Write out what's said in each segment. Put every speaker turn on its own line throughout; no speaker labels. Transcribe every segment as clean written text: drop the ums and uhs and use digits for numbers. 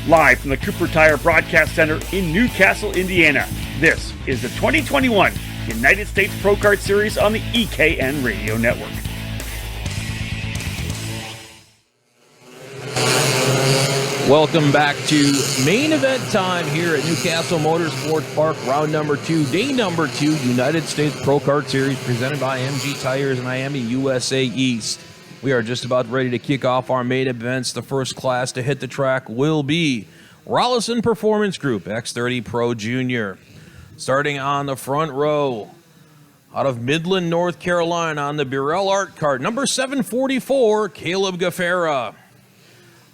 Live from the Cooper Tire Broadcast Center in Newcastle, Indiana, this is the 2021 United States Pro Kart Series on the EKN Radio Network.
Welcome back to main event time here at Castle Motorsports Park, round number 2, day number 2, United States Pro Kart Series presented by MG Tires, Miami, USA East. We are just about ready to kick off our main events. The first class to hit the track will be Rollison Performance Group, X30 Pro Junior. Starting on the front row, out of Midland, North Carolina, on the Burrell Art Kart, number 744, Caleb Gaffera.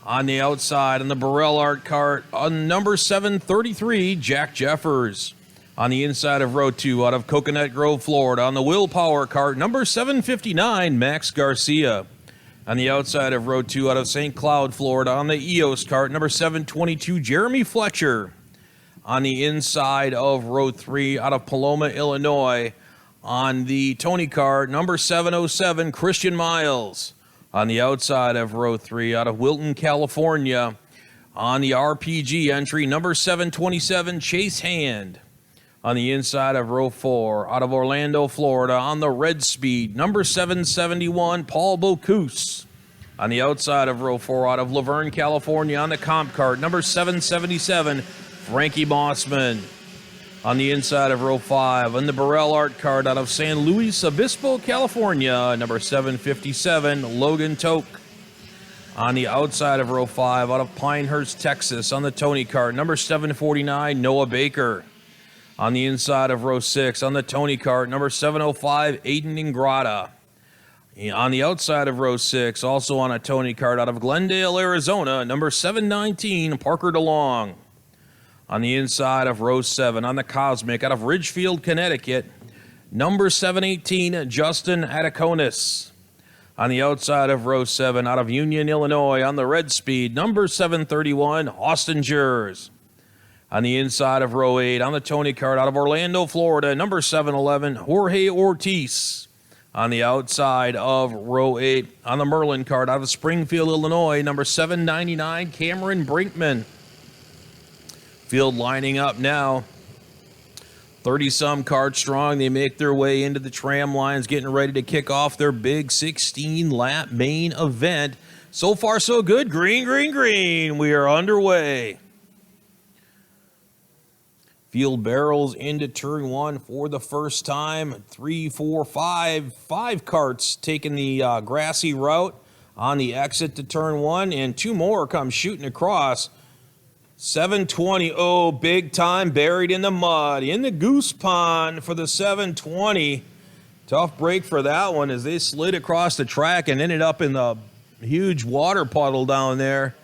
On the outside, on the Burrell Art Kart, on number 733, Jack Jeffers. On the inside of row 2, out of Coconut Grove, Florida, on the Willpower Kart, number 759, Max Garcia. On the outside of row 2, out of St. Cloud, Florida, on the EOS Kart, number 722, Jeremy Fletcher. On the inside of row 3, out of Paloma, Illinois, on the Tony Kart, number 707, Christian Miles. On the outside of row 3, out of Wilton, California, on the RPG entry, number 727, Chase Hand. On the inside of row 4, out of Orlando, Florida, on the Red Speed, number 771, Paul Bocuse. On the outside of row 4, out of Laverne, California, on the Comp Kart, number 777, Frankie Mossman. On the inside of row 5, on the Burrell Art Kart, out of San Luis Obispo, California, number 757, Logan Toke. On the outside of row 5, out of Pinehurst, Texas, on the Tony Kart, number 749, Noah Baker. On the inside of row 6, on the Tony Kart, number 705, Aiden Ingrata. On the outside of row 6, also on a Tony Kart, out of Glendale, Arizona, number 719, Parker DeLong. On the inside of row 7, on the Cosmic, out of Ridgefield, Connecticut, number 718, Justin Ataconis. On the outside of row 7, out of Union, Illinois, on the Red Speed, number 731, Austin Jers. On the inside of row 8, on the Tony Kart, out of Orlando, Florida, number 711, Jorge Ortiz. On the outside of row 8, on the Merlin Kart, out of Springfield, Illinois, number 799, Cameron Brinkman. Field lining up now. 30-some karts strong. They make their way into the tram lines, getting ready to kick off their big 16-lap main event. So far, so good. Green, green, green. We are underway. Field barrels into turn 1 for the first time. 3, 4, 5 karts taking the grassy route on the exit to turn 1, and 2 more come shooting across. 720, oh, big time, buried in the mud, in the goose pond for the 720. Tough break for that one as they slid across the track and ended up in the huge water puddle down there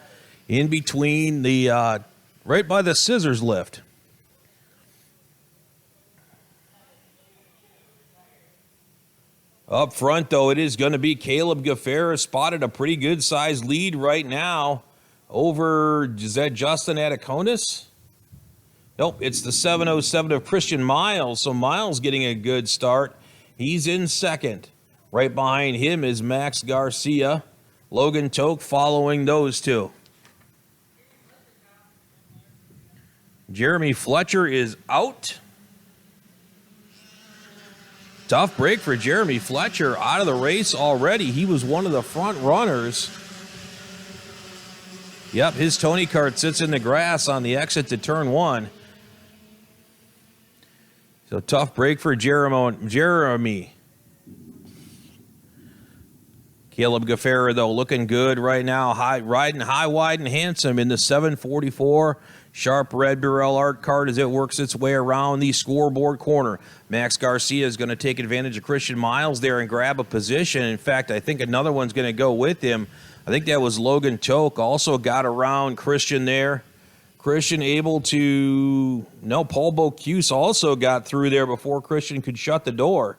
in between the, right by the scissors lift. Up front, though, it is going to be Caleb Gaffera, spotted a pretty good-sized lead right now over, is that Justin Ataconis? Nope, it's the 707 of Christian Miles, so Miles getting a good start. He's in second. Right behind him is Max Garcia. Logan Toke following those two. Jeremy Fletcher is out. Tough break for Jeremy Fletcher, out of the race already. He was one of the front runners. Yep, his Tony Kart sits in the grass on the exit to turn 1. So tough break for Jeremy. Caleb Gaffera, though, looking good right now. Riding high, wide, and handsome in the 744. Sharp red Burrell Art Kart as it works its way around the scoreboard corner. Max Garcia is going to take advantage of Christian Miles there and grab a position. In fact, I think another one's going to go with him. I think that was Logan Toke. Also got around Christian there. Christian able to... No, Paul Bocuse also got through there before Christian could shut the door.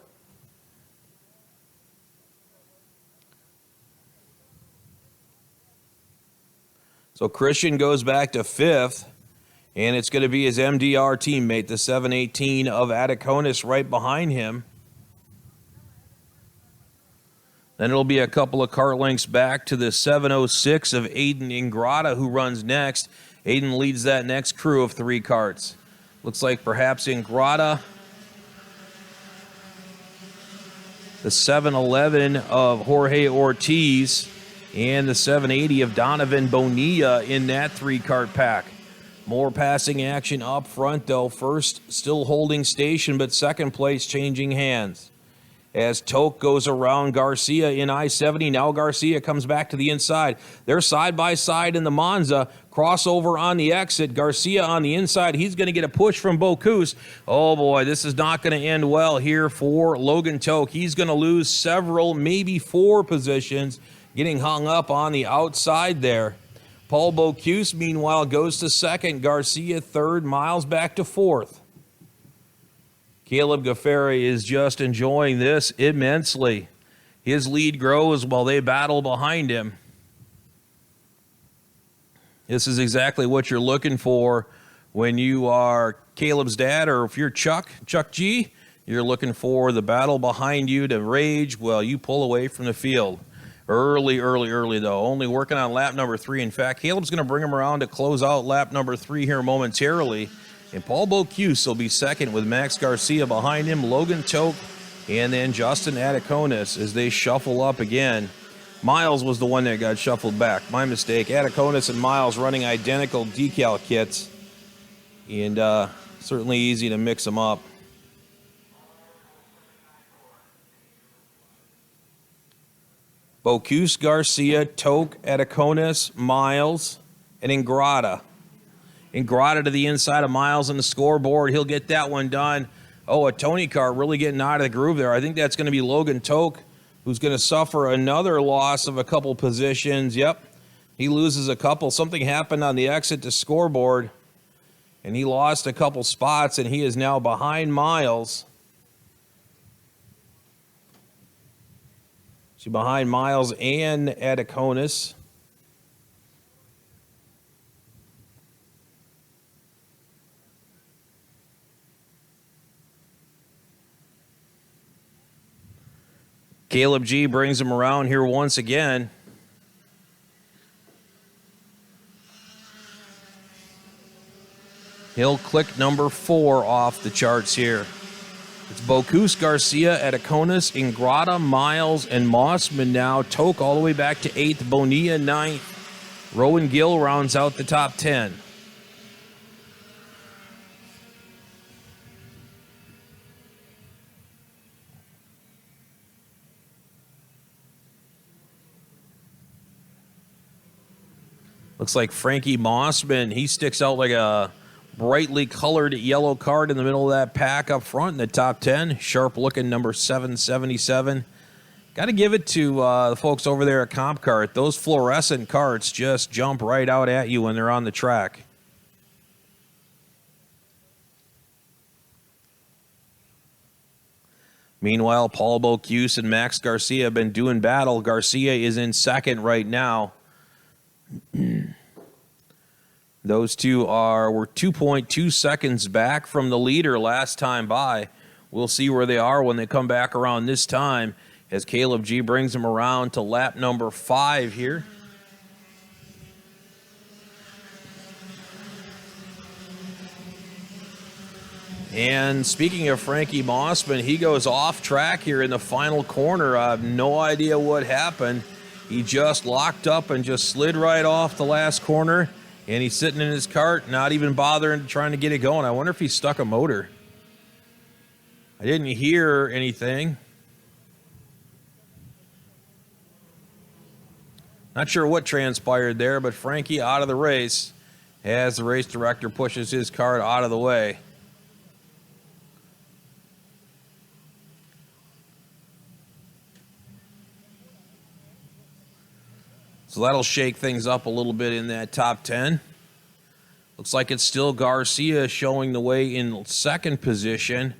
So Christian goes back to 5th. And it's going to be his MDR teammate, the 718 of Ataconis, right behind him. Then it'll be a couple of kart lengths back to the 706 of Aiden Ingrata, who runs next. Aiden leads that next crew of 3 karts. Looks like perhaps Ingrata, the 711 of Jorge Ortiz, and the 780 of Donovan Bonilla in that 3-kart pack. More passing action up front, though. First still holding station, but second place changing hands. As Toke goes around Garcia in I-70, now Garcia comes back to the inside. They're side by side in the Monza. Crossover on the exit. Garcia on the inside. He's going to get a push from Bocuse. Oh boy, this is not going to end well here for Logan Toke. He's going to lose several, maybe 4 positions, getting hung up on the outside there. Paul Bocuse, meanwhile, goes to second. Garcia third. Miles back to fourth. Caleb Gaffari is just enjoying this immensely. His lead grows while they battle behind him. This is exactly what you're looking for when you are Caleb's dad, or if you're Chuck G, you're looking for the battle behind you to rage while you pull away from the field. Early, though. Only working on lap number 3. In fact, Caleb's going to bring him around to close out lap number 3 here momentarily. And Paul Bocuse will be second with Max Garcia behind him, Logan Toke, and then Justin Ataconis as they shuffle up again. Miles was the one that got shuffled back. My mistake. Ataconis and Miles running identical decal kits. And certainly easy to mix them up. Bocuse, Garcia, Toke, Ataconis, Miles, and Ingrata. Ingrata to the inside of Miles on the scoreboard. He'll get that one done. Oh, a Tony car really getting out of the groove there. I think that's going to be Logan Toke, who's going to suffer another loss of a couple positions. Yep, he loses a couple. Something happened on the exit to scoreboard, and he lost a couple spots, and he is now behind Miles. So behind Miles and Ataconis. Caleb G brings him around here once again. He'll click number 4 off the charts here. It's Bocuse, Garcia, Ataconis, Ingrata, Miles, and Mossman now. Toke all the way back to 8th, Bonilla 9th. Rowan Gill rounds out the top 10. Looks like Frankie Mossman, he sticks out like a brightly colored yellow card in the middle of that pack up front in the top 10. Sharp-looking number 777. Got to give it to the folks over there at Comp Kart. Those fluorescent carts just jump right out at you when they're on the track. Meanwhile, Paul Bocuse and Max Garcia have been doing battle. Garcia is in second right now. Those two were 2.2 seconds back from the leader last time by. We'll see where they are when they come back around this time as Caleb G brings them around to lap number 5 here. And speaking of Frankie Mossman, he goes off track here in the final corner. I have no idea what happened. He just locked up and just slid right off the last corner. And he's sitting in his cart, not even bothering trying to get it going. I wonder if he stuck a motor. I didn't hear anything. Not sure what transpired there, but Frankie out of the race as the race director pushes his cart out of the way. So that'll shake things up a little bit in that top 10. Looks like it's still Garcia showing the way in second position.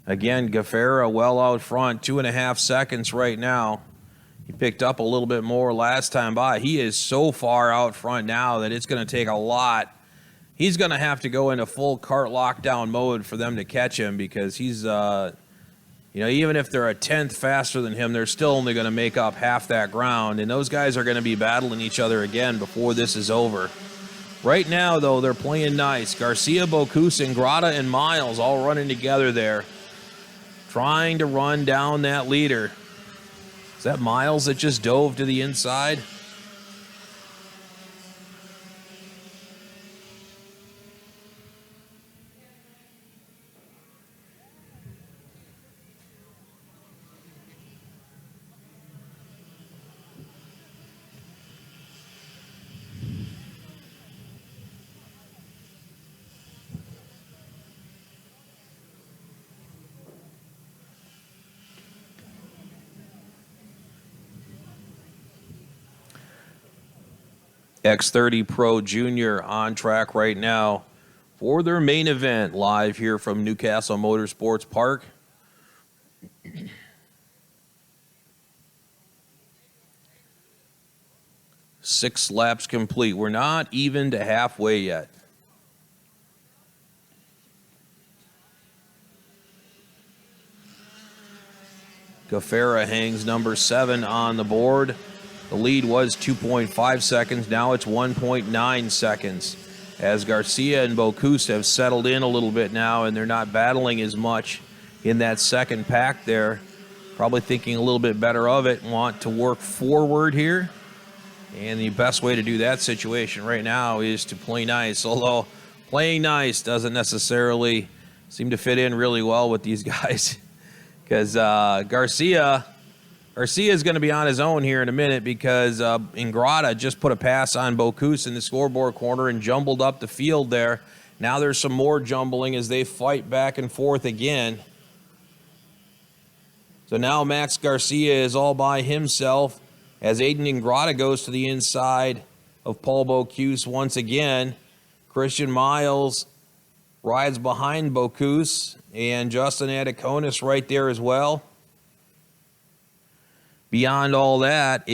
Again, Gaffera well out front, 2.5 seconds right now. He picked up a little bit more last time by. He is so far out front now that it's going to take a lot. He's going to have to go into full cart lockdown mode for them to catch him because he's, even if they're a tenth faster than him, they're still only going to make up half that ground. And those guys are going to be battling each other again before this is over. Right now, though, they're playing nice. Garcia, Bocuse, Ingrata, and Miles all running together there, trying to run down that leader. Is that Miles that just dove to the inside? X30 Pro Junior on track right now for their main event, live here from Castle Motorsports Park. Six laps complete. We're not even to halfway yet. Gafera hangs number 7 on the board. The lead was 2.5 seconds. Now it's 1.9 seconds. As Garcia and Bocuse have settled in a little bit now, and they're not battling as much in that second pack there. Probably thinking a little bit better of it, want to work forward here. And the best way to do that situation right now is to play nice, although playing nice doesn't necessarily seem to fit in really well with these guys. Because Garcia is going to be on his own here in a minute, because Ingrata just put a pass on Bocuse in the scoreboard corner and jumbled up the field there. Now there's some more jumbling as they fight back and forth again. So now Max Garcia is all by himself as Aiden Ingrata goes to the inside of Paul Bocuse once again. Christian Miles rides behind Bocuse, and Justin Adiconis right there as well. Beyond all that,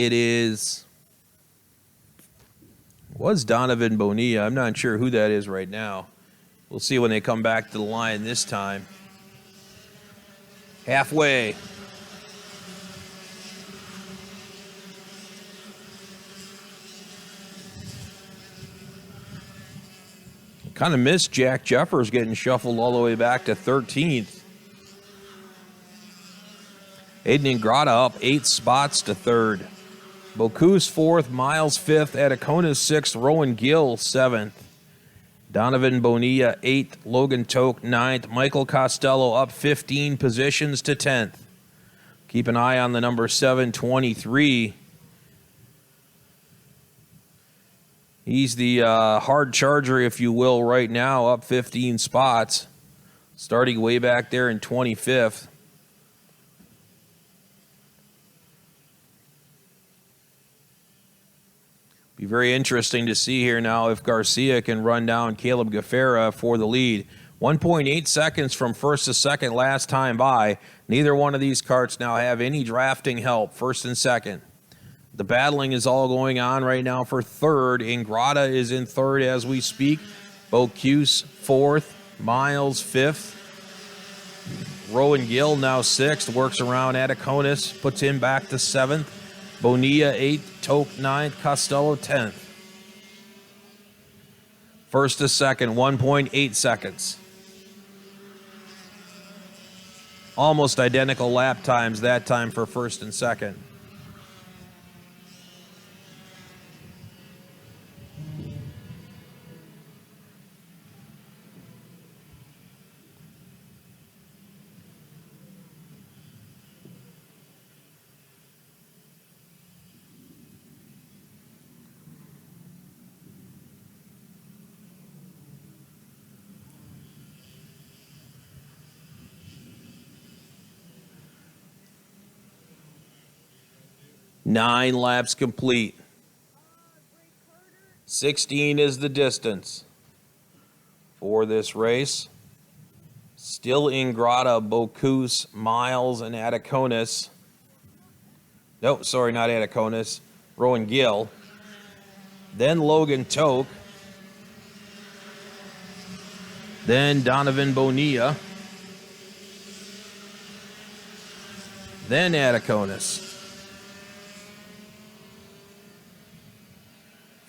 was Donovan Bonilla. I'm not sure who that is right now. We'll see when they come back to the line this time. Halfway. Kind of missed Jack Jeffers getting shuffled all the way back to 13th. Aiden Ingrata up 8 spots to 3rd. Bocuse 4th, Miles 5th, Adiconis 6th, Rowan Gill 7th. Donovan Bonilla 8th, Logan Toke 9th, Michael Costello up 15 positions to 10th. Keep an eye on the number 723. He's the hard charger, if you will, right now, up 15 spots, starting way back there in 25th. Be very interesting to see here now if Garcia can run down Caleb Gafera for the lead. 1.8 seconds from first to second last time by. Neither one of these karts now have any drafting help, first and second. The battling is all going on right now for third. Ingrata is in third as we speak. Bocuse 4th. Miles 5th. Rowan Gill now 6th. Works around Adiconis. Puts him back to 7th. Bonilla 8th. Toke 9th. Costello 10th. First to second, 1.8 seconds. Almost identical lap times that time for first and second. Nine laps complete. 16 is the distance for this race. Still Ingrata, Bocuse, Miles, and Adiconis. No, sorry, not Adiconis. Rowan Gill. Then Logan Toke. Then Donovan Bonilla. Then Adiconis.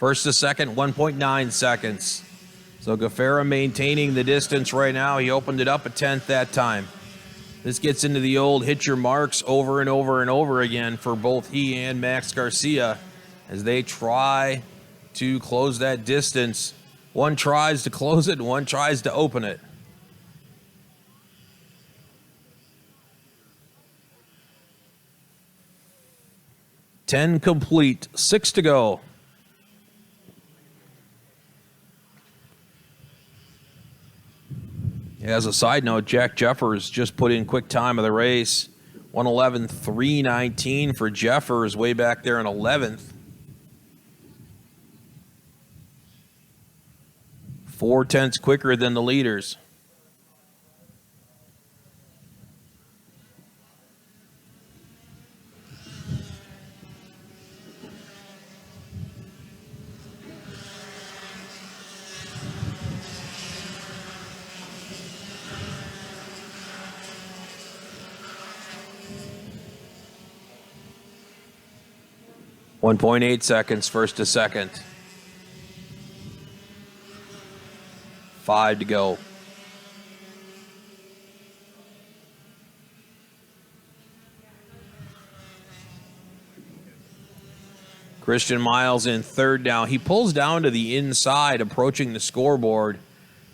First to second, 1.9 seconds. So Gaffera maintaining the distance right now. He opened it up a tenth that time. This gets into the old hit your marks over and over and over again for both he and Max Garcia as they try to close that distance. One tries to close it and one tries to open it. Ten complete, 6 to go. As a side note, Jack Jeffers just put in quick time of the race. 1:11.319 for Jeffers, way back there in 11th. 4 tenths quicker than the leaders. .8 seconds first to second. 5 to go. Christian Miles in third now. He pulls down to the inside approaching the scoreboard,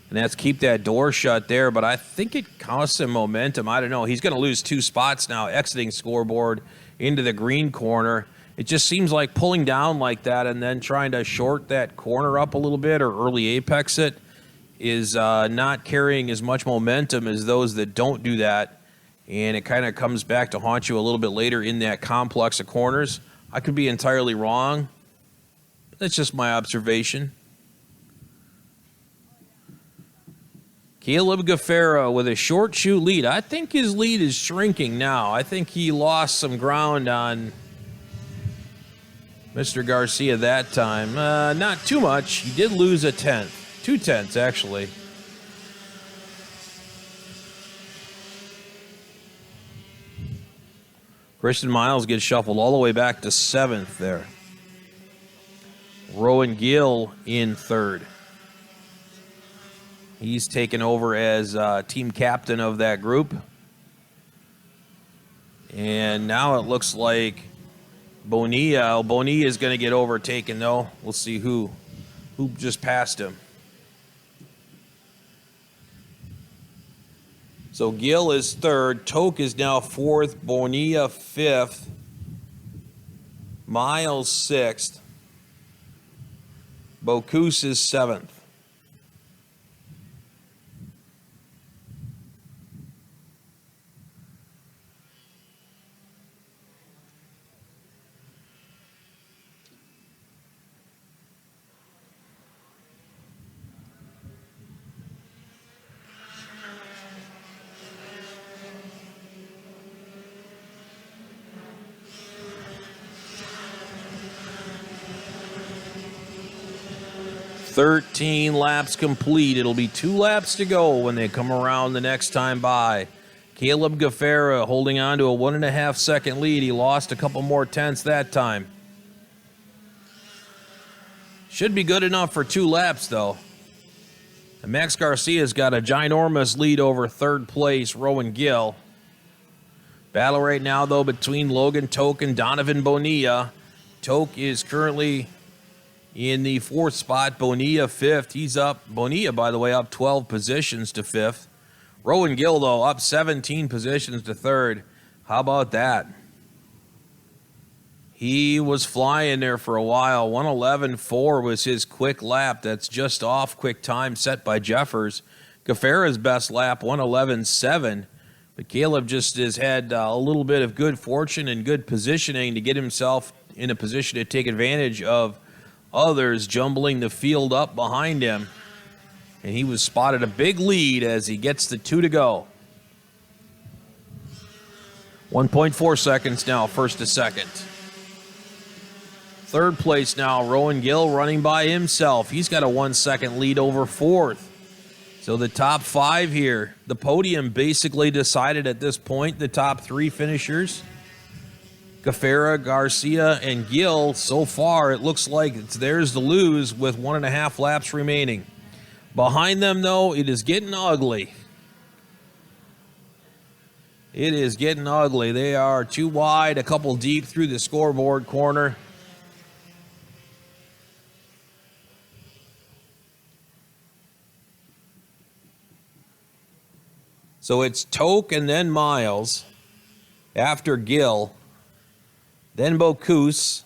and that's keep that door shut there, but I think it costs him momentum. I don't know. He's going to lose 2 spots now exiting scoreboard into the green corner. It just seems like pulling down like that and then trying to short that corner up a little bit or early apex it is not carrying as much momentum as those that don't do that. And it kind of comes back to haunt you a little bit later in that complex of corners. I could be entirely wrong. That's just my observation. Caleb Gaffera with a short shoot lead. I think his lead is shrinking now. I think he lost some ground on Mr. Garcia that time. Not too much. He did lose a tenth. 2 tenths, actually. Christian Miles gets shuffled all the way back to 7th there. Rowan Gill in 3rd. He's taken over as team captain of that group. And now it looks like Bonilla is going to get overtaken, though. We'll see who just passed him. So Gill is 3rd. Toke is now 4th. Bonilla 5th. Miles 6th. Bocuse is 7th. .13 laps complete. It'll be 2 laps to go when they come around the next time by. Caleb Gaffera holding on to a 1.5 second lead. He lost a couple more tenths that time. Should be good enough for 2 laps, though. And Max Garcia's got a ginormous lead over 3rd place, Rowan Gill. Battle right now, though, between Logan Toke and Donovan Bonilla. Toke is currently in the 4th spot. Bonilla 5th. He's up. Bonilla, by the way, up 12 positions to 5th. Rowan Gill, though, up 17 positions to 3rd. How about that? He was flying there for a while. 1:11.4 was his quick lap. That's just off quick time set by Jeffers. Gaffera's best lap, 1:11.7. But Caleb just has had a little bit of good fortune and good positioning to get himself in a position to take advantage of others jumbling the field up behind him. And he was spotted a big lead as he gets the 2 to go. 1.4 seconds now, first to second. 3rd place now, Rowan Gill running by himself. He's got a 1 second lead over 4th. So the top 5 here, the podium basically decided at this point, the top 3 finishers. Gafera, Garcia, and Gill. So far, it looks like it's theirs to lose with 1.5 laps remaining. Behind them, though, it is getting ugly. It is getting ugly. They are too wide, a couple deep through the scoreboard corner. So it's Toke and then Miles after Gill. Then Bocuse.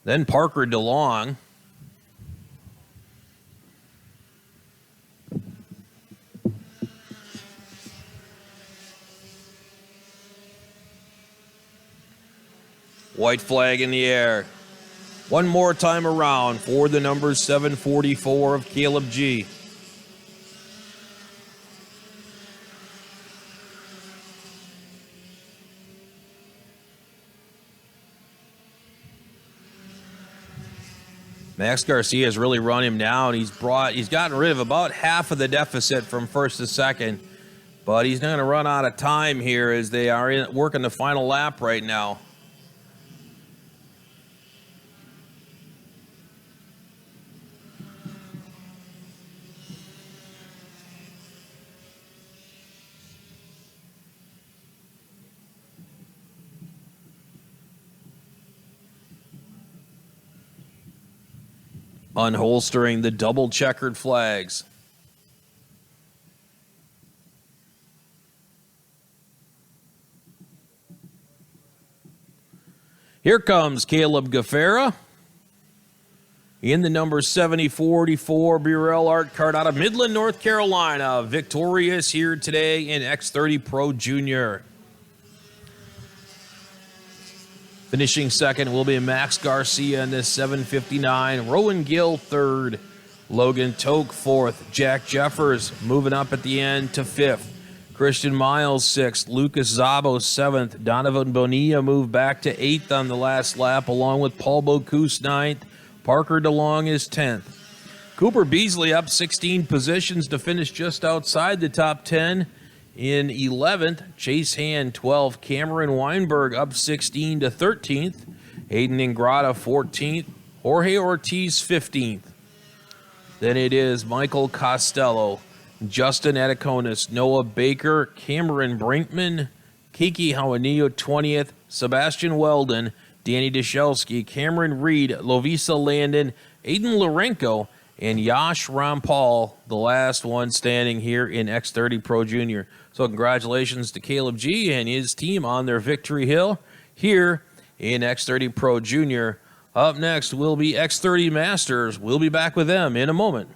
Then Parker DeLong. White flag in the air. One more time around for the number 744 of Caleb G. Max Garcia has really run him down. He's gotten rid of about half of the deficit from first to second, but he's not going to run out of time here as they are working the final lap right now. Unholstering the double checkered flags. Here comes Caleb Gafera in the number 7044 Burrell Art Cart out of Midland, North Carolina. Victorious here today in X30 Pro Junior. Finishing second will be Max Garcia in this 759. Rowan Gill third. Logan Toke fourth. Jack Jeffers moving up at the end to fifth. Christian Miles sixth. Lucas Zabo seventh. Donovan Bonilla moved back to eighth on the last lap along with Paul Bocuse ninth. Parker DeLong is 10th. Cooper Beasley up 16 positions to finish just outside the top 10. In 11th, Chase Hand 12th, Cameron Weinberg up 16 to 13th, Hayden Ingrata 14th, Jorge Ortiz 15th. Then it is Michael Costello, Justin Ataconis, Noah Baker, Cameron Brinkman, Kiki Hawanillo 20th, Sebastian Weldon, Danny Deshelsky, Cameron Reed, Lovisa Landon, Aiden Lorenko, and Yash Rampal, the last one standing here in X30 Pro Junior. So congratulations to Caleb G and his team on their victory hill here in X30 Pro Junior. Up next will be X30 Masters. We'll be back with them in a moment.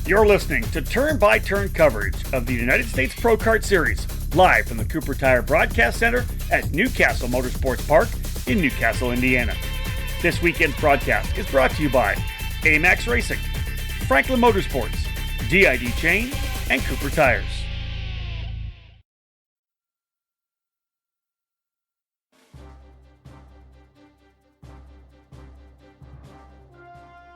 You're listening to turn-by-turn coverage of the United States Pro Kart Series, live from the Cooper Tire Broadcast Center at Castle Motorsports Park in Newcastle, Indiana. This weekend's broadcast is brought to you by AMAX Racing, Franklin Motorsports, DID Chain, and Cooper Tires.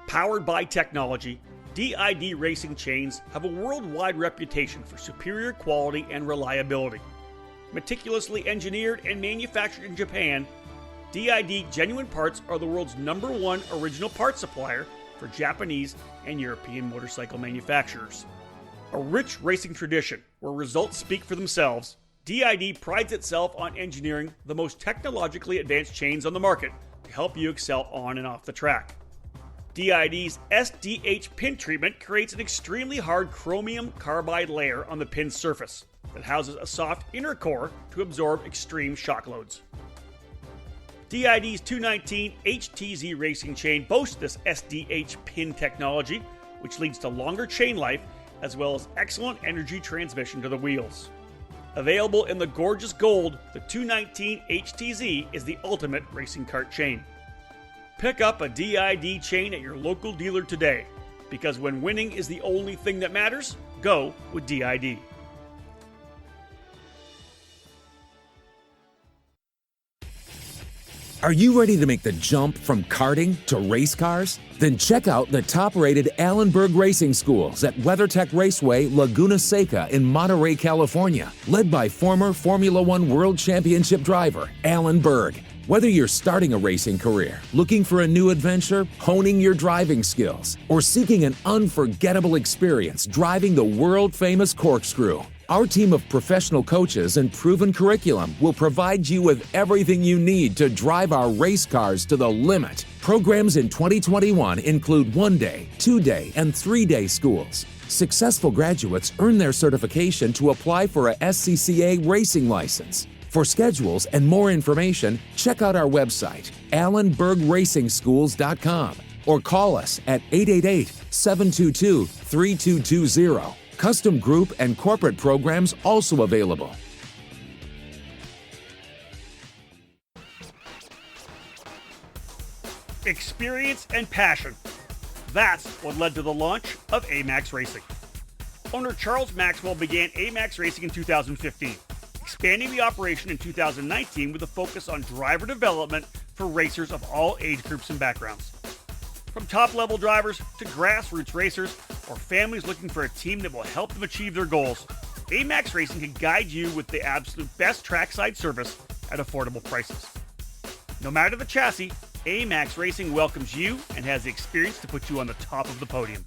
Powered by technology, DID racing chains have a worldwide reputation for superior quality and reliability. Meticulously engineered and manufactured in Japan, DID Genuine Parts are the world's #1 original parts supplier for Japanese and European motorcycle manufacturers. A rich racing tradition where results speak for themselves, DID prides itself on engineering the most technologically advanced chains on the market to help you excel on and off the track. DID's SDH pin treatment creates an extremely hard chromium carbide layer on the pin surface that houses a soft inner core to absorb extreme shock loads. DID's 219 HTZ racing chain boasts this SDH pin technology, which leads to longer chain life as well as excellent energy transmission to the wheels. Available in the gorgeous gold, the 219 HTZ is the ultimate racing kart chain. Pick up a DID chain at your local dealer today, because when winning is the only thing that matters, go with DID.
Are you ready to make the jump from karting to race cars? Then check out the top-rated Allenberg Racing Schools at WeatherTech Raceway, Laguna Seca in Monterey, California, led by former Formula One World Championship driver Alan Berg. Whether you're starting a racing career, looking for a new adventure, honing your driving skills, or seeking an unforgettable experience driving the world-famous corkscrew, our team of professional coaches and proven curriculum will provide you with everything you need to drive our race cars to the limit. Programs in 2021 include 1-day, 2-day, and 3-day schools. Successful graduates earn their certification to apply for a SCCA racing license. For schedules and more information, check out our website, allenbergracingsschools.com, or call us at 888-722-3220. Custom group and corporate programs also available.
Experience and passion. That's what led to the launch of AMAX Racing. Owner Charles Maxwell began AMAX Racing in 2015, expanding the operation in 2019 with a focus on driver development for racers of all age groups and backgrounds. From top-level drivers to grassroots racers or families looking for a team that will help them achieve their goals, AMAX Racing can guide you with the absolute best trackside service at affordable prices. No matter the chassis, AMAX Racing welcomes you and has the experience to put you on the top of the podium.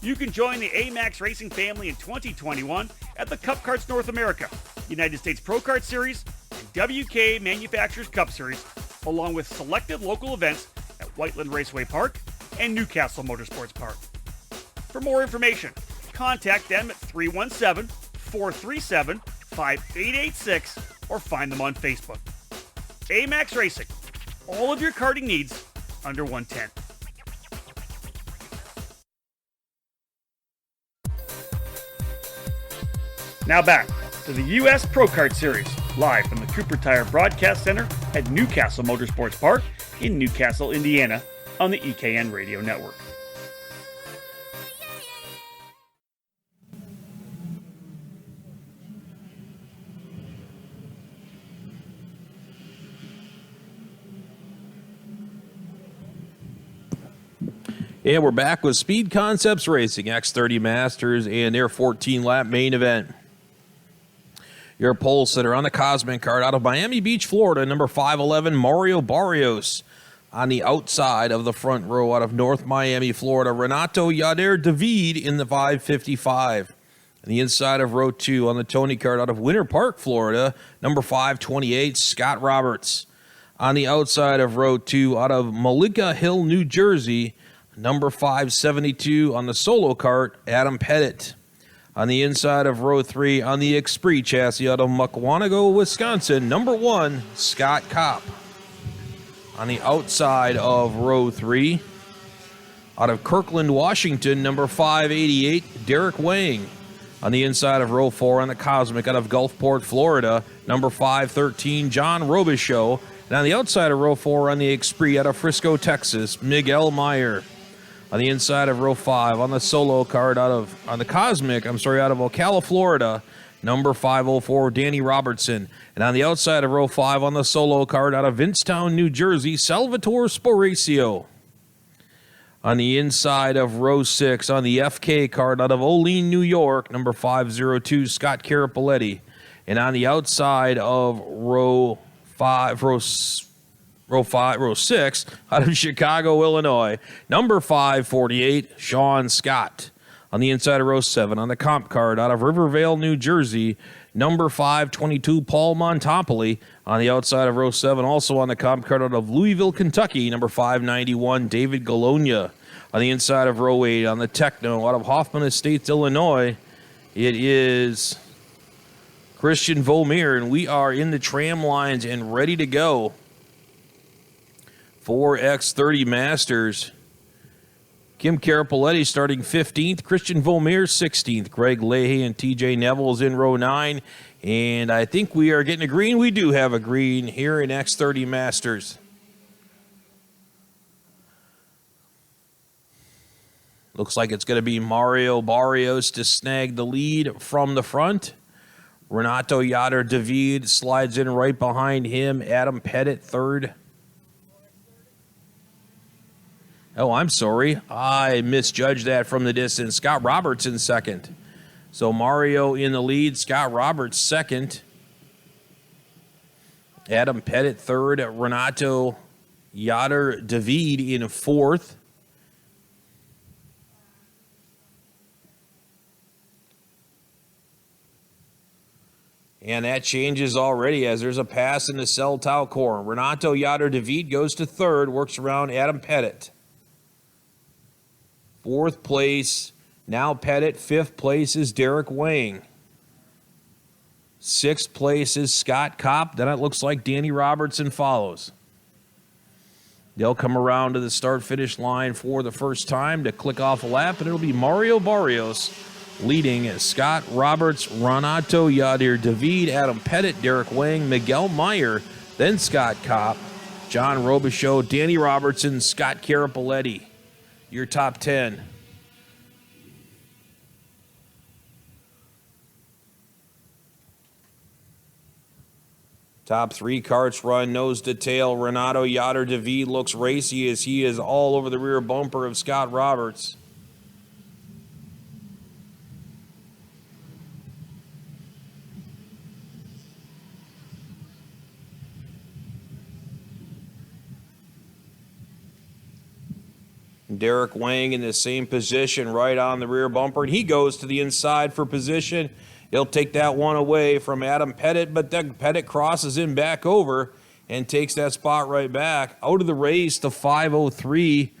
You can join the AMAX Racing family in 2021 at the Cup Karts North America, United States Pro Kart Series, and WK Manufacturers Cup Series, along with selected local events at Whiteland Raceway Park and Castle Motorsports Park. For more information, contact them at 317-437-5886 or find them on Facebook. AMAX Racing, all of your karting needs under 110. Now back to the U.S. Pro Kart Series, live from the Cooper Tire Broadcast Center at Castle Motorsports Park in Newcastle, Indiana, on the EKN Radio Network.
And we're back with Speed Concepts Racing, X30 Masters, and their 14-lap main event. Your pole sitter on the Cosmic card out of Miami Beach, Florida, number 511, Mario Barrios. On the outside of the front row out of North Miami, Florida, Renato Yader David in the 555. On the inside of row 2 on the Tony card out of Winter Park, Florida, number 528, Scott Roberts. On the outside of row 2 out of Malika Hill, New Jersey, number 572 on the solo kart, Adam Pettit. On the inside of row 3 on the Esprit chassis out of Mukwonago, Wisconsin, number 1, Scott Kopp. On the outside of row 3 out of Kirkland, Washington, number 588, Derek Wang. On the inside of row 4 on the Cosmic out of Gulfport, Florida, number 513, John Robichaux. And on the outside of row 4 on the Esprit out of Frisco, Texas, Miguel Meyer. On the inside of row 5 on the solo card out of Ocala, Florida, number 504, Danny Robertson. And on the outside of row 5 on the solo card out of Vincetown, New Jersey, Salvatore Sporacio. On the inside of row 6 on the FK card out of Olean, New York, number 502, Scott Carapoletti. And on the outside of row 6 out of Chicago, Illinois, number 548, Sean Scott. On the inside of row 7 on the comp card out of Rivervale, New Jersey, number 522, Paul Montopoli. On the outside of row 7, also on the comp card out of Louisville, Kentucky, number 591, David Galonia. On the inside of row 8 on the Techno out of Hoffman Estates, Illinois, it is Christian Vomier, and we are in the tram lines and ready to go for X30 Masters. Kim Carapoletti starting 15th, Christian Vomier 16th, Greg Leahy and TJ Neville is in row 9, and I think we are getting a green. We do have a green here in X30 Masters. Looks like it's going to be Mario Barrios to snag the lead from the front. Renato Yader David slides in right behind him. Adam Pettit third. Oh, I'm sorry. I misjudged that from the distance. Scott Roberts in second. So Mario in the lead, Scott Roberts second. Adam Pettit third, Renato Yoder David in fourth. And that changes already as there's a pass in the Seltau corner. Renato Yoder David goes to third, works around Adam Pettit. Fourth place, now Pettit. Fifth place is Derek Wang. Sixth place is Scott Kopp. Then it looks like Danny Robertson follows. They'll come around to the start-finish line for the first time to click off a lap, and it'll be Mario Barrios leading Scott Roberts, Renato Yoder David, Adam Pettit, Derek Wang, Miguel Meyer, then Scott Kopp, John Robichaux, Danny Robertson, Scott Carapoletti. Your top 10. Top 3 carts run nose to tail. Renato Yoder David looks racy as he is all over the rear bumper of Scott Roberts. Derek Wang in the same position right on the rear bumper, and he goes to the inside for position. He'll take that one away from Adam Pettit, but then Pettit crosses him back over and takes that spot right back. Out of the race to 5:03.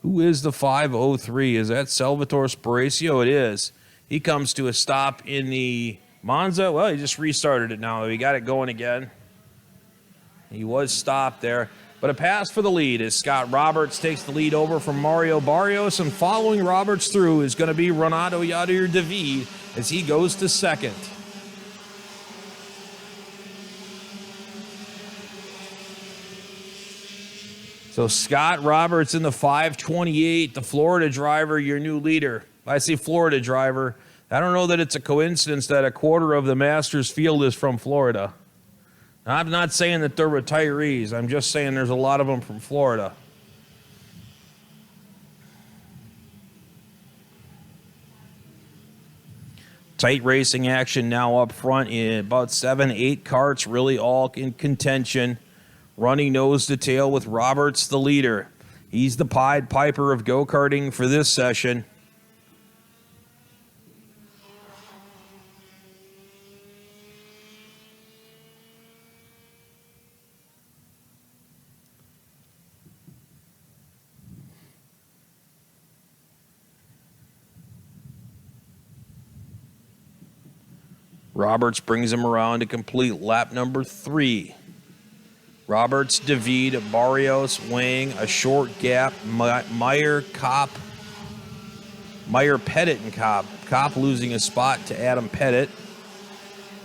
Who is the 5:03? Is that Salvatore Sparacio? It is. He comes to a stop in the Monza. Well, he just restarted it now. He got it going again. He was stopped there. But a pass for the lead as Scott Roberts takes the lead over from Mario Barrios, and following Roberts through is going to be Renato Yoder David as he goes to second. So Scott Roberts in the 5:28, the Florida driver, your new leader. I say Florida driver. I don't know that it's a coincidence that a quarter of the Masters field is from Florida. I'm not saying that they're retirees. I'm just saying there's a lot of them from Florida. Tight racing action now up front in about 7-8 carts, really all in contention. Running nose to tail with Roberts the leader. He's the Pied Piper of go-karting for this session. Roberts brings him around to complete lap number 3. Roberts, David, Barrios, Wang, a short gap, Meyer, Kopp, Meyer, Pettit, and Kopp. Kopp losing a spot to Adam Pettit.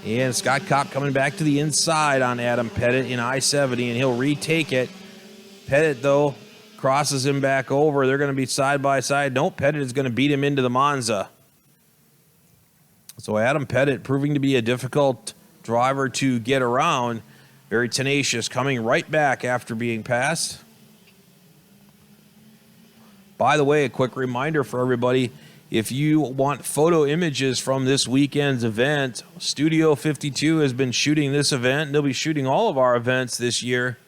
And Scott Kopp coming back to the inside on Adam Pettit in I-70, and he'll retake it. Pettit, though, crosses him back over. They're going to be side by side. Nope, Pettit is going to beat him into the Monza. So Adam Pettit proving to be a difficult driver to get around. Very tenacious, coming right back after being passed. By the way, a quick reminder for everybody, if you want photo images from this weekend's event, Studio 52 has been shooting this event. They'll be shooting all of our events this year.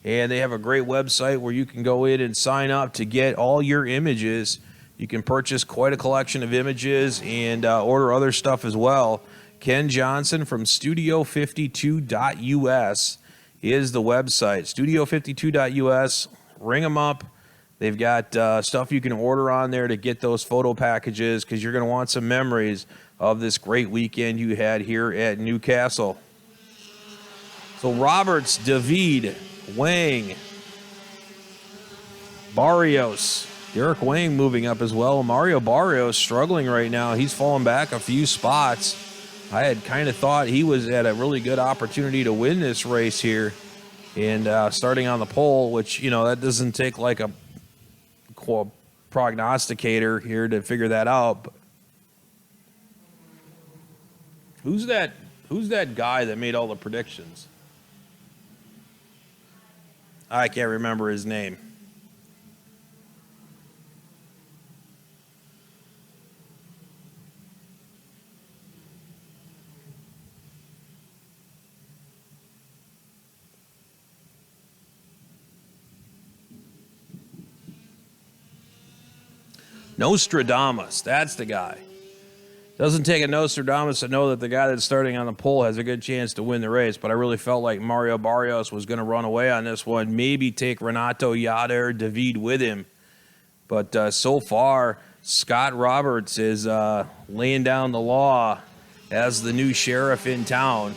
And they have a great website where you can go in and sign up to get all your images. You can purchase quite a collection of images and order other stuff as well. Ken Johnson from Studio52.us is the website. Studio52.us. Ring them up. They've got stuff you can order on there to get those photo packages because you're going to want some memories of this great weekend you had here at Newcastle. So Roberts, David, Wang, Barrios, Derek Wang moving up as well. Mario Barrios struggling right now. He's fallen back a few spots. I had kind of thought he was at a really good opportunity to win this race here. And starting on the pole, which, you know, that doesn't take like a prognosticator here to figure that out. But who's that guy that made all the predictions? I can't remember his name. Nostradamus, that's the guy. Doesn't take a Nostradamus to know that the guy that's starting on the pole has a good chance to win the race, but I really felt like Mario Barrios was going to run away on this one, maybe take Renato Yader David with him. But so far, Scott Roberts is laying down the law as the new sheriff in town.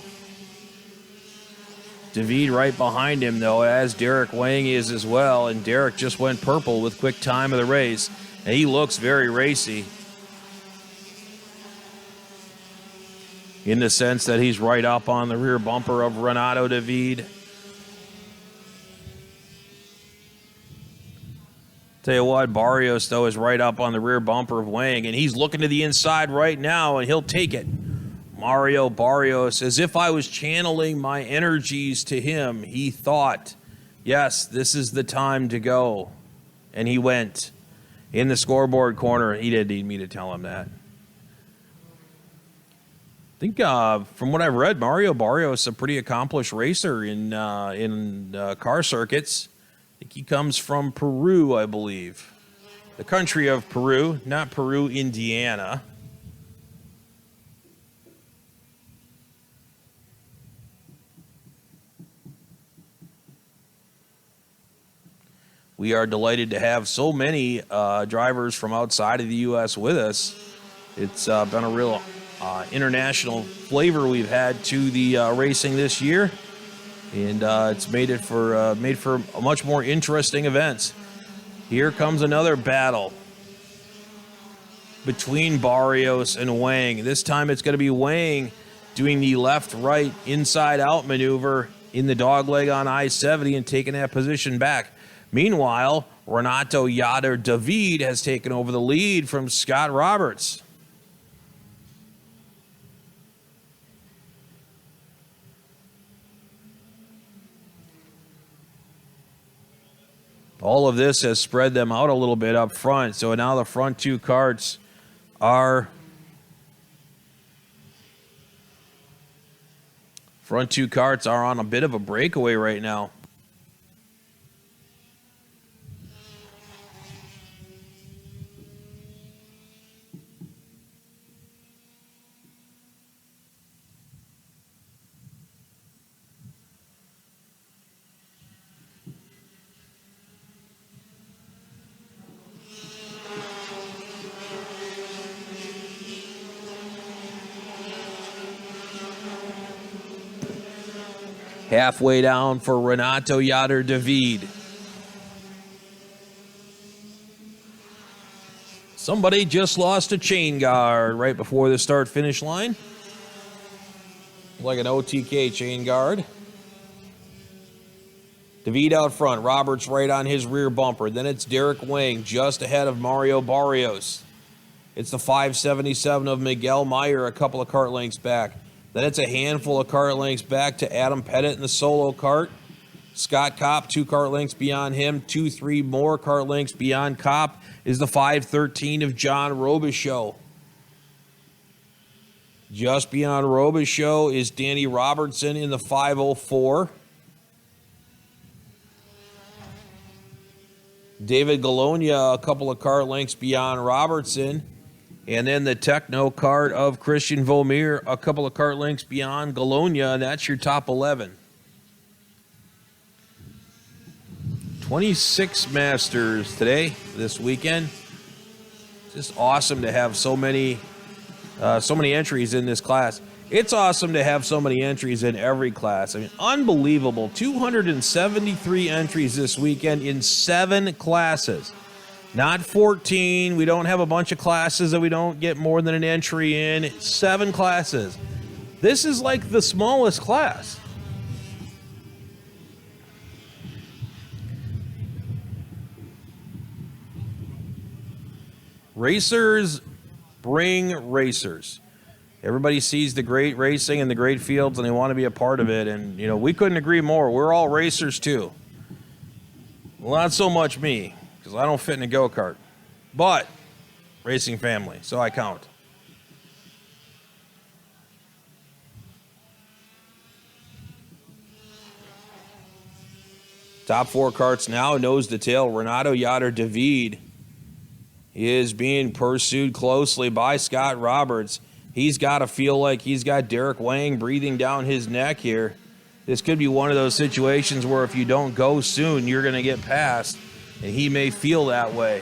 David right behind him, though, as Derek Wang is as well. And Derek just went purple with quick time of the race. And he looks very racy in the sense that he's right up on the rear bumper of Renato David. Tell you what, Barrios, though, is right up on the rear bumper of Wang. And he's looking to the inside right now, and he'll take it. Mario Barrios, as if I was channeling my energies to him, he thought, yes, this is the time to go. And he went in the scoreboard corner. He didn't need me to tell him that. I think from what I've read, Mario Barrios is a pretty accomplished racer in car circuits. I think he comes from Peru, I believe. The country of Peru, not Peru, Indiana. We are delighted to have so many drivers from outside of the U.S. with us. It's been a real international flavor we've had to the racing this year, and it's made for a much more interesting events. Here comes another battle between Barrios and Wang. This time it's going to be Wang doing the left-right inside-out maneuver in the dogleg on I-70 and taking that position back. Meanwhile, Renato Yader David has taken over the lead from Scott Roberts. All of this has spread them out a little bit up front, so now the front two karts are on a bit of a breakaway right now. Halfway down for Renato Yader David. Somebody just lost a chain guard right before the start-finish line. Like an OTK chain guard. David out front. Roberts right on his rear bumper. Then it's Derek Wang just ahead of Mario Barrios. It's the 577 of Miguel Meyer a couple of kart lengths back. Then it's a handful of kart lengths back to Adam Pettit in the solo kart. Scott Kopp, 2 kart lengths beyond him. 2-3 more kart lengths beyond Kopp is the 513 of John Robichaux. Just beyond Robichaux is Danny Robertson in the 504. David Galonia, a couple of kart lengths beyond Robertson. And then the Techno kart of Christian Vomier, a couple of kart lengths beyond Galonia, and that's your top 11. 26 Masters today, this weekend. Just awesome to have so many entries in this class. It's awesome to have so many entries in every class. I mean, unbelievable. 273 entries this weekend in 7 classes. Not 14. We don't have a bunch of classes that we don't get more than an entry in. 7 classes. This is like the smallest class. Racers bring racers. Everybody sees the great racing and the great fields, and they want to be a part of it. And, you know, we couldn't agree more. We're all racers, too. Well, not so much me, because I don't fit in a go-kart. But racing family, so I count. Top 4 karts now, nose to tail. Renato Yader David is being pursued closely by Scott Roberts. He's got to feel like he's got Derek Wang breathing down his neck here. This could be one of those situations where if you don't go soon, you're going to get passed, and he may feel that way.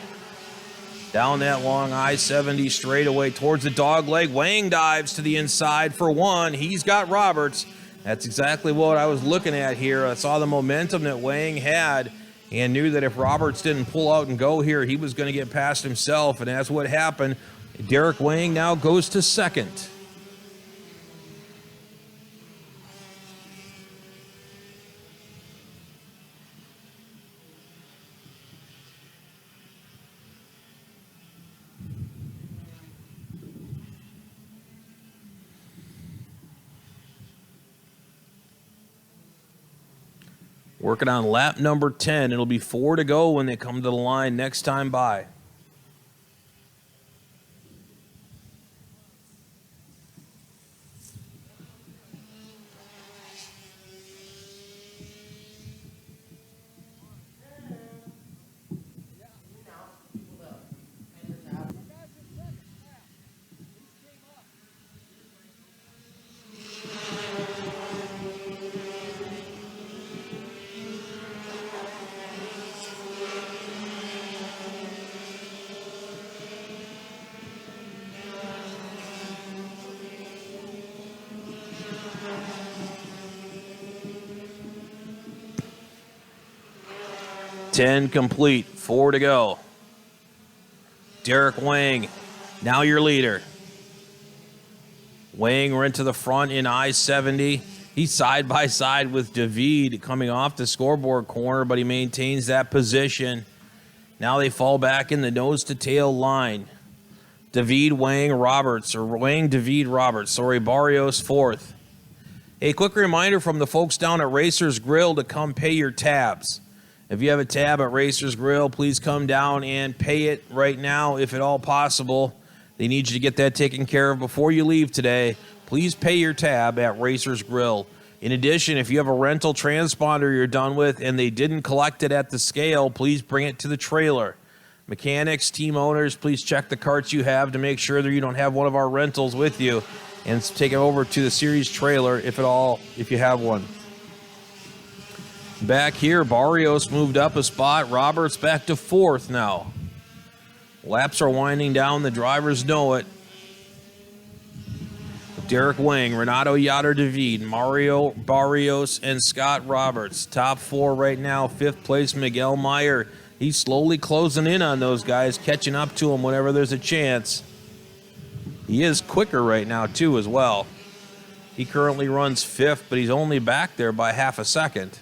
Down that long I-70 straightaway towards the dog leg. Wang dives to the inside for one. He's got Roberts. That's exactly what I was looking at here. I saw the momentum that Wang had and knew that if Roberts didn't pull out and go here, he was going to get past himself, and that's what happened. Derek Wang now goes to second. Working on lap number 10. It'll be 4 to go when they come to the line next time by. Ten complete, 4 to go. Derek Wang, now your leader. Wang went to the front in I-70. He's side by side with David coming off the scoreboard corner, but he maintains that position. Now they fall back in the nose to tail line. David Wang Roberts, or Wang David Roberts, sorry, Barrios fourth. A quick reminder from the folks down at Racers Grill to come pay your tabs. If you have a tab at Racers Grill, please come down and pay it right now if at all possible. They need you to get that taken care of before you leave today. Please pay your tab at Racers Grill. In addition, if you have a rental transponder you're done with and they didn't collect it at the scale, please bring it to the trailer. Mechanics, team owners, please check the carts you have to make sure that you don't have one of our rentals with you, and take it over to the series trailer if you have one. Back here, Barrios moved up a spot. Roberts back to fourth now. Laps are winding down. The drivers know it. Derek Wang, Renato Yatter David, Mario Barrios, and Scott Roberts. Top four right now. Fifth place, Miguel Meyer. He's slowly closing in on those guys, catching up to them whenever there's a chance. He is quicker right now, too, as well. He currently runs fifth, but he's only back there by half a second.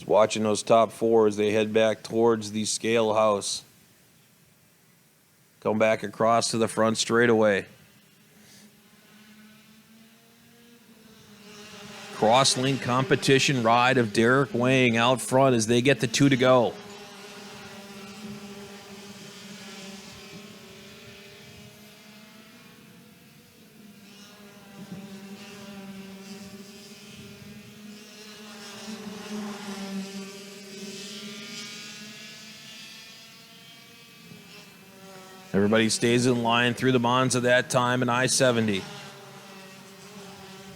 Watching those top four as they head back towards the scale house. Come back across to the front straightaway. Crosslink competition ride of Derek Wang out front as they get the 2 to go. Everybody stays in line through the bonds at that time in I-70.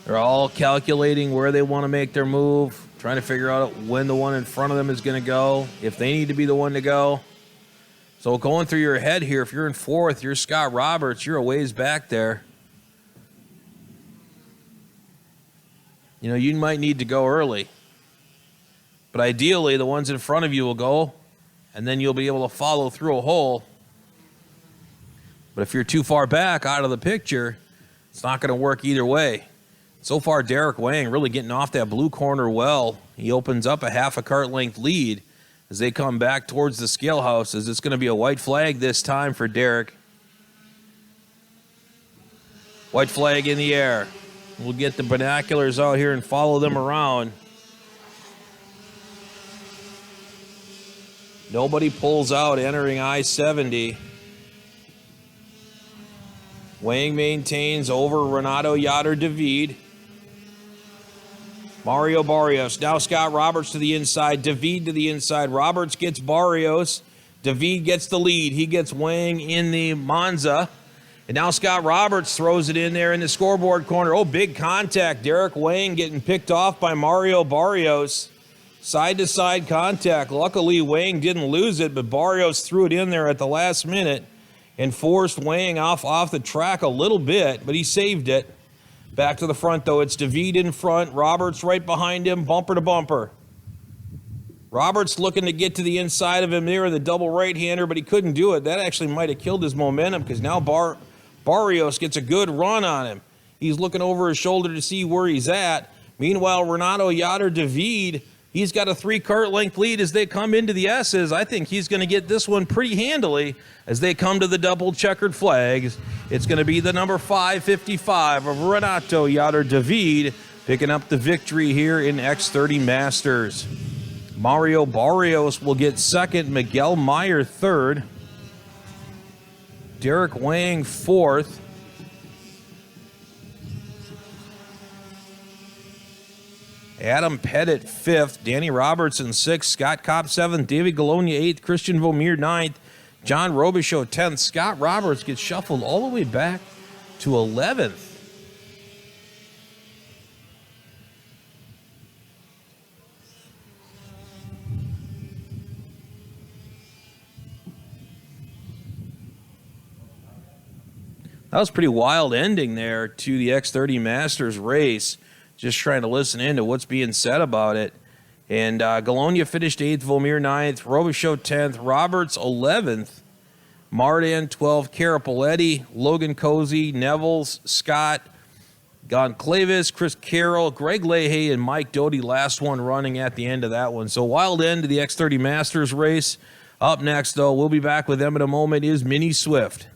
They're all calculating where they want to make their move, trying to figure out when the one in front of them is going to go, if they need to be the one to go. So going through your head here, if you're in fourth, you're Scott Roberts, you're a ways back there. You know, you might need to go early. But ideally, the ones in front of you will go, and then you'll be able to follow through a hole. But if you're too far back out of the picture, it's not going to work either way. So far, Derek Wang really getting off that blue corner well. He opens up a half a cart length lead as they come back towards the scale house, as it's going to be a white flag this time for Derek. White flag in the air. We'll get the binoculars out here and follow them around. Nobody pulls out entering I-70. Wang maintains over Renato Yatter-David. Mario Barrios. Now Scott Roberts to the inside. David to the inside. Roberts gets Barrios. David gets the lead. He gets Wang in the Monza. And now Scott Roberts throws it in there in the scoreboard corner. Oh, big contact. Derek Wang getting picked off by Mario Barrios. Side-to-side contact. Luckily, Wang didn't lose it, but Barrios threw it in there at the last minute and forced Wang off the track a little bit, but he saved it. Back to the front, though. It's David in front. Roberts right behind him, bumper to bumper. Roberts looking to get to the inside of him there in the double right-hander, but he couldn't do it. That actually might have killed his momentum because now Barrios gets a good run on him. He's looking over his shoulder to see where he's at. Meanwhile, Renato Yatter-David, he's got a 3-kart length lead as they come into the S's. I think he's going to get this one pretty handily as they come to the double checkered flags. It's going to be the number 555 of Renato Yatter-David picking up the victory here in X30 Masters. Mario Barrios will get second, Miguel Meyer third, Derek Wang fourth, Adam Pettit fifth, Danny Robertson sixth, Scott Kopp seventh, David Galonia eighth, Christian Vomir ninth, John Robichaud 10th. Scott Roberts gets shuffled all the way back to 11th. That was a pretty wild ending there to the X30 Masters race. Just trying to listen in to what's being said about it. And Galonia finished 8th, Vomir 9th, Robichaud 10th, Roberts 11th, Martin 12th, Carapoletti, Logan Cozy, Nevels, Scott, Goncalves, Chris Carroll, Greg Leahy, and Mike Doty, last one running at the end of that one. So wild end to the X30 Masters race. Up next, though, we'll be back with them in a moment, is Minnie Swift.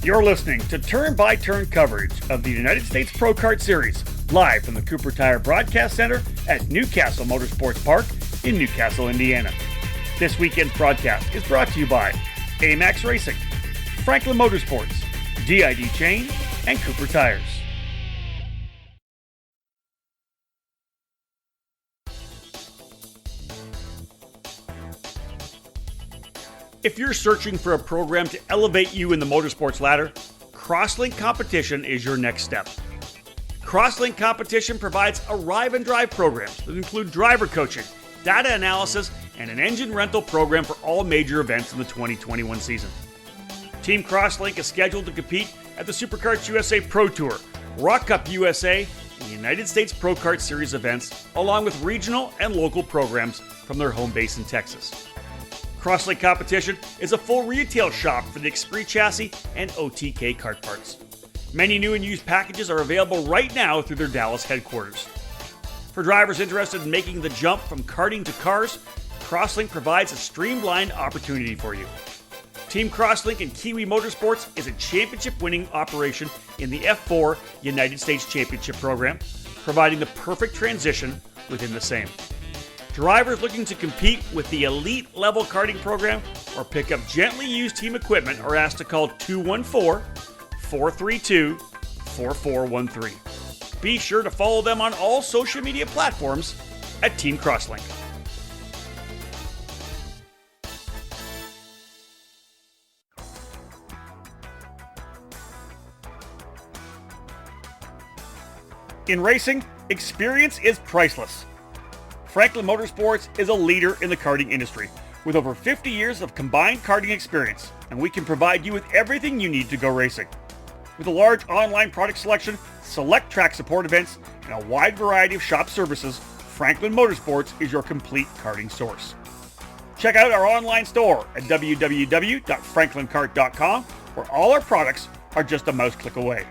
You're listening to turn-by-turn coverage of the United States Pro Kart Series, live from the Cooper Tire Broadcast Center at Castle Motorsports Park in Newcastle, Indiana. This weekend's broadcast is brought to you by AMAX Racing, Franklin Motorsports, DID Chain, and Cooper Tires. If you're searching for a program to elevate you in the motorsports ladder, Crosslink Competition is your next step. Crosslink Competition provides arrive and drive programs that include driver coaching, data analysis, and an engine rental program for all major events in the 2021 season. Team Crosslink is scheduled to compete at the SuperKarts USA Pro Tour, Rock Cup USA, and United States Pro Kart Series events, along with regional and local programs from their home base in Texas. Crosslink Competition is a full retail shop for the Xpree chassis and OTK kart parts. Many new and used packages are available right now through their Dallas headquarters. For drivers interested in making the jump from karting to cars, Crosslink provides a streamlined opportunity for you. Team Crosslink and Kiwi Motorsports is a championship-winning operation in the F4 United States Championship program, providing the perfect transition within the same. Drivers looking to compete with the elite level karting program or pick up gently used team equipment are asked to call 214-432-4413. Be sure to follow them on all social media platforms at Team Crosslink. In racing, experience is priceless. Franklin Motorsports is a leader in the karting industry with over 50 years of combined karting experience, and we can provide you with everything you need to go racing. With a large online product selection, select track support events, and a wide variety of shop services, Franklin Motorsports is your complete karting source. Check out our online store at www.franklinkart.com, where all our products are just a mouse click away.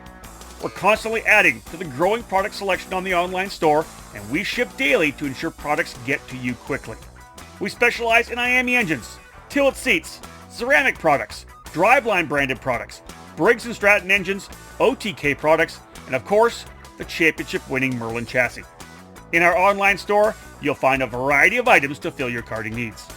We're constantly adding to the growing product selection on the online store, and we ship daily to ensure products get to you quickly. We specialize in IAME engines, tilt seats, ceramic products, driveline branded products, Briggs & Stratton engines, OTK products, and of course, the championship-winning Merlin chassis. In our online store, you'll find a variety of items to fill your karting needs.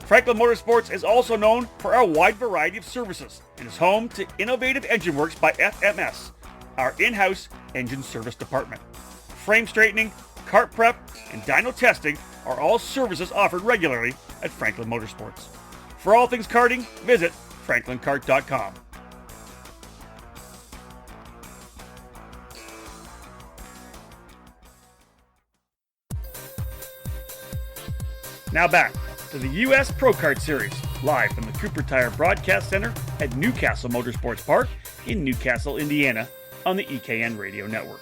Franklin Motorsports is also known for our wide variety of services and is home to Innovative Engine Works by FMS, our in-house engine service department. Frame straightening, kart prep, and dyno testing are all services offered regularly at Franklin Motorsports. For all things karting, visit franklinkart.com. Now back to the U.S. Pro Kart Series, live from the Cooper Tire Broadcast Center at Castle Motorsports Park in Newcastle, Indiana, on the EKN Radio Network.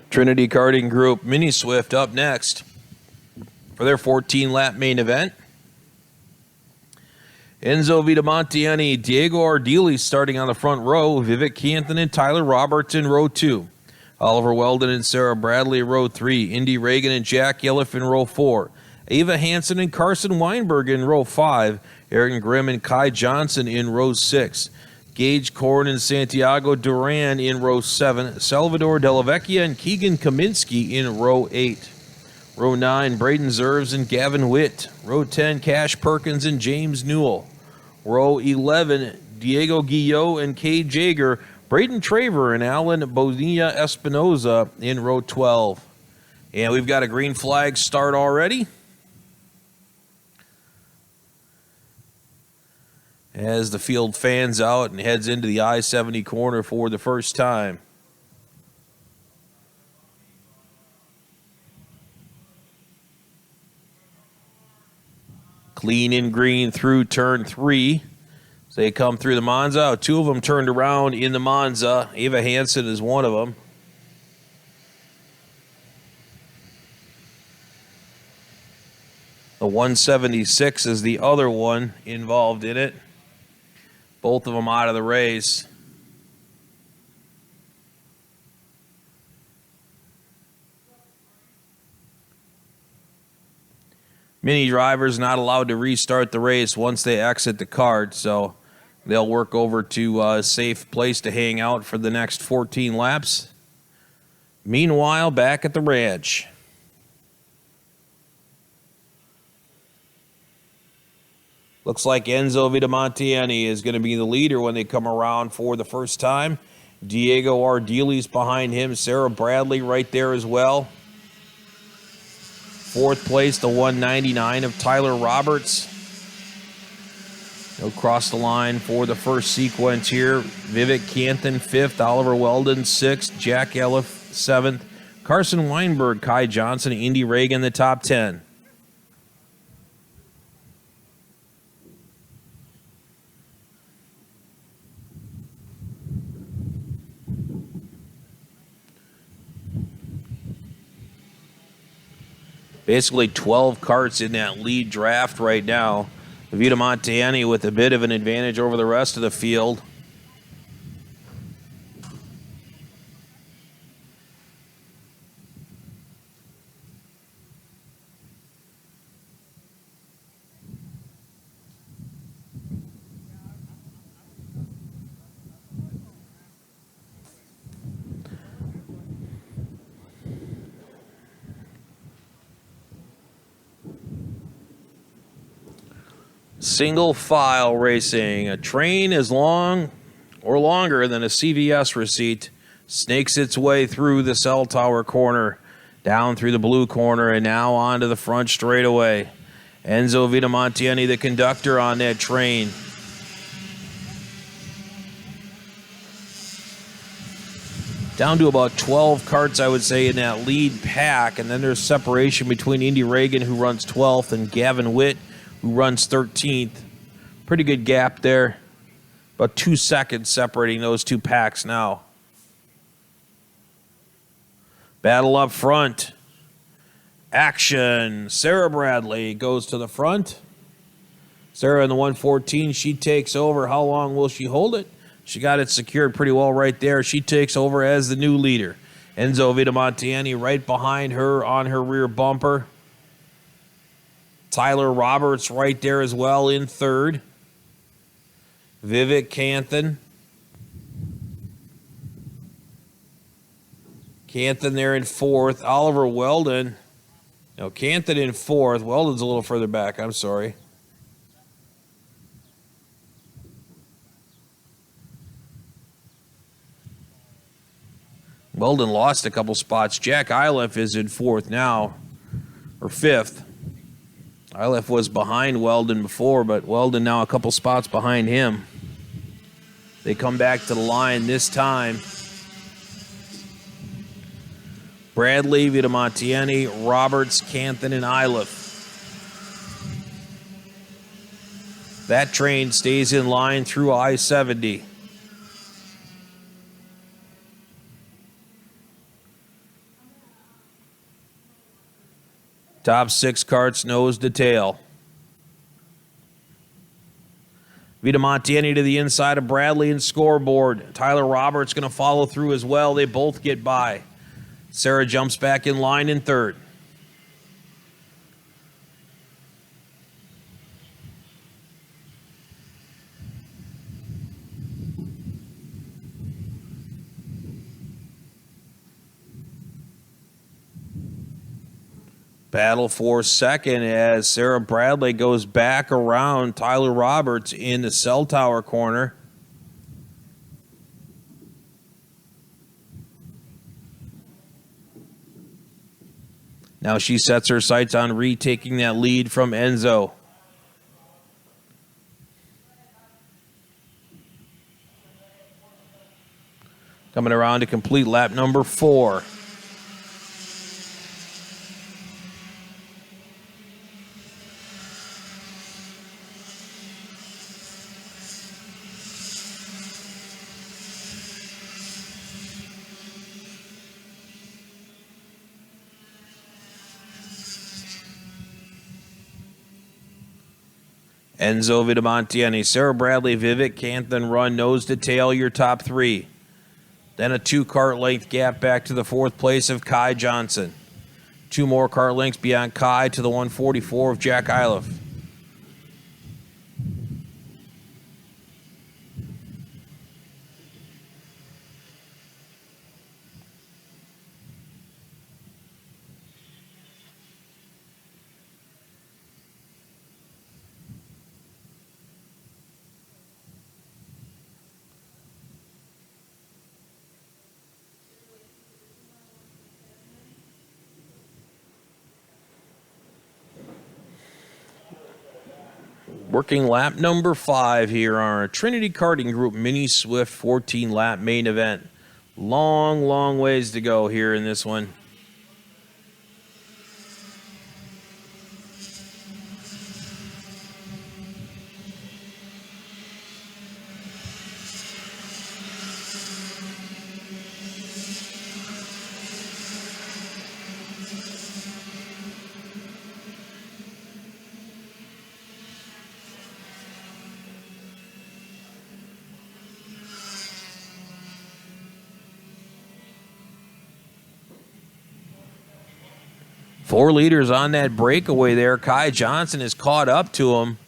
Trinity Karting Group Mini Swift up next for their 14-lap main event. Enzo Vitamontiani, Diego Ardili starting on the front row. Vivek Canton and Tyler Roberts in row 2. Oliver Weldon and Sarah Bradley in row 3. Indy Reagan and Jack Yelliff in row 4. Ava Hansen and Carson Weinberg in row 5. Aaron Grimm and Kai Johnson in row 6. Gage Korn and Santiago Duran in row 7. Salvador Delavecchia and Keegan Kaminsky in row 8. Row 9, Braden Zerves and Gavin Witt. Row 10, Cash Perkins and James Newell. Row 11, Diego Guillot and Kay Jager. Braden Traver and Alan Bonilla Espinoza in row 12. And we've got a green flag start already, as the field fans out and heads into the I-70 corner for the first time. Clean in green through turn 3. So they come through the Monza. 2 of them turned around in the Monza. Ava Hansen is one of them. The 176 is the other one involved in it. Both of them out of the race. Mini drivers not allowed to restart the race once they exit the kart, so they'll work over to a safe place to hang out for the next 14 laps. Meanwhile, back at the ranch. Looks like Enzo Vitamontiani is going to be the leader when they come around for the first time. Diego Ardili's behind him. Sarah Bradley right there as well. 4th place, the 199 of Tyler Roberts. He'll cross the line for the first sequence here. Vivek Canton 5th, Oliver Weldon 6th, Jack Elliff 7th, Carson Weinberg, Kai Johnson, Indy Reagan the top 10. Basically 12 karts in that lead draft right now. Vitamontiani with a bit of an advantage over the rest of the field. Single file racing. A train as long or longer than a CVS receipt snakes its way through the cell tower corner, down through the blue corner, and now onto the front straightaway. Enzo Vitamontiani, the conductor on that train. Down to about 12 karts, I would say, in that lead pack, and then there's separation between Indy Reagan, who runs 12th, and Gavin Witt, who runs 13th. Pretty good gap there. About 2 seconds separating those two packs now. Battle up front. Action. Sarah Bradley goes to the front. Sarah in the 114, she takes over. How long will she hold it? She got it secured pretty well right there. She takes over as the new leader. Enzo Vitamontiani right behind her on her rear bumper. Tyler Roberts right there as well in third. Vivek Canthan. Canthan there in fourth. Oliver Weldon. No, Canthan in fourth. Weldon's a little further back. I'm sorry. Weldon lost a couple spots. Jack Iliff is in fourth now, or fifth. Iliff was behind Weldon before, but Weldon now a couple spots behind him. They come back to the line this time. Bradley, Vitamontiani, Roberts, Canthan, and Iliff. That train stays in line through I-70. Top six carts nose to tail. Vitamontiani to the inside of Bradley and scoreboard. Tyler Roberts going to follow through as well. They both get by. Sarah jumps back in line in third. Battle for second as Sarah Bradley goes back around Tyler Roberts in the cell tower corner. Now she sets her sights on retaking that lead from Enzo. Coming around to complete lap number 4. Enzo Vitamontiani, Sarah Bradley, Vivek Canthan run nose to tail your top 3. Then a 2-cart length gap back to the 4th place of Kai Johnson. 2 more cart lengths beyond Kai to the 144 of Jack Iliff. Working lap number 5 here on our Trinity Karting Group Mini Swift 14-lap main event. Long, long ways to go here in this one. Four leaders on that breakaway there. Kai Johnson is caught up to him.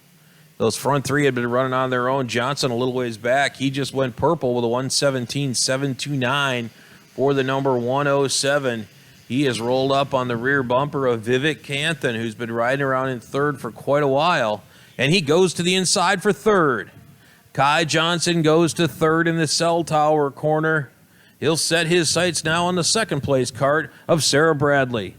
Those front 3 had been running on their own. Johnson a little ways back. He just went purple with a 117.729 for the number 107. He has rolled up on the rear bumper of Vivek Canthan, who's been riding around in 3rd for quite a while. And he goes to the inside for 3rd. Kai Johnson goes to 3rd in the cell tower corner. He'll set his sights now on the 2nd place cart of Sarah Bradley.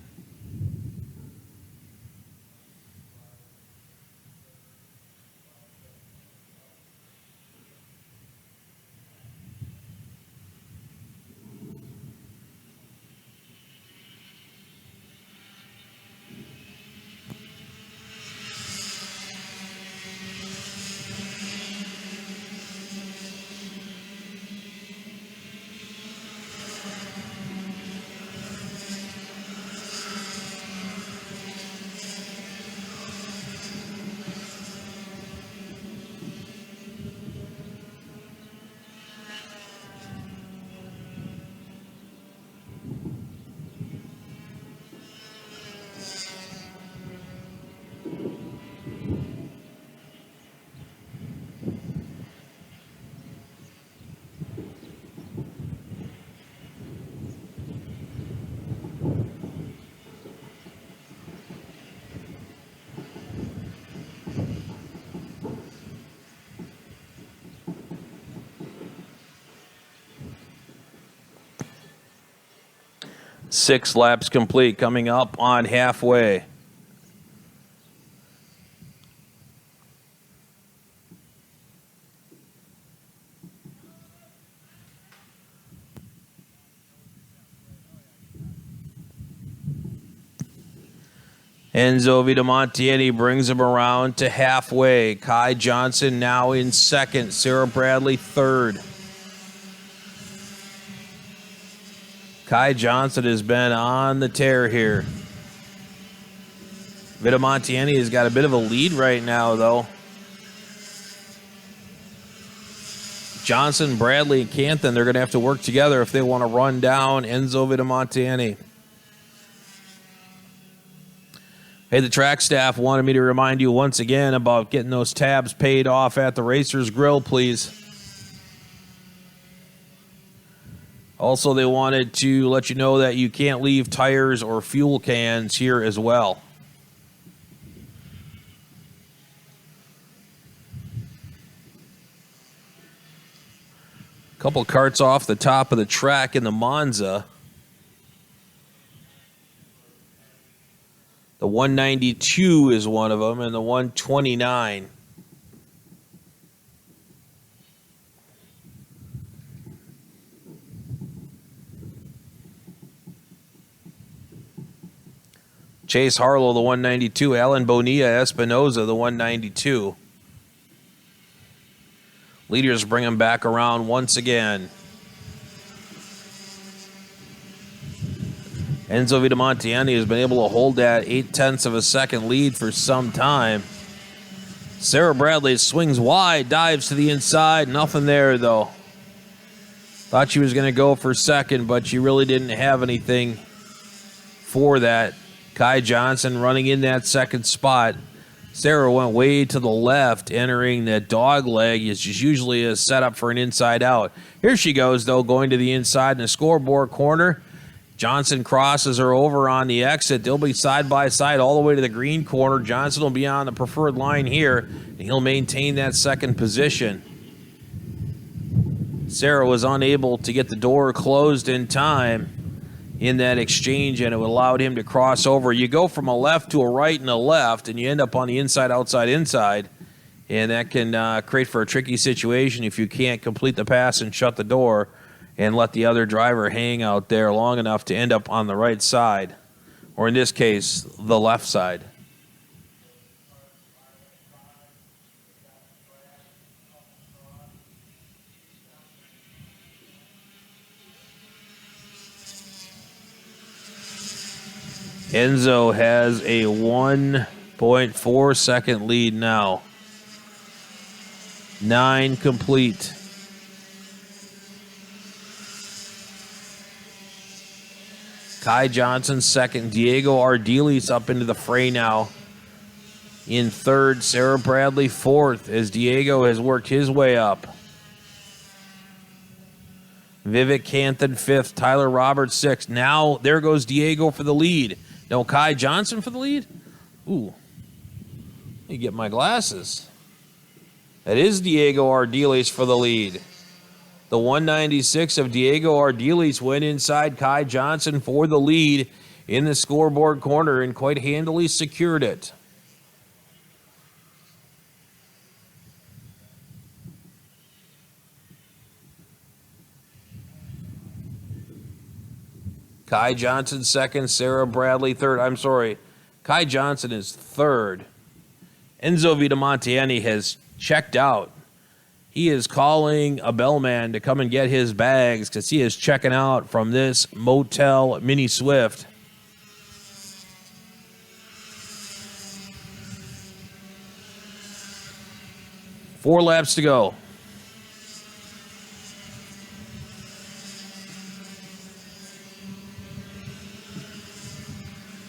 6 laps complete, coming up on halfway. Enzo Vitamontieni brings him around to halfway. Kai Johnson now in second. Sarah Bradley third. Kai Johnson has been on the tear here. Vitamontieni has got a bit of a lead right now, though. Johnson, Bradley, and Canthan, they're going to have to work together if they want to run down Enzo Vitamontieni. Hey, the track staff wanted me to remind you once again about getting those tabs paid off at the Racers Grill, please. Also, they wanted to let you know that you can't leave tires or fuel cans here as well. A couple carts off the top of the track in the Monza. The 192 is one of them, and the 129. Chase Harlow, the 192. Alan Bonilla Espinoza, the 192. Leaders bring him back around once again. Enzo Vitamontieni has been able to hold that 0.8 of a second lead for some time. Sarah Bradley swings wide, dives to the inside. Nothing there, though. Thought she was going to go for second, but she really didn't have anything for that. Kai Johnson running in that second spot. Sarah went way to the left, entering that dog leg. It's just usually a setup for an inside out. Here she goes, though, going to the inside in the scoreboard corner. Johnson crosses her over on the exit. They'll be side by side all the way to the green corner. Johnson will be on the preferred line here, and he'll maintain that second position. Sarah was unable to get the door closed in time in that exchange, and it allowed him to cross over. You go from a left to a right and a left, and you end up on the inside, outside, inside, and that can create for a tricky situation if you can't complete the pass and shut the door and let the other driver hang out there long enough to end up on the right side, or in this case, the left side. Enzo has a 1.4 second lead now. 9 complete. Kai Johnson second. Diego Ardiles up into the fray now. In third, Sarah Bradley fourth as Diego has worked his way up. Vivek Canthan fifth. Tyler Roberts sixth. Now there goes Diego for the lead. No, Kai Johnson for the lead? Ooh. Let me get my glasses. That is Diego Ardiles for the lead. The 196 of Diego Ardiles went inside Kai Johnson for the lead in the scoreboard corner and quite handily secured it. Kai Johnson second, Sarah Bradley third. I'm sorry, Kai Johnson is third. Enzo Vitamontieni has checked out. He is calling a bellman to come and get his bags because he is checking out from this Motel Mini Swift. Four laps to go.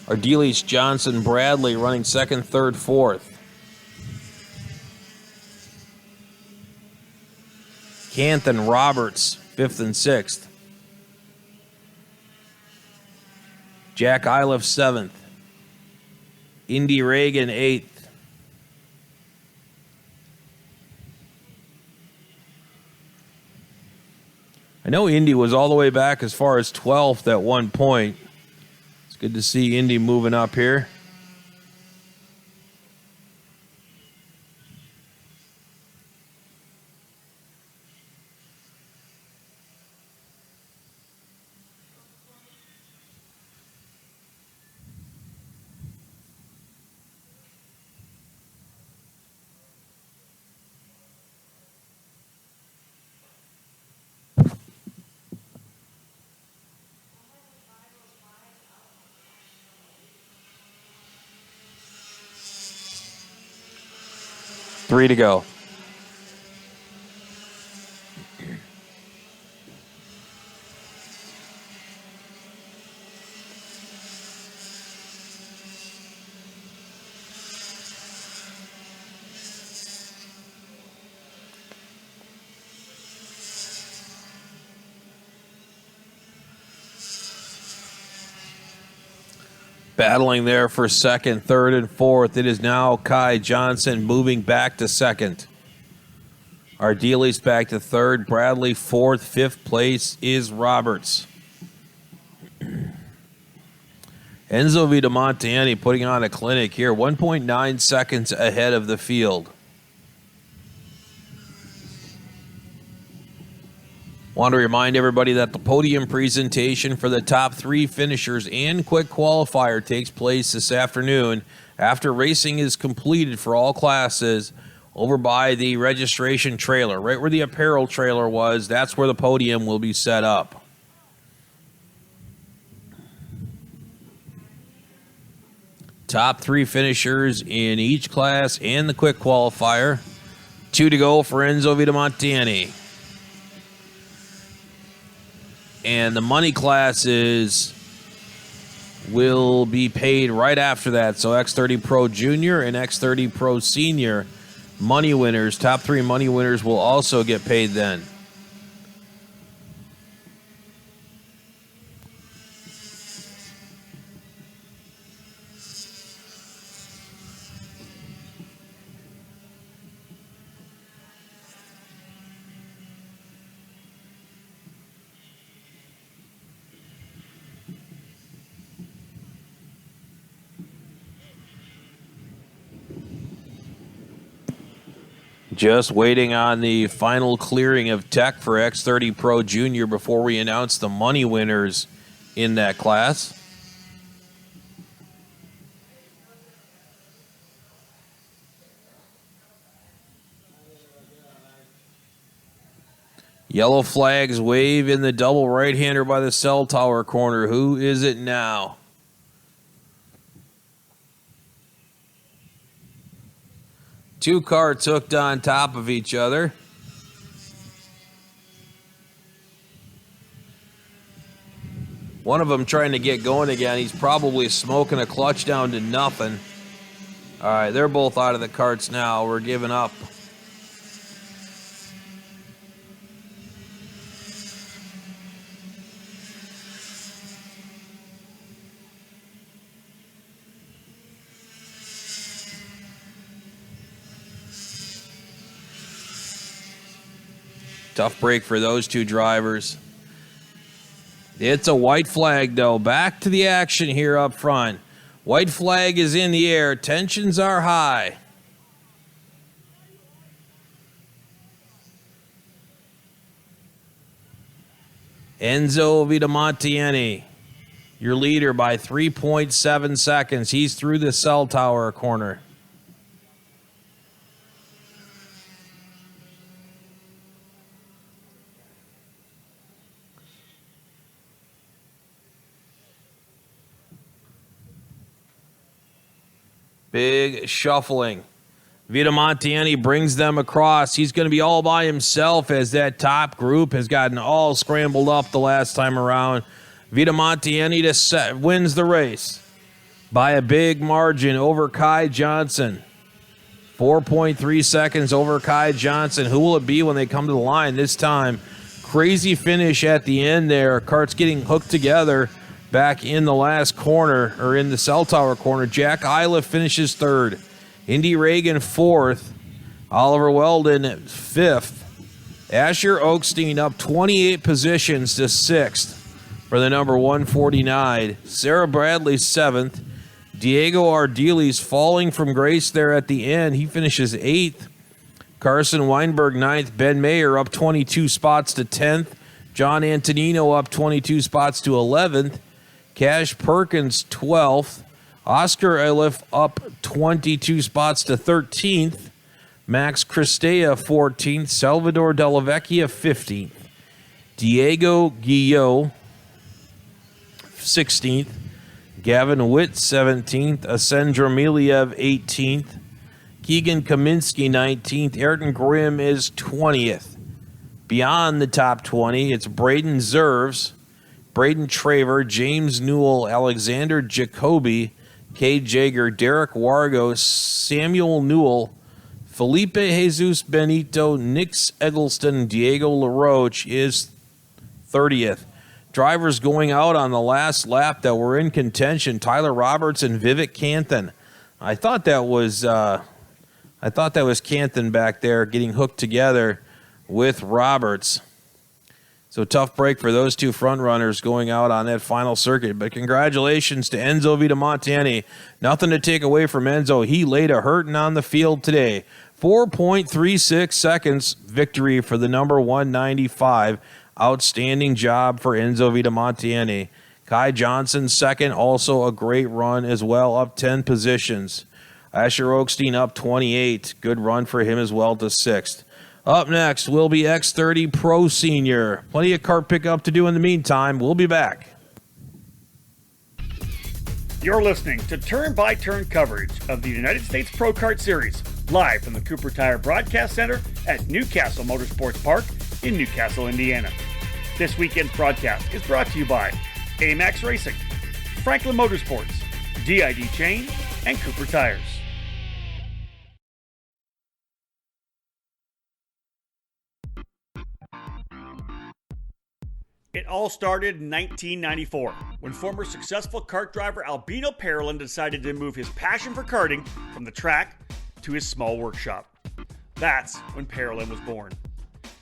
Ardiles, Johnson, Bradley running second, third, fourth. Canthan, Roberts, fifth and sixth. Jack Iliff, seventh. Indy Reagan, eighth. I know Indy was all the way back as far as 12th at one point. Good to see Indy moving up here. Three to go. Battling there for second, third, and fourth. It is now Kai Johnson moving back to second. Ardeli's back to third. Bradley fourth. Fifth place is Roberts. Enzo Vitamontiani putting on a clinic here. 1.9 seconds ahead of the field. Want to remind everybody that the podium presentation for the top three finishers and quick qualifier takes place this afternoon after racing is completed for all classes over by the registration trailer. Right where the apparel trailer was, that's where the podium will be set up. Top three finishers in each class and the quick qualifier. 2 to go for Enzo Vitamontiani. And the money classes will be paid right after that. So X30 Pro Junior and X30 Pro Senior money winners, top three money winners will also get paid then. Just waiting on the final clearing of tech for X30 Pro Junior before we announce the money winners in that class. Yellow flags wave in the double right-hander by the cell tower corner. Who is it now? Two carts hooked on top of each other. One of them trying to get going again. He's probably smoking a clutch down to nothing. All right, they're both out of the carts now. We're giving up. Tough break for those two drivers. It's a white flag, though. Back to the action here up front. White flag is in the air. Tensions are high. Enzo Vitamontiani, your leader by 3.7 seconds. He's through the cell tower corner. Big shuffling. Vitamontiani brings them across. He's going to be all by himself as that top group has gotten all scrambled up the last time around. Vitamontiani wins the race by a big margin over Kai Johnson. 4.3 seconds over Kai Johnson. Who will it be when they come to the line this time? Crazy finish at the end there. Carts getting hooked together. Back in the last corner, or in the cell tower corner, Jack Iliff finishes third. Indy Reagan fourth. Oliver Weldon fifth. Asher Oakstein up 28 positions to sixth. for the number 149. Sarah Bradley 7th. Diego Ardili's falling from grace there at the end. He finishes 8th. Carson Weinberg 9th. Ben Mayer up 22 spots to 10th. John Antonino up 22 spots to 11th. Cash Perkins 12th. Oscar Elif up 22 spots to 13th. Max Cristea 14th. Salvador Della Vecchia 15th. Diego Guillot 16th. Gavin Witt 17th. Ascendra Miliev 18th. Keegan Kaminsky 19th. Ayrton Grimm is 20th. Beyond the top 20, it's Braden Zerves, Braden Traver, James Newell, Alexander Jacoby, Cade Jager, Derek Wargo, Samuel Newell, Felipe Jesus Benito, Nix Eggleston, Diego LaRoche is 30th. Drivers going out on the last lap that were in contention: Tyler Roberts and Vivek Canthan. I thought that was Canthan back there getting hooked together with Roberts. So tough break for those two front runners going out on that final circuit. But congratulations to Enzo Vitamontiani. Nothing to take away from Enzo. He laid a hurting on the field today. 4.36 seconds victory for the number 195. Outstanding job for Enzo Vitamontiani. Kai Johnson second, also a great run as well, up 10 positions. Asher Oakstein up 28. Good run for him as well to 6th. Up next will be X30 Pro Senior. Plenty of kart pickup to do in the meantime. We'll be back.
You're listening to turn-by-turn coverage of the United States Pro Kart Series, live from the Cooper Tire Broadcast Center at Castle Motorsports Park in Newcastle, Indiana. This weekend's broadcast is brought to you by AMAX Racing, Franklin Motorsports, DID Chain, and Cooper Tires. It all started in 1994, when former successful kart driver Albino Parolin decided to move his passion for karting from the track to his small workshop. That's when Parolin was born.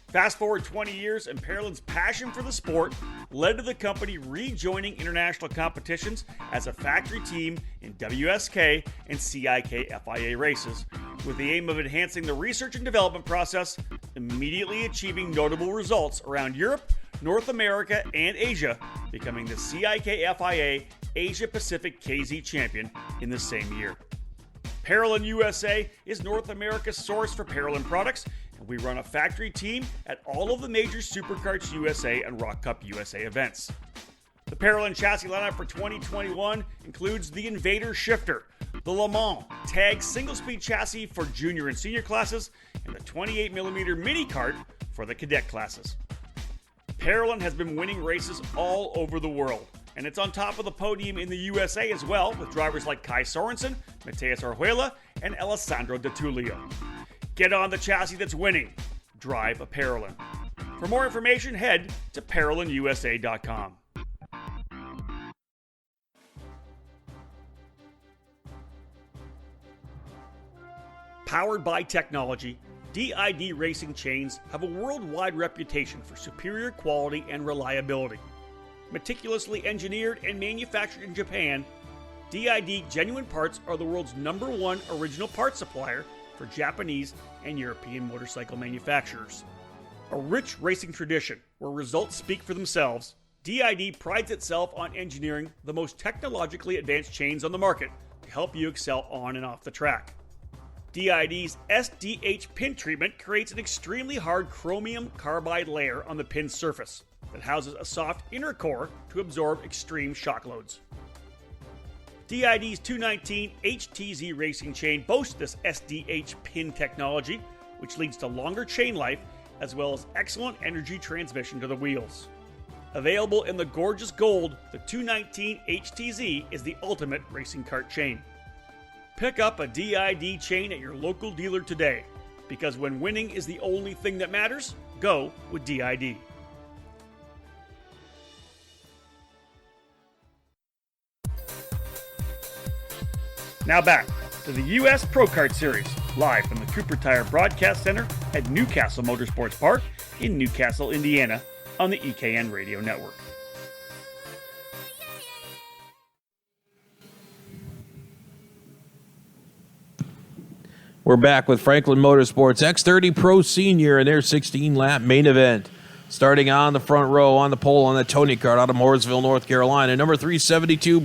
Fast forward 20 years, and Parolin's passion for the sport led to the company rejoining international competitions as a factory team in WSK and CIK FIA races, with the aim of enhancing the research and development process, immediately achieving notable results around Europe, North America, and Asia, becoming the CIK FIA Asia Pacific KZ champion in the same year. Parolin USA is North America's source for Parolin products, and we run a factory team at all of the major Superkarts USA and Rock Cup USA events. The Parolin chassis lineup for 2021 includes the Invader Shifter, the Le Mans Tag single-speed chassis for junior and senior classes, and the 28mm mini kart for the cadet classes. Parolin has been winning races all over the world, and it's on top of the podium in the USA as well, with drivers like Kai Sorensen, Mateus Orjuela, and Alessandro De Tullio. Get on the chassis that's winning. Drive a Parolin. For more information, head to ParolinUSA.com. Powered by technology, DID racing chains have a worldwide reputation for superior quality and reliability. Meticulously engineered and manufactured in Japan, DID genuine parts are the world's #1 original parts supplier for Japanese and European motorcycle manufacturers. A rich racing tradition where results speak for themselves, DID prides itself on engineering the most technologically advanced chains on the market to help you excel on and off the track. DID's SDH pin treatment creates an extremely hard chromium carbide layer on the pin surface that houses a soft inner core to absorb extreme shock loads. DID's 219 HTZ racing chain boasts this SDH pin technology, which leads to longer chain life as well as excellent energy transmission to the wheels. Available in the gorgeous gold, the 219 HTZ is the ultimate racing kart chain. Pick up a DID chain at your local dealer today, because when winning is the only thing that matters, go with DID. Now back to the U.S. Pro Kart Series, live from the Cooper Tire Broadcast Center at Newcastle Motorsports Park in Newcastle, Indiana, on the EKN Radio Network.
We're back with Franklin Motorsports X30 Pro Senior and their 16-lap main event. Starting on the front row, on the pole, on the Tony kart out of Mooresville, North Carolina, number 372,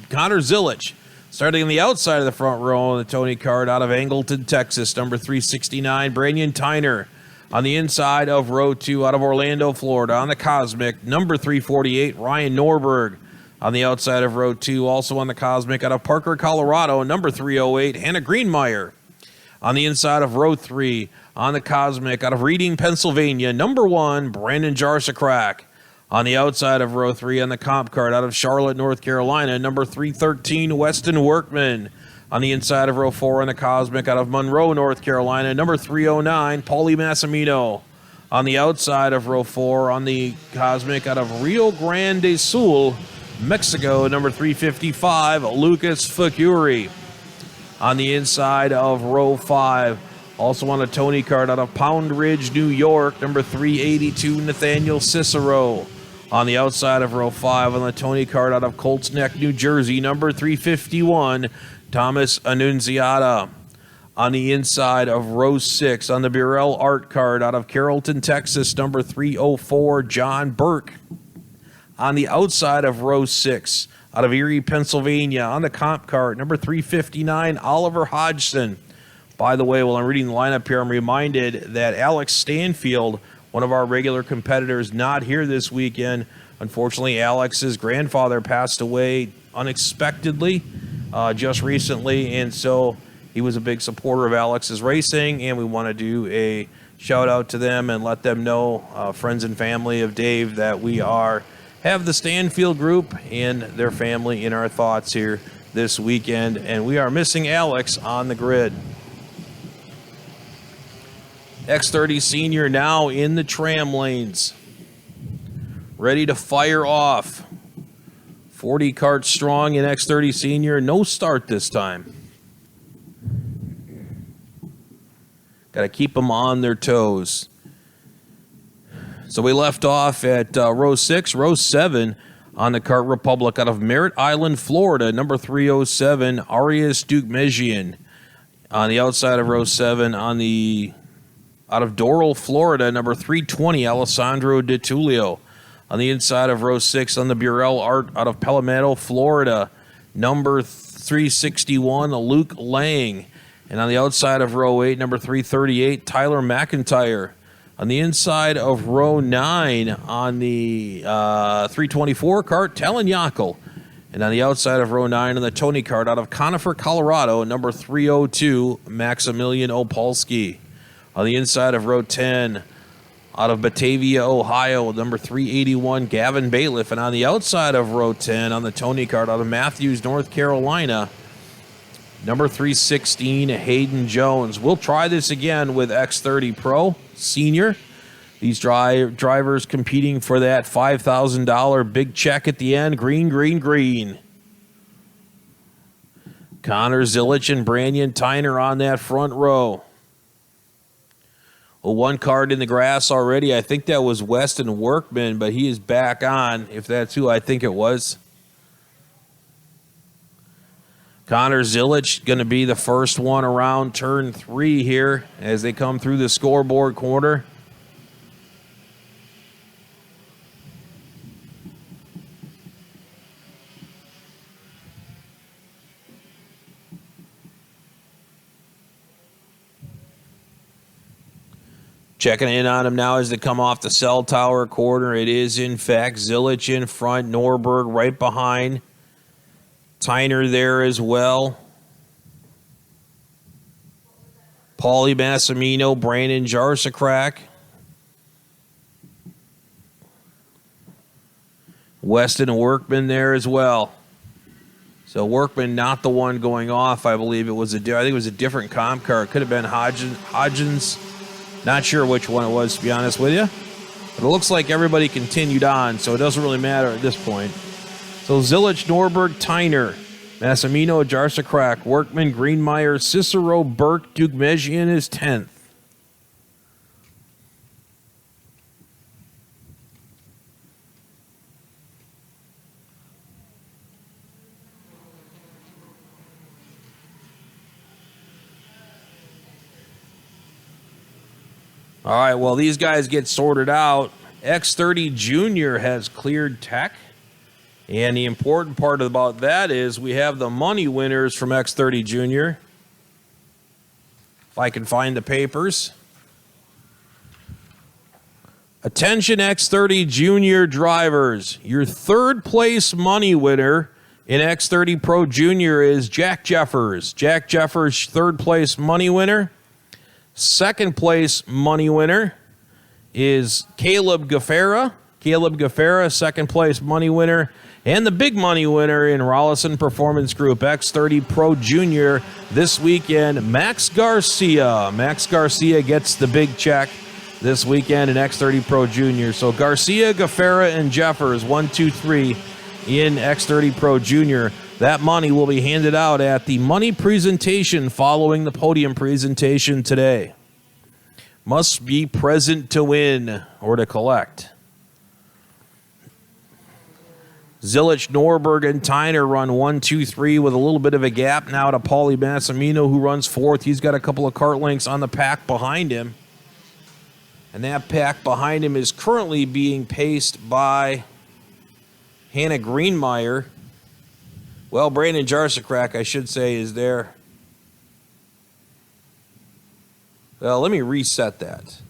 Connor Zilich. Starting on the outside of the front row on the Tony kart out of Angleton, Texas, number 369, Brandon Tyner. On the inside of row 2 out of Orlando, Florida, on the Cosmic, number 348, Ryan Norberg. On the outside of row 2, also on the Cosmic out of Parker, Colorado, number 308, Hannah Greenmeyer. On the inside of row 3, on the Cosmic out of Reading, Pennsylvania, number 1, Brandon Jarsakrak. On the outside of row 3 on the Comp Cart out of Charlotte, North Carolina, number 313, Weston Workman. On the inside of row 4 on the Cosmic out of Monroe, North Carolina, number 309, Paulie Massimino. On the outside of row 4 on the Cosmic out of Rio Grande do Sul, Mexico, number 355, Lucas Facuri. On the inside of row 5, also on a Tony kart out of Pound Ridge, New York, number 382, Nathaniel Cicero. On the outside of row 5 on the Tony kart out of Colts Neck, New Jersey, number 351, Thomas Annunziata. On the inside of row 6 on the Burrell Art kart out of Carrollton, Texas, number 304, John Burke. On the outside of row 6 out of Erie, Pennsylvania, on the Comp Cart, number 359, Oliver Hodgson. By the way, while I'm reading the lineup here, I'm reminded that Alex Stanfield, one of our regular competitors, not here this weekend. Unfortunately, Alex's grandfather passed away unexpectedly just recently, and so he was a big supporter of Alex's racing, and we want to do a shout-out to them and let them know, friends and family of Dave, that we have the Stanfield group and their family in our thoughts here this weekend, and we are missing Alex on the grid. X30 Senior now in the tram lanes, ready to fire off. 40 carts strong in X30 Senior, no start this time. Got to keep them on their toes. So we left off at row 6, row 7 on the Kart Republic out of Merritt Island, Florida, number 307, Arias Dukmejian. On the outside of row 7 out of Doral, Florida, number 320, Alessandro Di Tullio. On the inside of row 6 on the Burrell Art out of Palmetto, Florida, number 361, Luke Lang. And on the outside of row 8, number 338, Tyler McIntyre. On the inside of row 9 on the 324 kart, Talon Yackel. And on the outside of row 9 on the Tony kart out of Conifer, Colorado, number 302, Maximilian Opolsky. On the inside of row 10 out of Batavia, Ohio, number 381, Gavin Bailiff. And on the outside of row 10 on the Tony kart out of Matthews, North Carolina, number 316, Hayden Jones. We'll try this again with X30 Pro Senior. These drivers competing for that $5,000 big check at the end. Green, green, green. Connor Zilich and Brandon Tyner on that front row. Well, one card in the grass already. I think that was Weston Workman, but he is back on, if that's who I think it was. Connor Zilich going to be the first one around turn 3 here as they come through the scoreboard corner. Checking in on him now as they come off the cell tower corner. It is, in fact, Zilich in front, Norberg right behind. Tyner there as well. Paulie Massimino, Brandon Jarsakrak. Weston Workman there as well. So Workman not the one going off. I believe it was I think it was a different comp car. It could have been Hodgins. Not sure which one it was, to be honest with you. But it looks like everybody continued on, so it doesn't really matter at this point. So Zilich, Norberg, Tyner, Massimino, Jarsakrak, Workman, Greenmeyer, Cicero, Burke, Dukmejian is 10th. All right, well, these guys get sorted out. X30 Junior has cleared tech. And the important part about that is we have the money winners from X30 Junior. If I can find the papers. Attention X30 Junior drivers. Your third place money winner in X30 Pro Junior is Jack Jeffers. Jack Jeffers, third place money winner. Second place money winner is Caleb Gaffera. Caleb Gaffera, second place money winner. And the big money winner in Rollison Performance Group, X30 Pro Junior this weekend, Max Garcia. Max Garcia gets the big check this weekend in X30 Pro Junior. So Garcia, Gaffera, and Jeffers, 1, 2, 3 in X30 Pro Junior. That money will be handed out at the money presentation following the podium presentation today. Must be present to win or to collect. Zilich, Norberg, and Tyner run 1, 2, 3 with a little bit of a gap now to Paulie Massimino, who runs fourth. He's got a couple of kart lengths on the pack behind him. And that pack behind him is currently being paced by Hannah Greenmeyer. Well, Brandon Jarsakrak, I should say, is there. Well, let me reset that.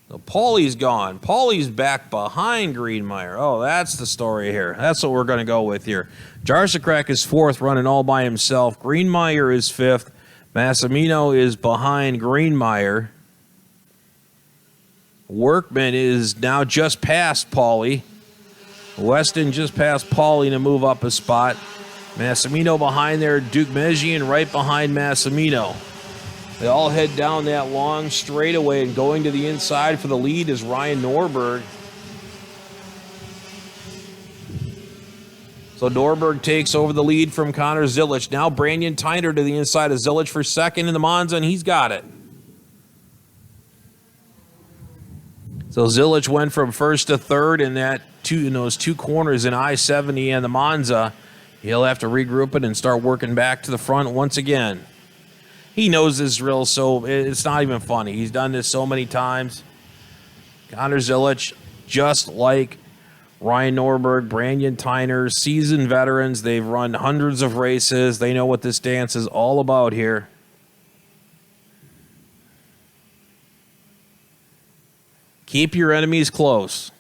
So Paulie's gone. Paulie's back behind Greenmeyer. Oh, that's the story here. That's what we're going to go with here. Jarsakrak is fourth, running all by himself. Greenmeyer is fifth. Massimino is behind Greenmeyer. Workman is now just past Paulie. Weston just past Paulie to move up a spot. Massimino behind there. Duke Mejian right behind Massimino. They all head down that long straightaway, and going to the inside for the lead is Ryan Norberg. So Norberg takes over the lead from Connor Zilich. Now Brandon Tyner to the inside of Zilich for second in the Monza, and he's got it. So Zilich went from first to third in those two corners in I-70 and the Monza. He'll have to regroup it and start working back to the front once again. He knows this drill, so it's not even funny. He's done this so many times. Connor Zilich, just like Ryan Norberg, Brandon Tyner, seasoned veterans. They've run hundreds of races. They know what this dance is all about here. Keep your enemies close.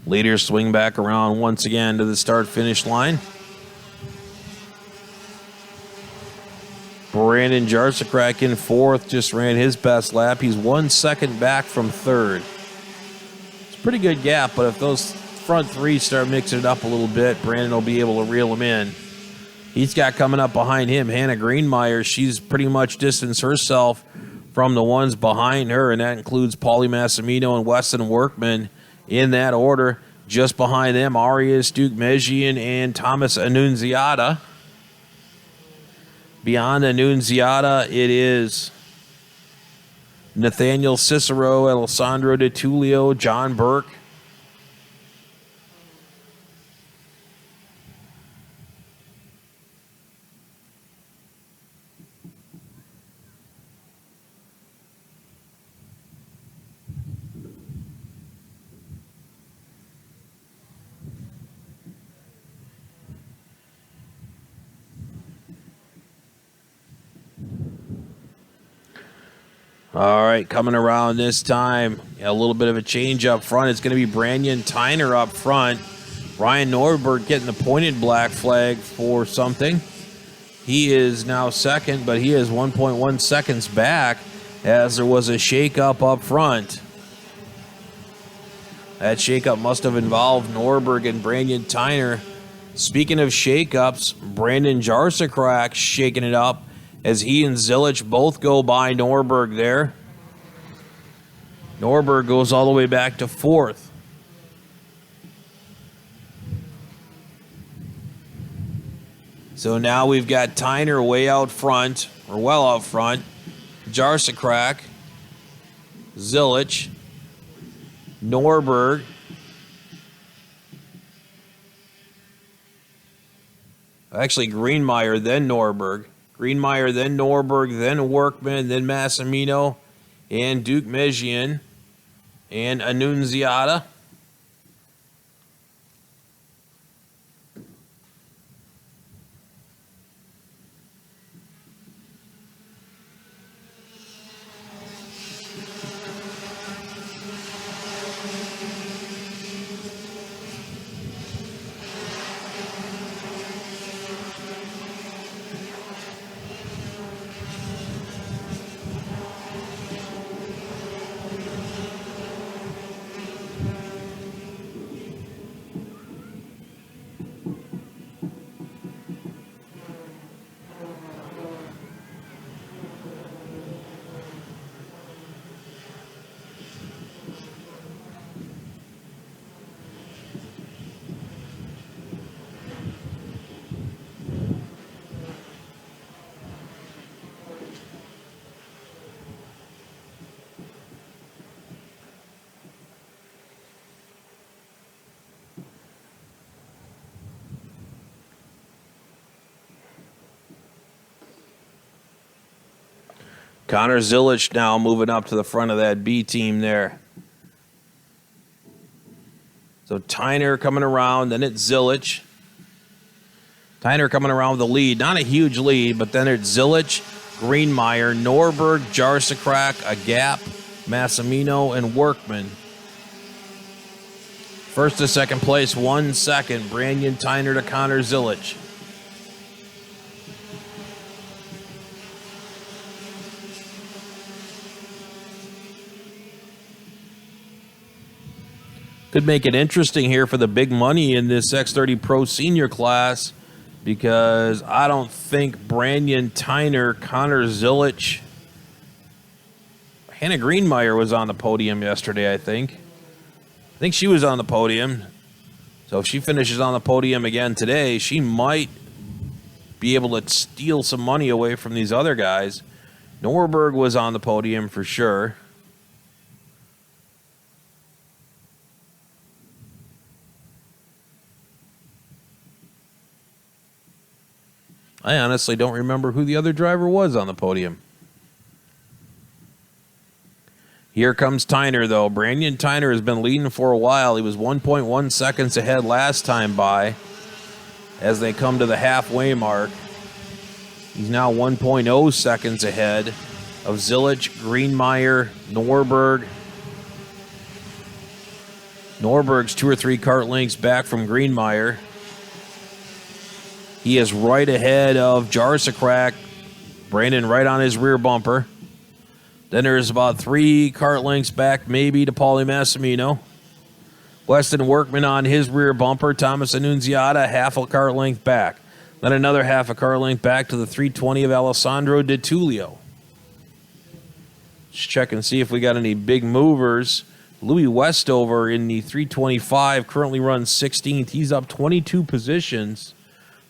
Leaders swing back around once again to the start-finish line. Brandon Jarsakrak in fourth, just ran his best lap. He's 1 second back from third. It's a pretty good gap, but if those front three start mixing it up a little bit, Brandon will be able to reel him in. He's got coming up behind him Hannah Greenmeyer. She's pretty much distanced herself from the ones behind her, and that includes Paulie Massimino and Weston Workman. In that order, just behind them, Arias, Duke Mejian, and Thomas Annunziata. Beyond Annunziata, it is Nathaniel Cicero, Alessandro De Tullio, John Burke. All right, coming around this time, a little bit of a change up front. It's going to be Brandon Tyner up front. Ryan Norberg getting the pointed black flag for something. He is now second, but he is 1.1 seconds back as there was a shakeup up front. That shakeup must have involved Norberg and Brandon Tyner. Speaking of shakeups, Brandon Jarsakrak shaking it up as he and Zilich both go by Norberg there. Norberg goes all the way back to fourth. So now we've got Tyner way out front, or well out front. Jarsakrak, Zilich, Norberg, Actually, Greenmeyer, then Norberg. Greenmeyer, then Norberg, then Workman, then Massimino, and Duke Mejian, and Annunziata. Connor Zilic now moving up to the front of that B team there. So Tyner coming around, then it's Zilic. Tyner coming around with the lead. Not a huge lead, but then it's Zilic, Greenmeyer, Norberg, Jarsakrak, a gap, Massimino, and Workman. First to second place, 1 second. Brandon Tyner to Connor Zilic. Could make it interesting here for the big money in this X30 Pro Senior class, because I don't think Brandon Tyner, Connor Zilic, Hannah Greenmeyer was on the podium yesterday, I think. I think she was on the podium. So if she finishes on the podium again today, she might be able to steal some money away from these other guys. Norberg was on the podium for sure. I honestly don't remember who the other driver was on the podium. Here comes Tyner, though. Brandon Tyner has been leading for a while. He was 1.1 seconds ahead last time by as they come to the halfway mark. He's now 1.0 seconds ahead of Zilic, Greenmeyer, Norberg. Norberg's 2 or 3 kart lengths back from Greenmeyer. He is right ahead of Jarsakrak. Brandon right on his rear bumper. Then there's about 3 kart lengths back maybe to Paulie Massimino. Weston Workman on his rear bumper. Thomas Annunziata half a kart length back. Then another half a kart length back to the 320 of Alessandro Di Tullio. Let's check and see if we got any big movers. Louis Westover in the 325 currently runs 16th. He's up 22 positions.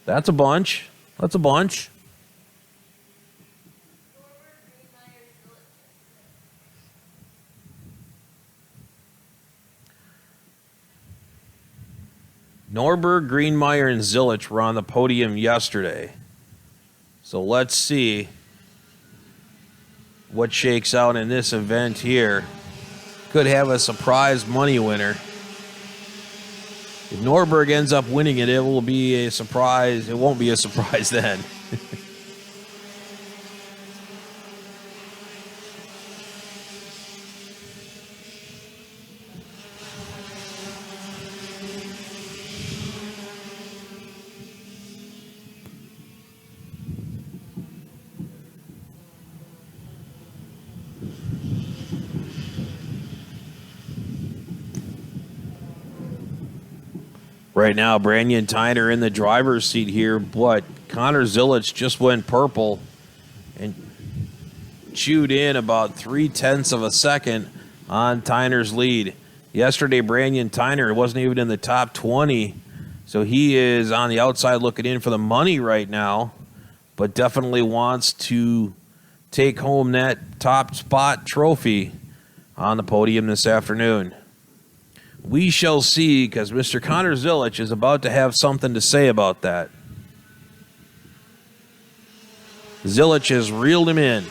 That's a bunch. That's a bunch. Norberg, Greenmeyer, and Zilic were on the podium yesterday. So let's see what shakes out in this event here. Could have a surprise money winner. If Norberg ends up winning it, it will be a surprise. It won't be a surprise then. Right now, Brandon Tyner in the driver's seat here, but Connor Zilic just went purple and chewed in about 0.3 of a second on Tyner's lead. Yesterday, Brandon Tyner wasn't even in the top 20, so he is on the outside looking in for the money right now, but definitely wants to take home that top spot trophy on the podium this afternoon. We shall see, because Mr. Connor Zilic is about to have something to say about that. Zilich has reeled him in.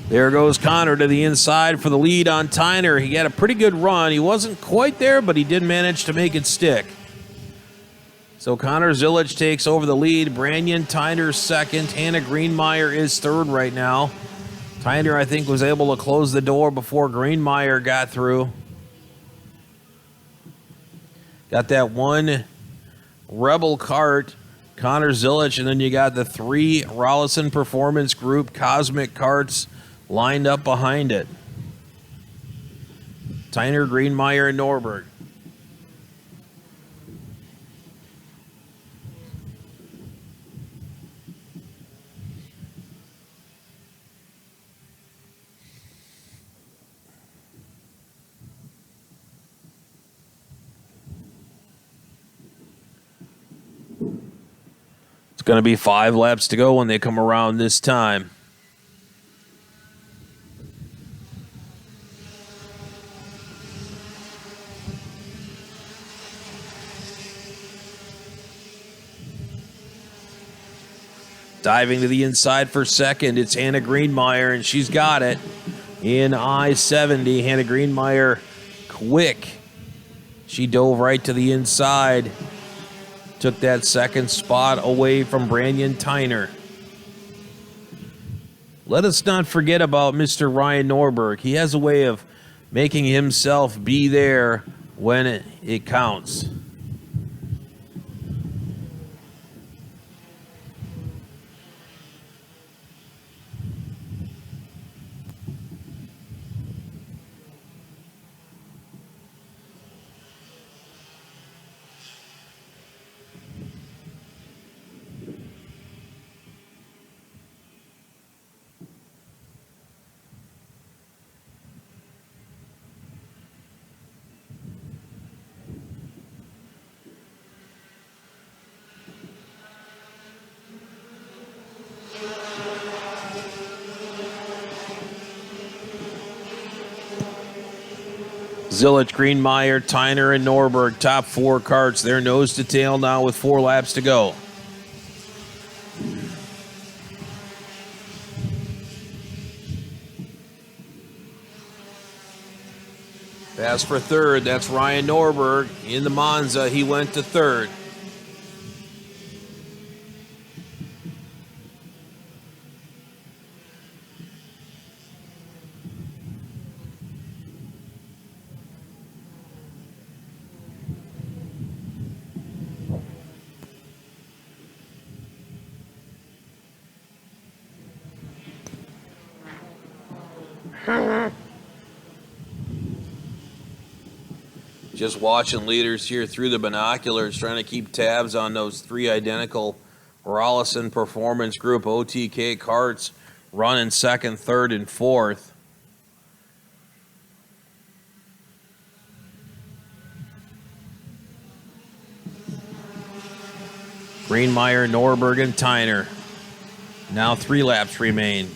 There goes Connor to the inside for the lead on Tyner. He had a pretty good run. He wasn't quite there, but he did manage to make it stick. So Connor Zilich takes over the lead. Branyan Tyner second. Hannah Greenmeyer is third right now. Tyner, I think, was able to close the door before Greenmeyer got through. Got that one Rebel kart, Connor Zilich, and then you got the 3 Rollison Performance Group Cosmic Karts lined up behind it. Tyner, Greenmeyer, and Norberg. It's going to be 5 laps to go when they come around this time. Diving to the inside for second, it's Hannah Greenmeyer, and she's got it in I-70. Hannah Greenmeyer, quick. She dove right to the inside. Took that second spot away from Branyan Tyner. Let us not forget about Mr. Ryan Norberg. He has a way of making himself be there when it counts. Zilich, Greenmeyer, Tyner, and Norberg, top 4 karts. They're nose to tail now with 4 laps to go. Pass for third, that's Ryan Norberg. In the Monza, he went to third. Just watching leaders here through the binoculars, trying to keep tabs on those 3 identical Rollison Performance Group OTK karts running second, third, and fourth. Greenmeyer, Norberg, and Tyner. Now 3 laps remain.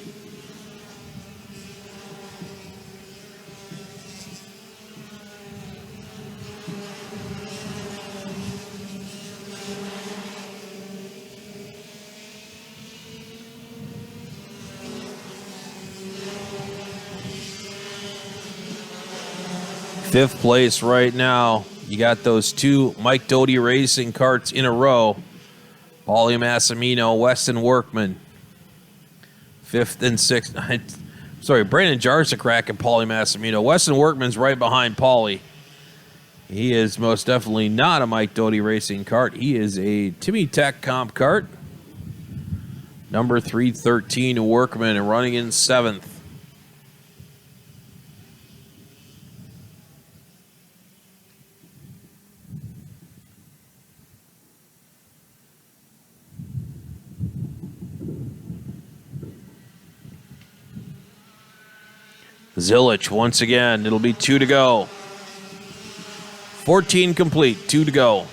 Fifth place right now. You got those 2 Mike Doty Racing karts in a row. Paulie Massimino, Weston Workman. 5th and 6th. Sorry, Brandon Jarsakrak and Paulie Massimino. Weston Workman's right behind Paulie. He is most definitely not a Mike Doty Racing kart. He is a Timmy Tech comp kart. Number 313 Workman running in 7th. Zilich once again. It'll be 2 to go. 14 complete, 2 to go.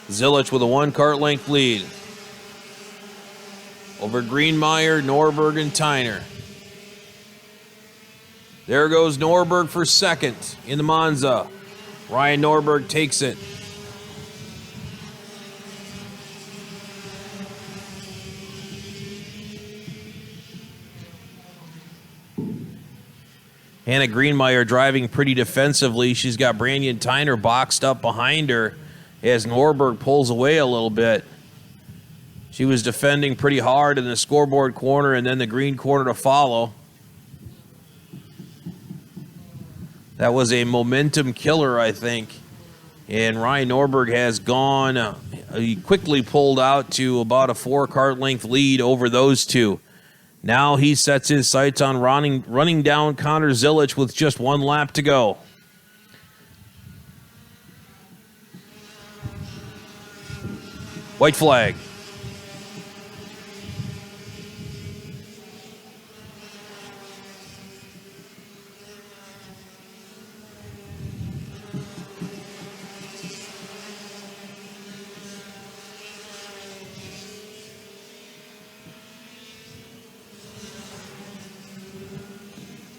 Zilich with a 1 kart length lead over Greenmeyer, Norberg, and Tyner. There goes Norberg for second in the Monza. Ryan Norberg takes it. Hannah Greenmeyer driving pretty defensively. She's got Brandon Tyner boxed up behind her as Norberg pulls away a little bit. She was defending pretty hard in the scoreboard corner and then the green corner to follow. That was a momentum killer, I think. And Ryan Norberg has gone, he quickly pulled out to about a 4-kart length lead over those two. Now he sets his sights on running down Connor Zilic with just 1 lap to go. White flag.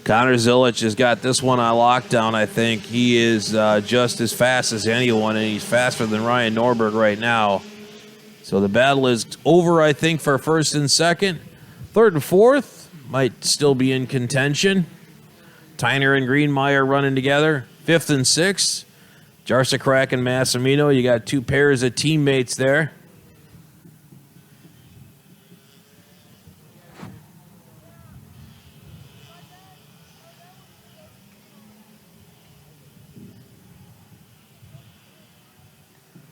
Connor Zilic has got this one on lockdown, I think. He is just as fast as anyone, and he's faster than Ryan Norberg right now. So the battle is over, I think, for first and second. Third and fourth might still be in contention. Tyner and Greenmeyer running together. Fifth and sixth, Jarsakrak and Massimino. You got 2 pairs of teammates there.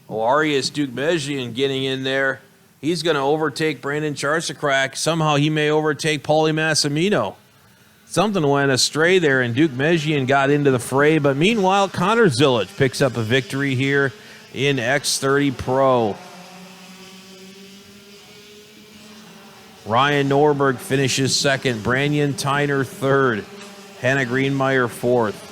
Arias Dukmejian getting in there. He's going to overtake Brandon Jarsakrak. Somehow he may overtake Paulie Massimino. Something went astray there, and Dukmejian got into the fray. But meanwhile, Connor Zilic picks up a victory here in X30 Pro. Ryan Norberg finishes second. Brandon Tyner third. Hannah Greenmeyer fourth.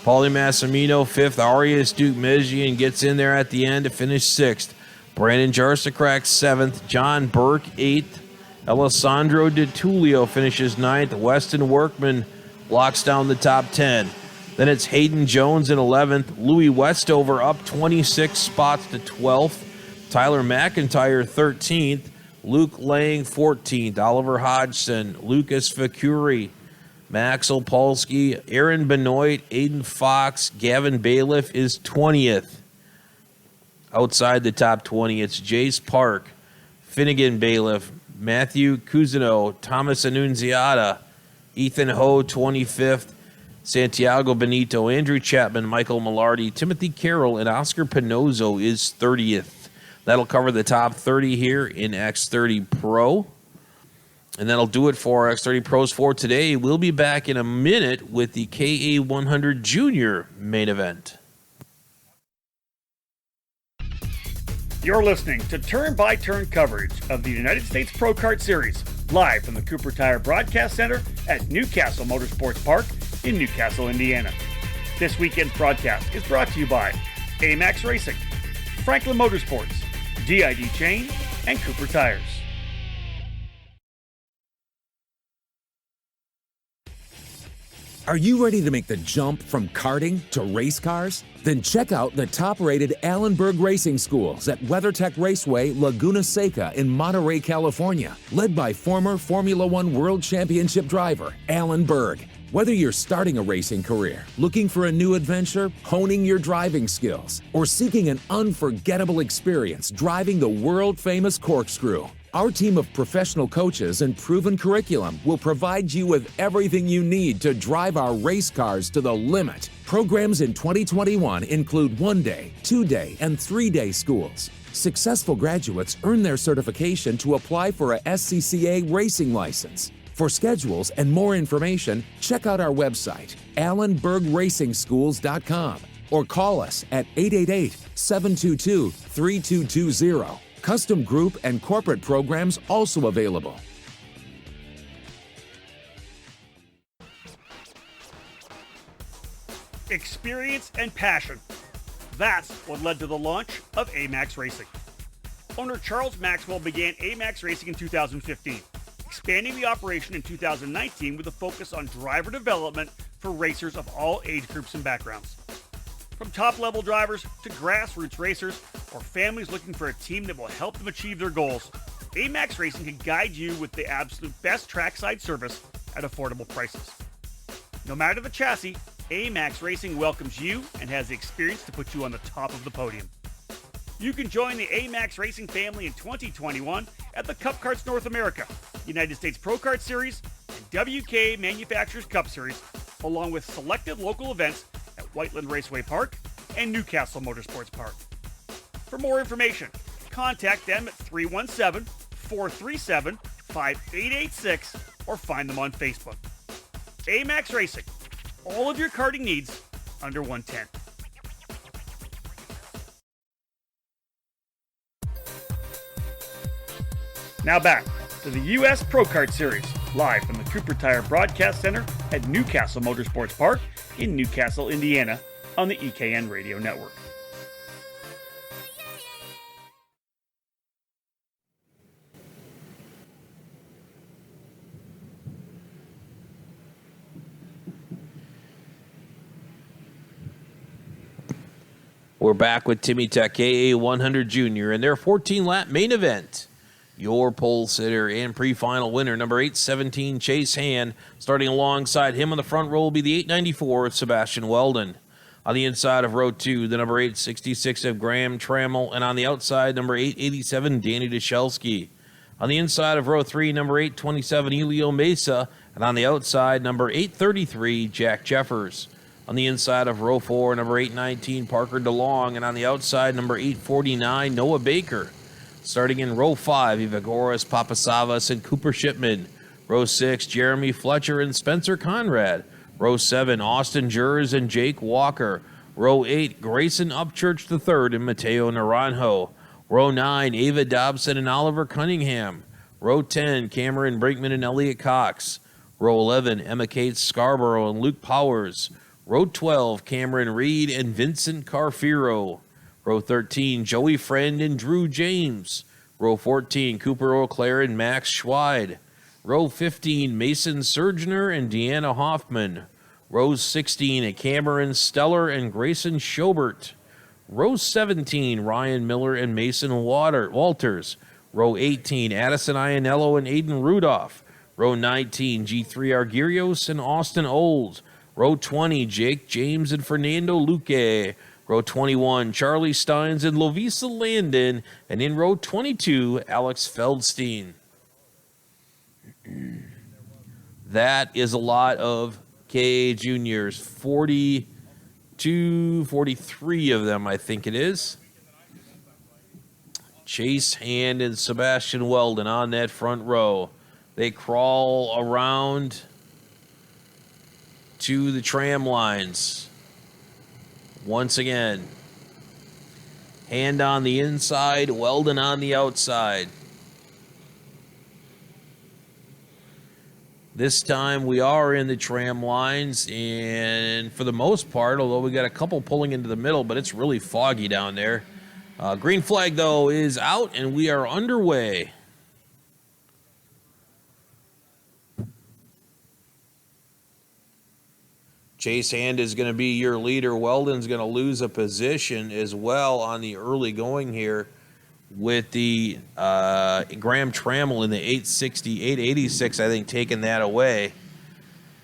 Paulie Massimino fifth. Arias Dukmejian gets in there at the end to finish sixth. Brandon Jarsakrak seventh. John Burke eighth. Alessandro Di Tullio finishes ninth. Weston Workman locks down the top 10. Then it's Hayden Jones in 11th. Louis Westover up 26 spots to 12th. Tyler McIntyre 13th. Luke Lang 14th. Oliver Hodgson. Lucas Facuri. Max Opolsky, Aaron Benoit, Aiden Fox, Gavin Bailiff is 20th. Outside the top 20, it's Jace Park, Finnegan Bailiff, Matthew Cousineau, Thomas Annunziata, Ethan Ho, 25th, Santiago Benito, Andrew Chapman, Michael Millardi, Timothy Carroll, and Oscar Pinozzo is 30th. That'll cover the top 30 here in X30 Pro. And that'll do it for our X30 Pros for today. We'll be back in a minute with the KA100 Junior main event.
You're listening to turn-by-turn coverage of the United States Pro Kart Series, live from the Cooper Tire Broadcast Center at Castle Motorsports Park in Newcastle, Indiana. This weekend's broadcast is brought to you by AMAX Racing, Franklin Motorsports, DID Chain, and Cooper Tires.
Are you ready to make the jump from karting to race cars? Then check out the top-rated Allenberg Racing Schools at WeatherTech Raceway, Laguna Seca in Monterey, California, led by former Formula One World Championship driver Alan Berg. Whether you're starting a racing career, looking for a new adventure, honing your driving skills, or seeking an unforgettable experience driving the world-famous corkscrew, our team of professional coaches and proven curriculum will provide you with everything you need to drive our race cars to the limit. Programs in 2021 include 1-day, 2-day, and 3-day schools. Successful graduates earn their certification to apply for a SCCA racing license. For schedules and more information, check out our website, allenbergracingschools.com, or call us at 888-722-3220. Custom group and corporate programs also available.
Experience and passion. That's what led to the launch of AMAX Racing. Owner Charles Maxwell began AMAX Racing in 2015, expanding the operation in 2019 with a focus on driver development for racers of all age groups and backgrounds. From top-level drivers to grassroots racers or families looking for a team that will help them achieve their goals, AMAX Racing can guide you with the absolute best trackside service at affordable prices. No matter the chassis, AMAX Racing welcomes you and has the experience to put you on the top of the podium. You can join the AMAX Racing family in 2021 at the Cup Karts North America, United States Pro Kart Series, and WK Manufacturers Cup Series, along with selected local events at Whiteland Raceway Park and Newcastle Motorsports Park. For more information, contact them at 317-437-5886 or find them on Facebook. AMAX Racing, all of your karting needs under 110. Now back to the U.S. Pro Kart Series, live from the Cooper Tire Broadcast Center at Newcastle Motorsports Park in Newcastle, Indiana, on the EKN Radio Network.
We're back with Timmy Tech KA100 Junior and their 14-lap main event. Your pole sitter and pre-final winner, number 817, Chase Hand. Starting alongside him on the front row will be the 894 Sebastian Weldon. On the inside of row 2, the number 866 of Graham Trammell. And on the outside, number 887, Danny Dashelski. On the inside of row 3, number 827, Elio Mesa. And on the outside, number 833, Jack Jeffers. On the inside of row 4, number 819, Parker DeLong. And on the outside, number 849, Noah Baker. Starting in row 5, Evagoras Papasavas and Cooper Shipman. Row 6, Jeremy Fletcher and Spencer Conrad. Row 7, Austin Jers and Jake Walker. Row 8, Grayson Upchurch III and Mateo Naranjo. Row 9, Ava Dobson and Oliver Cunningham. Row 10, Cameron Brinkman and Elliot Cox. Row 11, Emma Kate Scarborough and Luke Powers. Row 12, Cameron Reed and Vincent Carfiro. Row 13, Joey Friend and Drew James. Row 14, Cooper O'Clair and Max Schweid. Row 15, Mason Surgener and Deanna Hoffman. Row 16, Cameron Steller and Grayson Schobert. Row 17, Ryan Miller and Mason Walters. Row 18, Addison Ianello and Aiden Rudolph. Row 19, G3 Argirios and Austin Olds. Row 20, Jake James and Fernando Luque. Row 21, Charlie Steins and Lovisa Landon. And in row 22, Alex Feldstein. That is a lot of KA Juniors. 42, 43 of them, I think it is. Chase Hand and Sebastian Weldon on that front row. They crawl around to the tram lines. Once again, Hand on the inside, Weldon on the outside. This time we are in the tram lines, and for the most part, although we got a couple pulling into the middle, but it's really foggy down there. Green flag, though, is out, and we are underway. Chase Hand is going to be your leader. Weldon's going to lose a position as well on the early going here with the Graham Trammell in the 860, 886, I think, taking that away.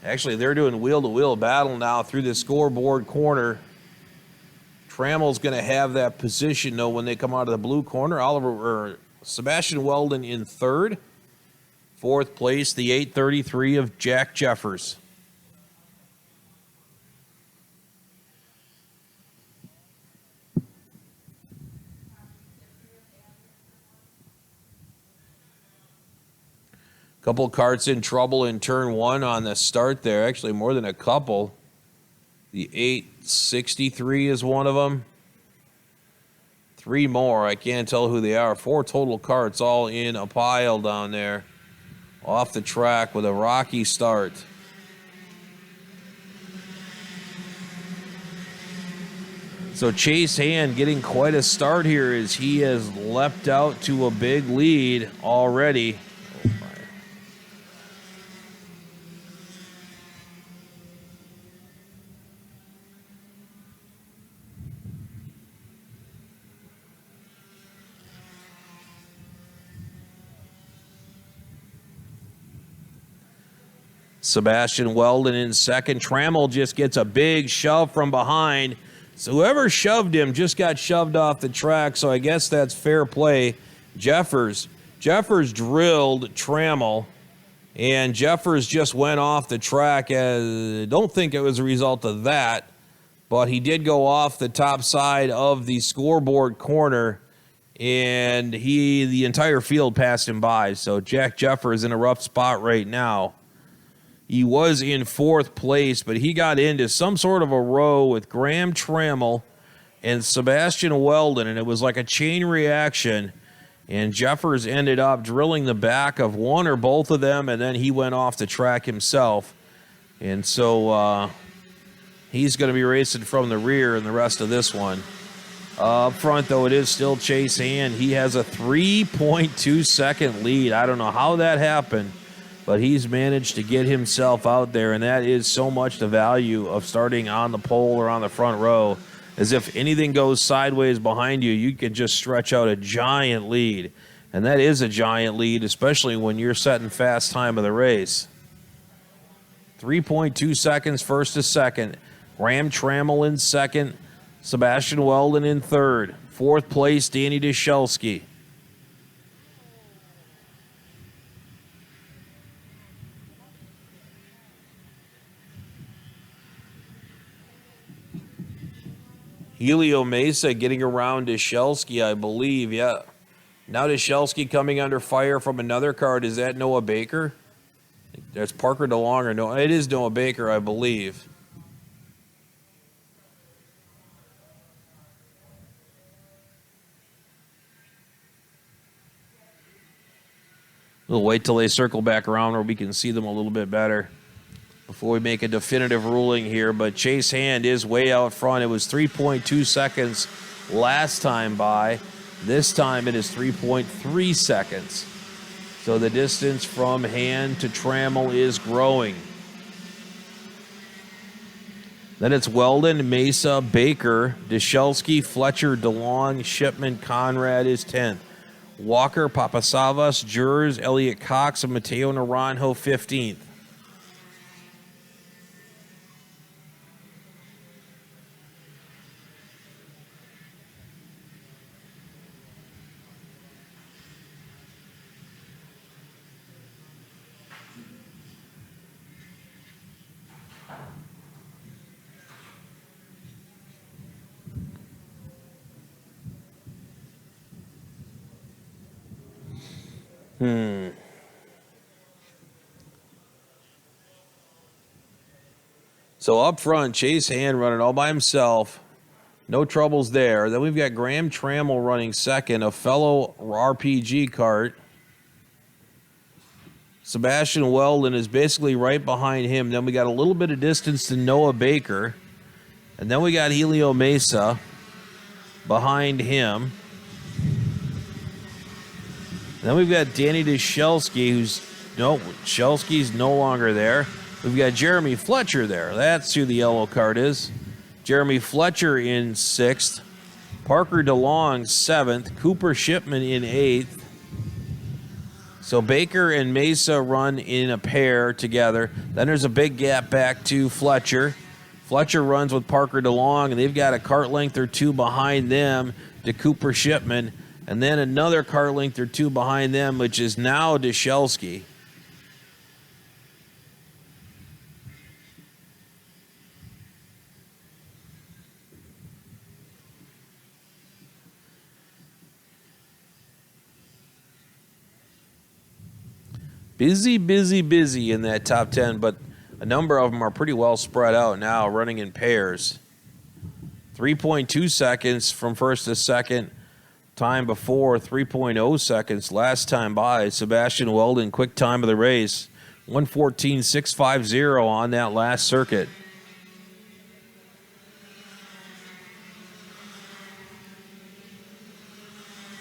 Actually, they're doing wheel-to-wheel battle now through the scoreboard corner. Trammell's going to have that position, though, when they come out of the blue corner. Sebastian Weldon in third. Fourth place, the 833 of Jack Jeffers. Couple karts in trouble in turn one on the start there. Actually, more than a couple. The 863 is one of them. Three more. I can't tell who they are. 4 total karts all in a pile down there. Off the track with a rocky start. So Chase Hand getting quite a start here as he has leapt out to a big lead already. Sebastian Weldon in second. Trammell just gets a big shove from behind. So whoever shoved him just got shoved off the track, so I guess that's fair play. Jeffers drilled Trammell, and Jeffers just went off the track. I don't think it was a result of that, but he did go off the top side of the scoreboard corner, and the entire field passed him by. So Jack Jeffers in a rough spot right now. He was in fourth place, but he got into some sort of a row with Graham Trammell and Sebastian Weldon, and it was like a chain reaction. And Jeffers ended up drilling the back of one or both of them, and then he went off the track himself. And so he's going to be racing from the rear in the rest of this one. Up front, though, it is still Chase Hand. He has a 3.2-second lead. I don't know how that happened, but he's managed to get himself out there, and that is so much the value of starting on the pole or on the front row. As if anything goes sideways behind you, you can just stretch out a giant lead. And that is a giant lead, especially when you're setting fast time of the race. 3.2 seconds first to second. Graham Trammell in second. Sebastian Weldon in third. Fourth place, Danny Dashelski. Helio Mesa getting around Dashelski, I believe. Yeah. Now Dashelski coming under fire from another car. Is that Noah Baker? There's Parker DeLong or no? It is Noah Baker, I believe. We'll wait till they circle back around where we can see them a little bit better before we make a definitive ruling here. But Chase Hand is way out front. It was 3.2 seconds last time by. This time it is 3.3 seconds. So the distance from Hand to Trammell is growing. Then it's Weldon, Mesa, Baker, Dashelski, Fletcher, DeLong, Shipman, Conrad is 10th. Walker, Papasavas, Jers, Elliott Cox, and Mateo Naranjo 15th. So up front, Chase Hand running all by himself. No troubles there. Then we've got Graham Trammell running second, a fellow RPG kart. Sebastian Weldon is basically right behind him. Then we got a little bit of distance to Noah Baker. And then we got Helio Mesa behind him. Then we've got Danny Dashelski, Dashelski's no longer there. We've got Jeremy Fletcher there. That's who the yellow card is. Jeremy Fletcher in 6th. Parker DeLong 7th. Cooper Shipman in 8th. So Baker and Mesa run in a pair together. Then there's a big gap back to Fletcher. Fletcher runs with Parker DeLong, and they've got a kart length or two behind them to Cooper Shipman. And then another kart length or two behind them, which is now Dashelski. Busy in that top 10, but a number of them are pretty well spread out now, running in pairs. 3.2 seconds from first to second. Time before, 3.0 seconds last time by. Sebastian Weldon, quick time of the race. 1:14.650 on that last circuit.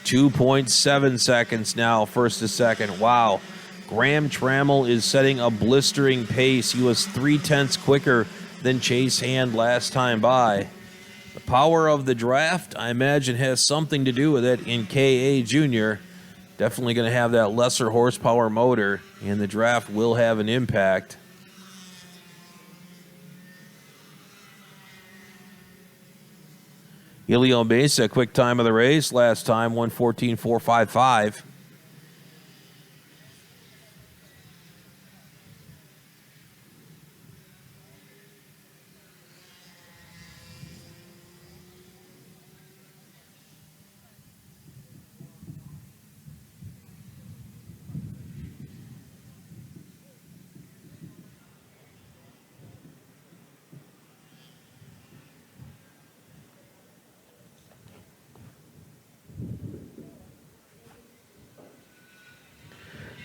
.7 seconds now, first to second. Wow. Graham Trammell is setting a blistering pace. He was 0.3 quicker than Chase Hand last time by. The power of the draft, I imagine, has something to do with it in KA Junior. Definitely going to have that lesser horsepower motor, and the draft will have an impact. Elio Mesa, quick time of the race. Last time, 1:14.455.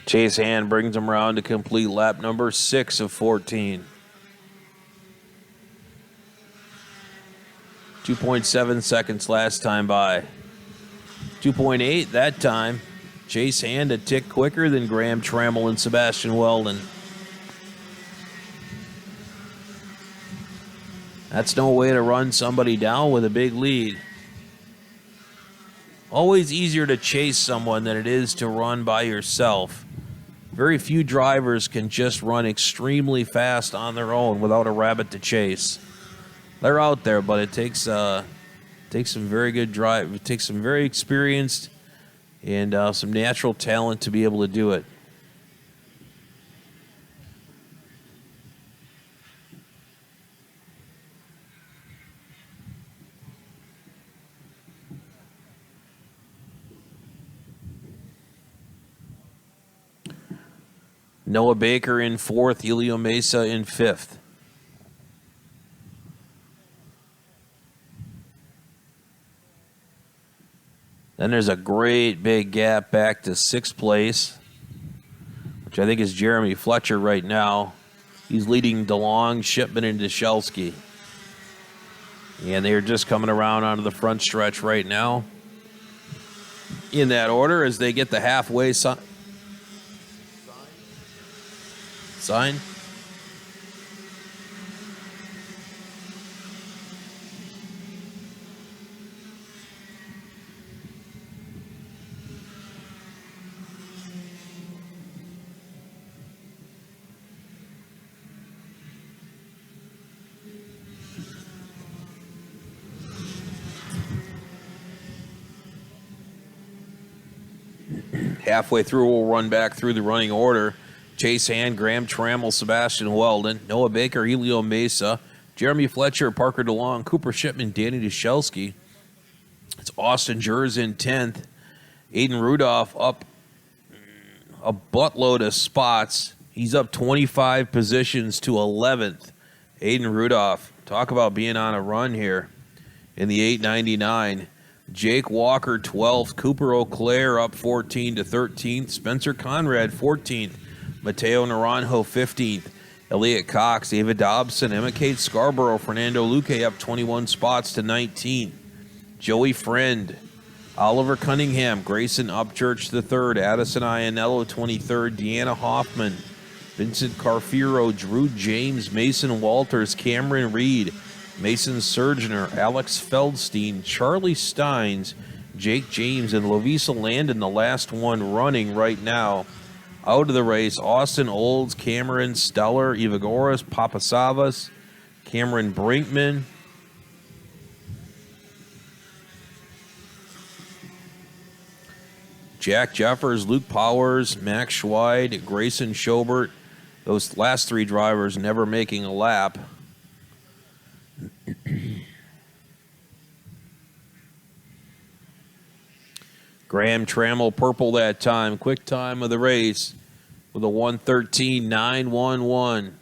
Chase Hand brings him around to complete lap number 6 of 14. 2.7 seconds last time by. 2.8 that time. Chase Hand a tick quicker than Graham Trammell and Sebastian Weldon. That's no way to run somebody down with a big lead. Always easier to chase someone than it is to run by yourself. Very few drivers can just run extremely fast on their own without a rabbit to chase. They're out there, but it takes some very good drive. It takes some very experienced and some natural talent to be able to do it. Noah Baker in 4th, Elio Mesa in 5th. Then there's a great big gap back to 6th place, which I think is Jeremy Fletcher right now. He's leading DeLong, Shipman, and Dyshelski. And they're just coming around onto the front stretch right now. In that order as they get the halfway sign. Halfway through, we'll run back through the running order. Chase Hand, Graham Trammell, Sebastian Weldon, Noah Baker, Elio Mesa, Jeremy Fletcher, Parker DeLong, Cooper Shipman, Danny Dyshelski. It's Austin Jers in 10th. Aiden Rudolph up a buttload of spots. He's up 25 positions to 11th. Aiden Rudolph, talk about being on a run here in the 899. Jake Walker, 12th. Cooper Auclair up 14 to 13th. Spencer Conrad, 14th. Mateo Naranjo, 15th. Elliott Cox, David Dobson, Emma Kate Scarborough, Fernando Luque up 21 spots to 19th. Joey Friend, Oliver Cunningham, Grayson Upchurch III, Addison Ianello, 23rd. Deanna Hoffman, Vincent Carfiro, Drew James, Mason Walters, Cameron Reed, Mason Surgener, Alex Feldstein, Charlie Steins, Jake James, and Lovisa Landon, the last one running right now. Out of the race, Austin Olds, Cameron Steller, Evagoras, Papasavas, Cameron Brinkman. Jack Jeffers, Luke Powers, Max Schweid, Grayson Schobert. Those last 3 drivers never making a lap. Graham Trammell purple that time. Quick time of the race with a 1:13.911.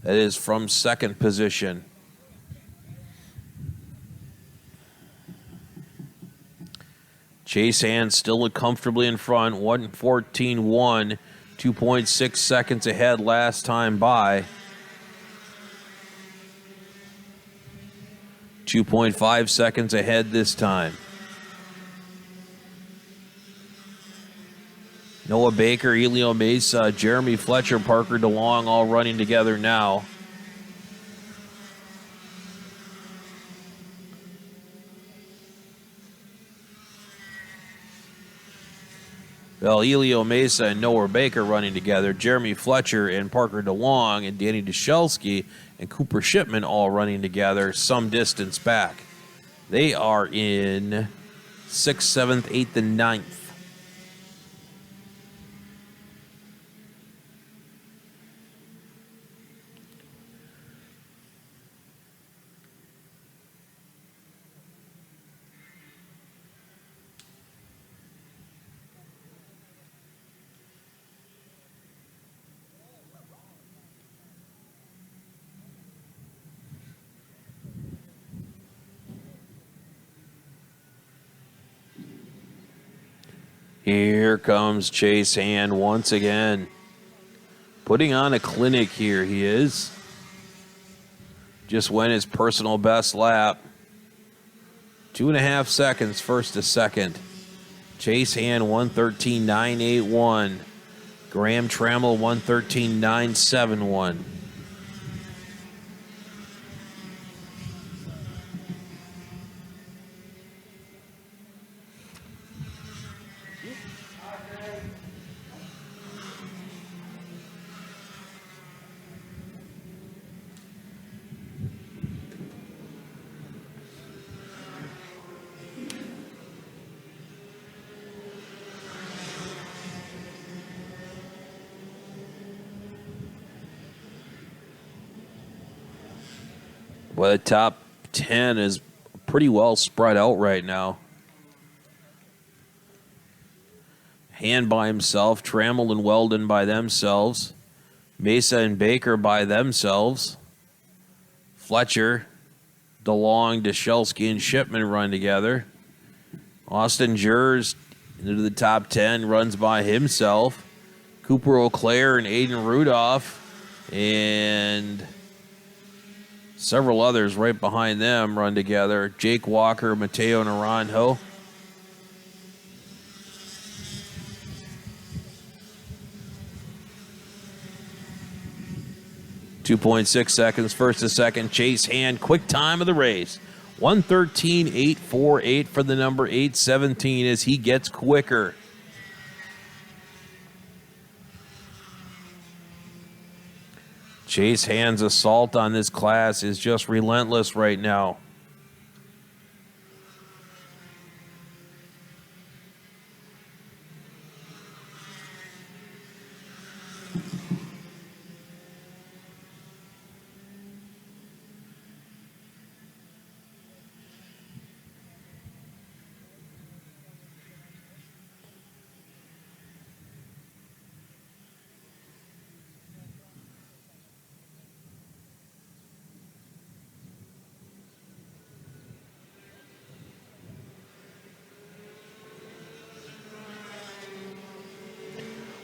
That is from 2nd position. Chase Hand still comfortably in front. 1:14.1. 2.6 seconds ahead last time by. 2.5 seconds ahead this time. Noah Baker, Elio Mesa, Jeremy Fletcher, Parker DeLong all running together now. Well, Elio Mesa and Noah Baker running together. Jeremy Fletcher and Parker DeLong and Danny Dyshelski and Cooper Shipman all running together some distance back. They are in 6th, 7th, 8th, and 9th. Here comes Chase Hand once again. Putting on a clinic here, he is. Just went his personal best lap. 2.5 seconds first to second. Chase Hand 113.981. Graham Trammell 113.971. Well, the top 10 is pretty well spread out right now. Hand by himself, Trammell and Weldon by themselves, Mesa and Baker by themselves, Fletcher, DeLong, Deschelsky, and Shipman run together. Austin Jers into the top 10 runs by himself. Cooper O'Clair and Aiden Rudolph and several others right behind them run together. Jake Walker, Mateo Naranjo. .6 seconds first to second. Chase Hand, quick time of the race. 113.848 for the number 817 as he gets quicker. Chase Hand's assault on this class is just relentless right now.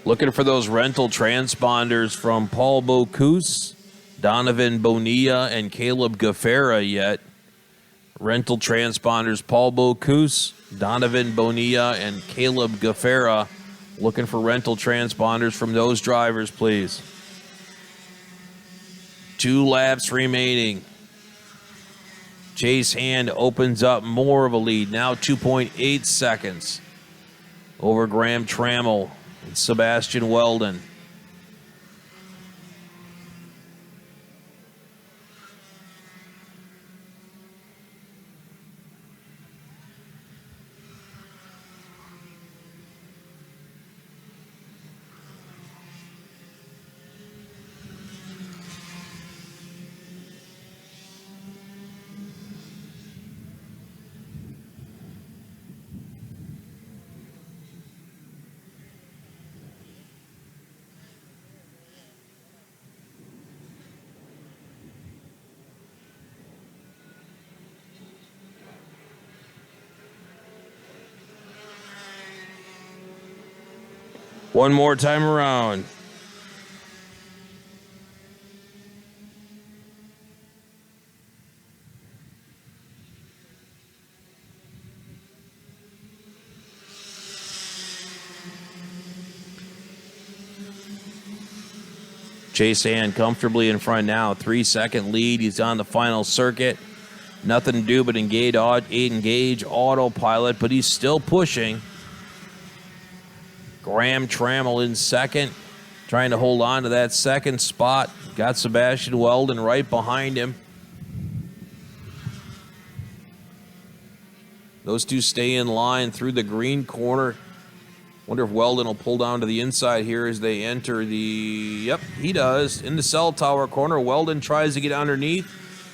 Looking for those rental transponders from Paul Bocuse, Donovan Bonilla, and Caleb Gaffera yet. Rental transponders, Paul Bocuse, Donovan Bonilla, and Caleb Gaffera. Looking for rental transponders from those drivers, please. 2 laps remaining. Chase Hand opens up more of a lead, now 2.8 seconds over Graham Trammell and Sebastian Weldon. One more time around. Chase Hand comfortably in front now. 3-second lead. He's on the final circuit. Nothing to do but engage autopilot, but he's still pushing. Graham Trammell in second, trying to hold on to that second spot. Got Sebastian Weldon right behind him. Those two stay in line through the green corner. Wonder if Weldon will pull down to the inside here as they enter the... Yep, he does. In the cell tower corner, Weldon tries to get underneath,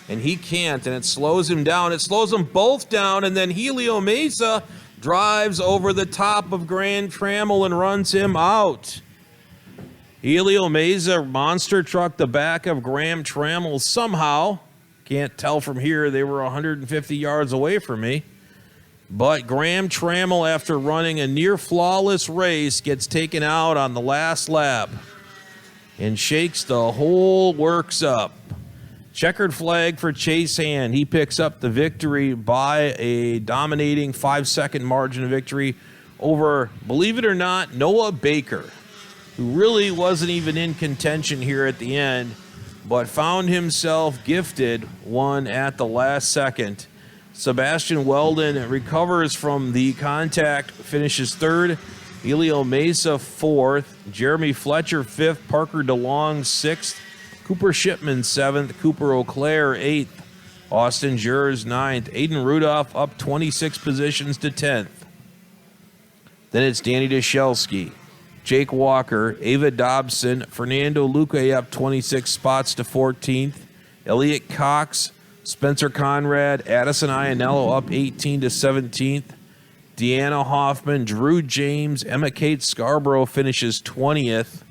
and he can't, and it slows him down. It slows them both down, and then Helio Mesa drives over the top of Graham Trammell and runs him out. Helio Mesa monster trucked the back of Graham Trammell somehow. Can't tell from here. They were 150 yards away from me. But Graham Trammell, after running a near-flawless race, gets taken out on the last lap and shakes the whole works up. Checkered flag for Chase Hand. He picks up the victory by a dominating 5-second margin of victory over, believe it or not, Noah Baker, who really wasn't even in contention here at the end, but found himself gifted one at the last second. Sebastian Weldon recovers from the contact, finishes third. Helio Mesa fourth. Jeremy Fletcher fifth. Parker DeLong sixth. Cooper Shipman seventh. Cooper O'Clair eighth. Austin Jers ninth. Aiden Rudolph up 26 positions to 10th. Then it's Danny Dashelski, Jake Walker, Ava Dobson, Fernando Luque up 26 spots to 14th. Elliot Cox, Spencer Conrad, Addison Iannello up 18 to 17th. Deanna Hoffman, Drew James, Emma Kate Scarborough finishes 20th.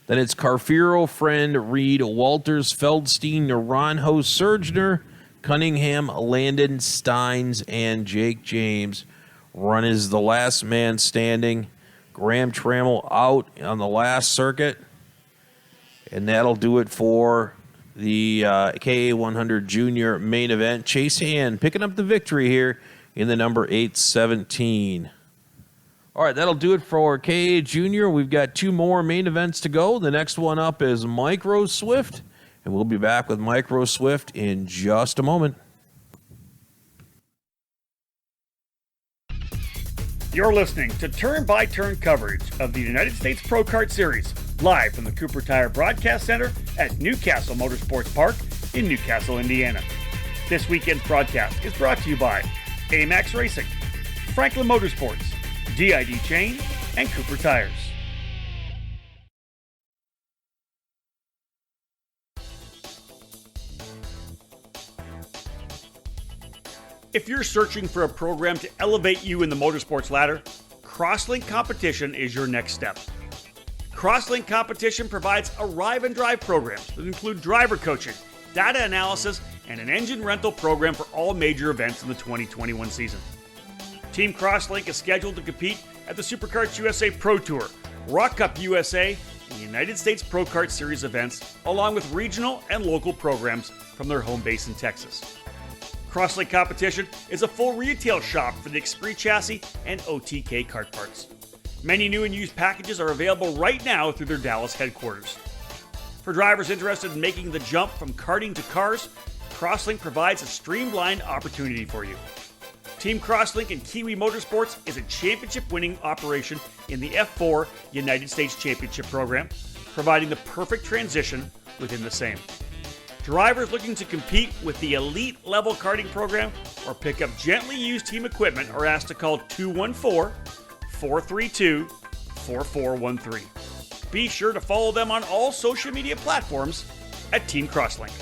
Then it's Carfiro, Friend, Reed, Walters, Feldstein, Naranjo, Surgener, Cunningham, Landon, Steins, and Jake James. Run is the last man standing. Graham Trammell out on the last circuit. And that'll do it for the KA100 Junior main event. Chase Hand picking up the victory here in the number 817. All right, that'll do it for KA Junior. We've got two more main events to go. The next one up is Micro Swift, and we'll be back with Micro Swift in just a moment.
You're listening to turn-by-turn coverage of the United States Pro Kart Series, live from the Cooper Tire Broadcast Center at Castle Motorsports Park in Newcastle, Indiana. This weekend's broadcast is brought to you by AMAX Racing, Franklin Motorsports, DID Chain, and Cooper Tires. If you're searching for a program to elevate you in the motorsports ladder, Crosslink Competition is your next step. Crosslink Competition provides arrive and drive programs that include driver coaching, data analysis, and an engine rental program for all major events in the 2021 season. Team Crosslink is scheduled to compete at the SuperKarts USA Pro Tour, Rock Cup USA, and United States Pro Kart Series events, along with regional and local programs from their home base in Texas. Crosslink Competition is a full retail shop for the Xpree chassis and OTK kart parts. Many new and used packages are available right now through their Dallas headquarters. For drivers interested in making the jump from karting to cars, Crosslink provides a streamlined opportunity for you. Team Crosslink and Kiwi Motorsports is a championship-winning operation in the F4 United States Championship program, providing the perfect transition within the same. Drivers looking to compete with the elite level karting program or pick up gently used team equipment are asked to call 214-432-4413. Be sure to follow them on all social media platforms at Team Crosslink.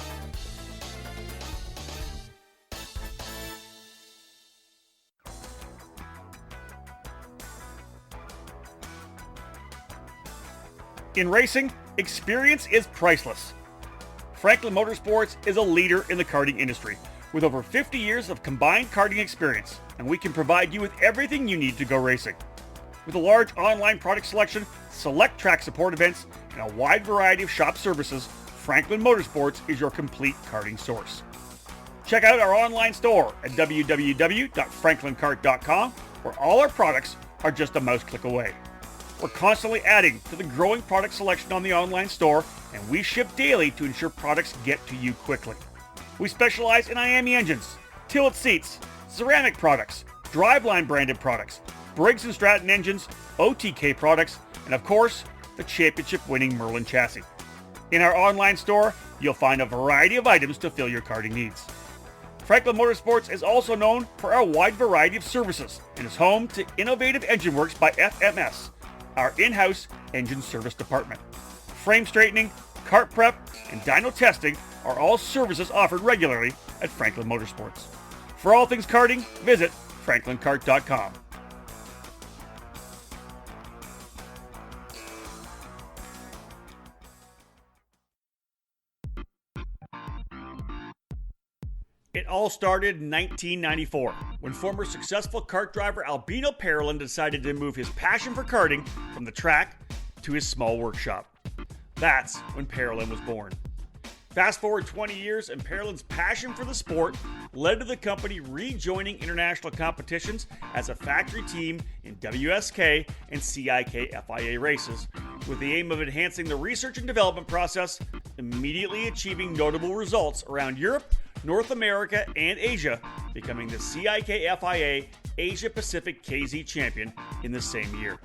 In racing, experience is priceless. Franklin Motorsports is a leader in the karting industry with over 50 years of combined karting experience, and we can provide you with everything you need to go racing. With a large online product selection, select track support events, and a wide variety of shop services, Franklin Motorsports is your complete karting source. Check out our online store at www.franklinkart.com, where all our products are just a mouse click away. We're constantly adding to the growing product selection on the online store, and we ship daily to ensure products get to you quickly. We specialize in IAME engines, Tillett seats, ceramic products, driveline branded products, Briggs & Stratton engines, OTK products, and of course, the championship-winning Merlin chassis. In our online store, you'll find a variety of items to fill your karting needs. Franklin Motorsports is also known for our wide variety of services and is home to Innovative Engine Works by FMS, our in-house engine service department. Frame straightening, kart prep, and dyno testing are all services offered regularly at Franklin Motorsports. For all things karting, visit franklinkart.com. It all started in 1994, when former successful kart driver Albino Parolin decided to move his passion for karting from the track to his small workshop. That's when Parolin was born. Fast forward 20 years, and Parolin's passion for the sport led to the company rejoining international competitions as a factory team in WSK and CIK FIA races, with the aim of enhancing the research and development process, immediately achieving notable results around Europe, North America, and Asia, becoming the CIK FIA Asia Pacific KZ champion in the same year.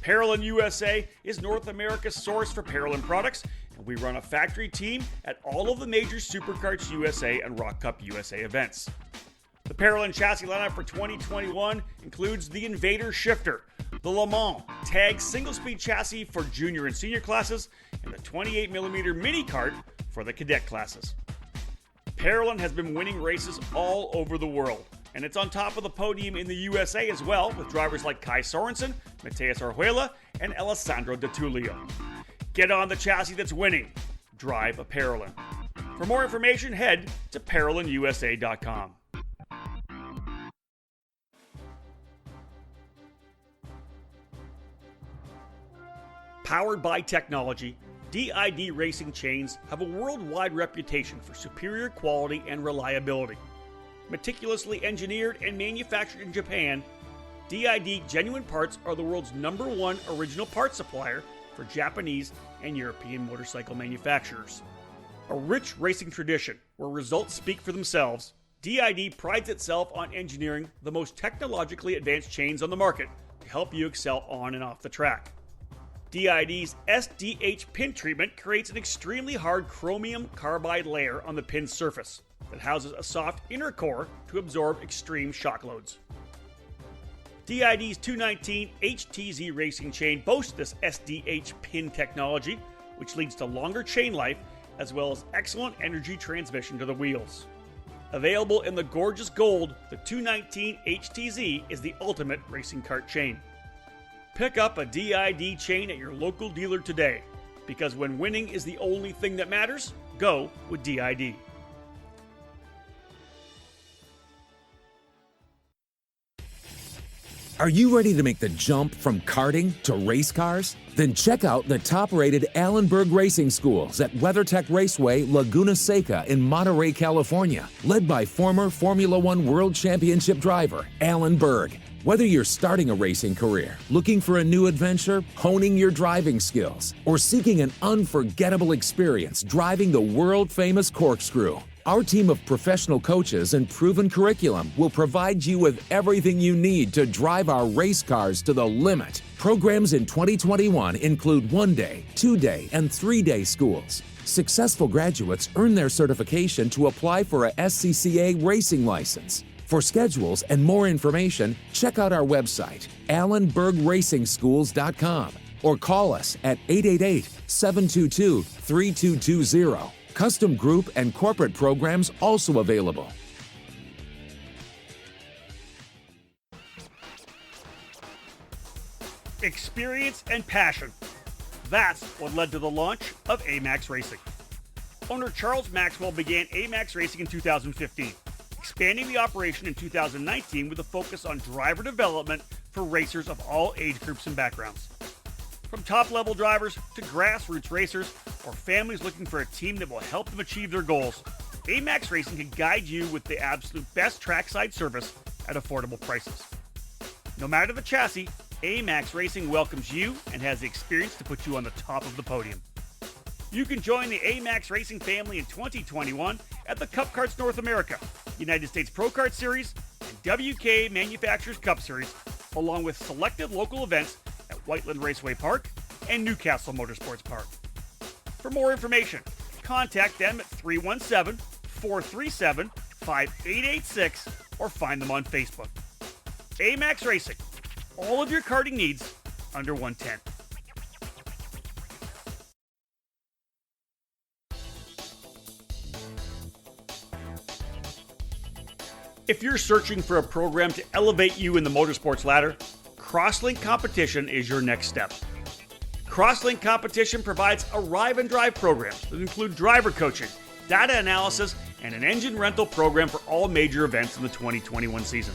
Parolin USA is North America's source for Parolin products, and we run a factory team at all of the major Superkarts USA and Rock Cup USA events. The Parolin chassis lineup for 2021 includes the Invader Shifter, the Le Mans Tag single-speed chassis for junior and senior classes, and the 28mm mini kart for the cadet classes. Parolin has been winning races all over the world, and it's on top of the podium in the USA as well, with drivers like Kai Sorensen, Mateus Orjuela, and Alessandro De Tullio. Get on the chassis that's winning. Drive a Parolin. For more information, head to ParolinUSA.com. Powered by technology, DID racing chains have a worldwide reputation for superior quality and reliability. Meticulously engineered and manufactured in Japan, DID genuine parts are the world's #1 original parts supplier for Japanese and European motorcycle manufacturers. A rich racing tradition where results speak for themselves, DID prides itself on engineering the most technologically advanced chains on the market to help you excel on and off the track. DID's SDH pin treatment creates an extremely hard chromium carbide layer on the pin surface that houses a soft inner core to absorb extreme shock loads. DID's 219 HTZ racing chain boasts this SDH pin technology, which leads to longer chain life as well as excellent energy transmission to the wheels. Available in the gorgeous gold, the 219 HTZ is the ultimate racing kart chain. Pick up a DID chain at your local dealer today, because when winning is the only thing that matters, go with DID.
Are you ready to make the jump from karting to race cars? Then check out the top-rated Allenberg Racing Schools at WeatherTech Raceway, Laguna Seca in Monterey, California, led by former Formula One World Championship driver Alan Berg. Whether you're starting a racing career, looking for a new adventure, honing your driving skills, or seeking an unforgettable experience driving the world-famous corkscrew, our team of professional coaches and proven curriculum will provide you with everything you need to drive our race cars to the limit. Programs in 2021 include 1-day, 2-day, and 3-day schools. Successful graduates earn their certification to apply for a SCCA racing license. For schedules and more information, check out our website, allenbergracingschools.com, or call us at 888-722-3220. Custom group and corporate programs also available.
Experience and passion. That's what led to the launch of AMAX Racing. Owner Charles Maxwell began AMAX Racing in 2015, expanding the operation in 2019 with a focus on driver development for racers of all age groups and backgrounds. From top-level drivers to grassroots racers or families looking for a team that will help them achieve their goals, AMAX Racing can guide you with the absolute best trackside service at affordable prices. No matter the chassis, AMAX Racing welcomes you and has the experience to put you on the top of the podium. You can join the AMAX Racing family in 2021 at the Cup Karts North America, United States Pro Kart Series, and WK Manufacturers Cup Series, along with selected local events at Whiteland Raceway Park and Newcastle Motorsports Park. For more information, contact them at 317-437-4600 5886 or find them on Facebook. AMAX Racing, all of your karting needs under 110. If you're searching for a program to elevate you in the motorsports ladder, Crosslink Competition is your next step. Crosslink Competition provides arrive and drive programs that include driver coaching, data analysis, and an engine rental program for all major events in the 2021 season.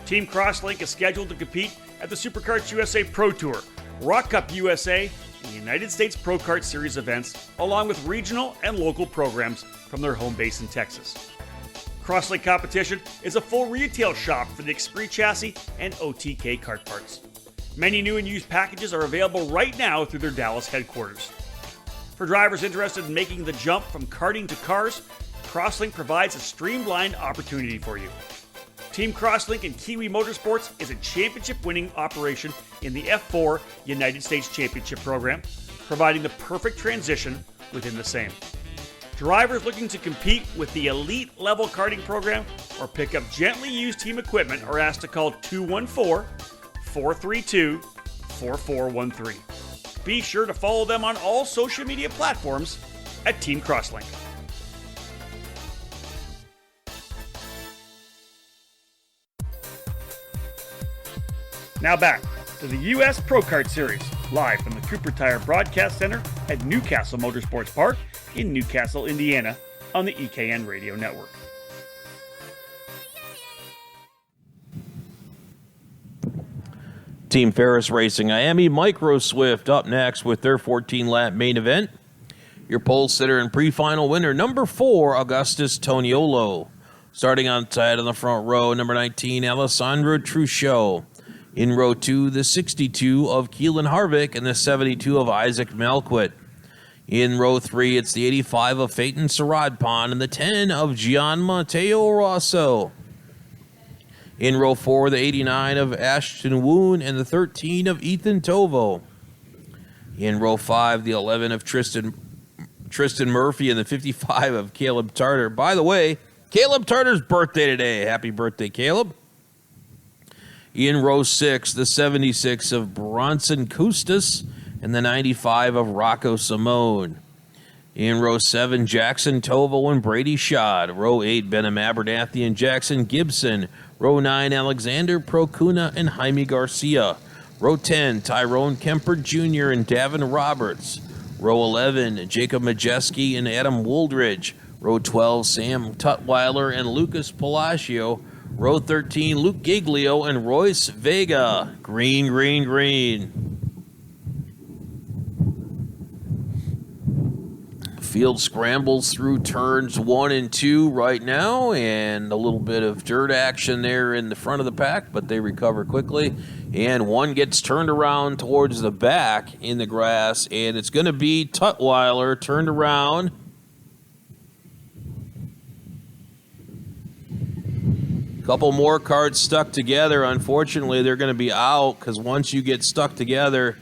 Team Crosslink is scheduled to compete at the SuperKarts USA Pro Tour, Rock Cup USA, and United States Pro Kart Series events, along with regional and local programs from their home base in Texas. Crosslink Competition is a full retail shop for the X30 chassis and OTK kart parts. Many new and used packages are available right now through their Dallas headquarters. For drivers interested in making the jump from karting to cars, Crosslink provides a streamlined opportunity for you. Team Crosslink and Kiwi Motorsports is a championship-winning operation in the F4 United States Championship program, providing the perfect transition within the same. Drivers looking to compete with the elite level karting program or pick up gently used team equipment are asked to call 214-432-4413. Be sure to follow them on all social media platforms at Team Crosslink. Now back to the U.S. Pro Kart Series, live from the Cooper Tire Broadcast Center at Castle Motorsports Park in Newcastle, Indiana, on the EKN Radio Network.
Team Ferris Racing Miami Micro Swift up next with their 14-lap main event. Your pole sitter and pre-final winner, number 4, Augustus Toniolo. Starting on side on the front row, number 19, Alessandro Truchot. In row 2, the 62 of Keelan Harvick and the 72 of Isaac Malquit. In row 3, it's the 85 of Phaeton Saradpan and the 10 of Gian Matteo Rosso. In row 4, the 89 of Ashton Woon and the 13 of Ethan Tovo. In row 5, the 11 of Tristan Murphy and the 55 of Caleb Tartar. By the way, Caleb Tartar's birthday today. Happy birthday, Caleb. In row 6, the 76 of Bronson Custis and the 95 of Rocco Simone. In row 7, Jackson Tovo and Brady Schad. Row 8, Benham Abernathy and Jackson Gibson. Row 9, Alexander Procuna and Jaime Garcia. Row 10, Tyrone Kemper Jr. and Davin Roberts. Row 11, Jacob Majeski and Adam Wooldridge. Row 12, Sam Tutwiler and Lucas Palacio. Row 13, Luke Giglio and Royce Vega. Green, green, green. Field scrambles through turns 1 and 2 right now, and a little bit of dirt action there in the front of the pack, but they recover quickly. And one gets turned around towards the back in the grass, and it's going to be Tutwiler turned around. Couple more carts stuck together. Unfortunately, they're going to be out because once you get stuck together,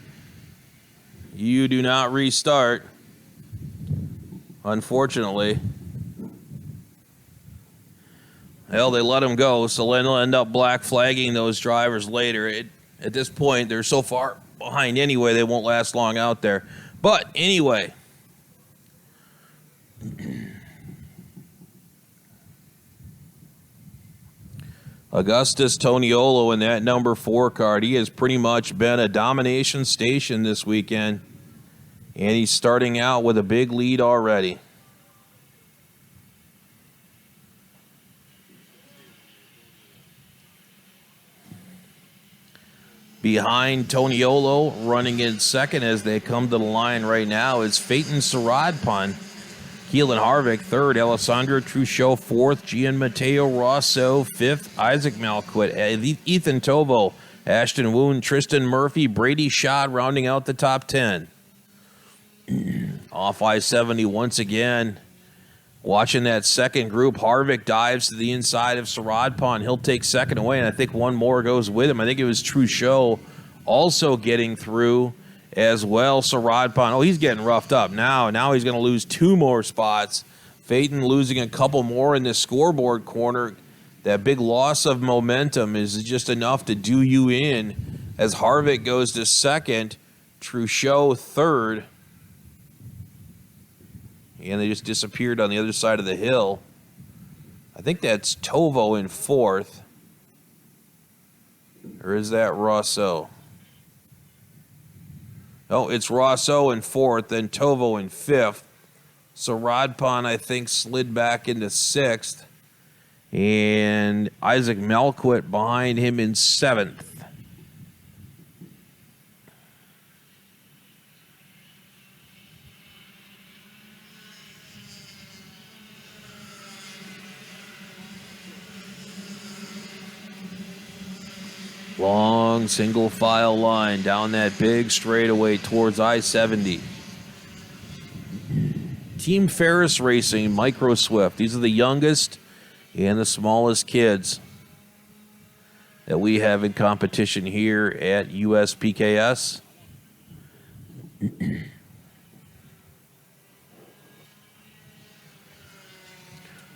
you do not restart. Unfortunately. Hell, they let them go, so then they'll end up black flagging those drivers later. At this point, they're so far behind anyway, they won't last long out there. But anyway. Augustus Toniolo in that number 4 card. He has pretty much been a domination station this weekend. And he's starting out with a big lead already. Behind Toniolo, running in second as they come to the line right now, is Phaeton Saradpan. Keelan Harvick, third. Alessandro Truchot, fourth. Gian Matteo Rosso, fifth. Isaac Malquit. Ethan Tovo, Ashton Woon, Tristan Murphy, Brady Schad rounding out the top 10. Off I-70 once again. Watching that second group, Harvick dives to the inside of Saradpan. He'll take second away, and I think one more goes with him. I think it was Truchot also getting through as well. Saradpan, he's getting roughed up now. Now he's going to lose 2 more spots. Phaeton losing a couple more in the scoreboard corner. That big loss of momentum is just enough to do you in as Harvick goes to second, Truchot third. And they just disappeared on the other side of the hill. I think that's Tovo in fourth. Or is that Rousseau? Oh, it's Rousseau in fourth, then Tovo in fifth. So Rodpon, I think, slid back into sixth. And Isaac Melquit behind him in seventh. Long single file line down that big straightaway towards I-70. Team Ferris Racing, Micro Swift. These are the youngest and the smallest kids that we have in competition here at USPKS.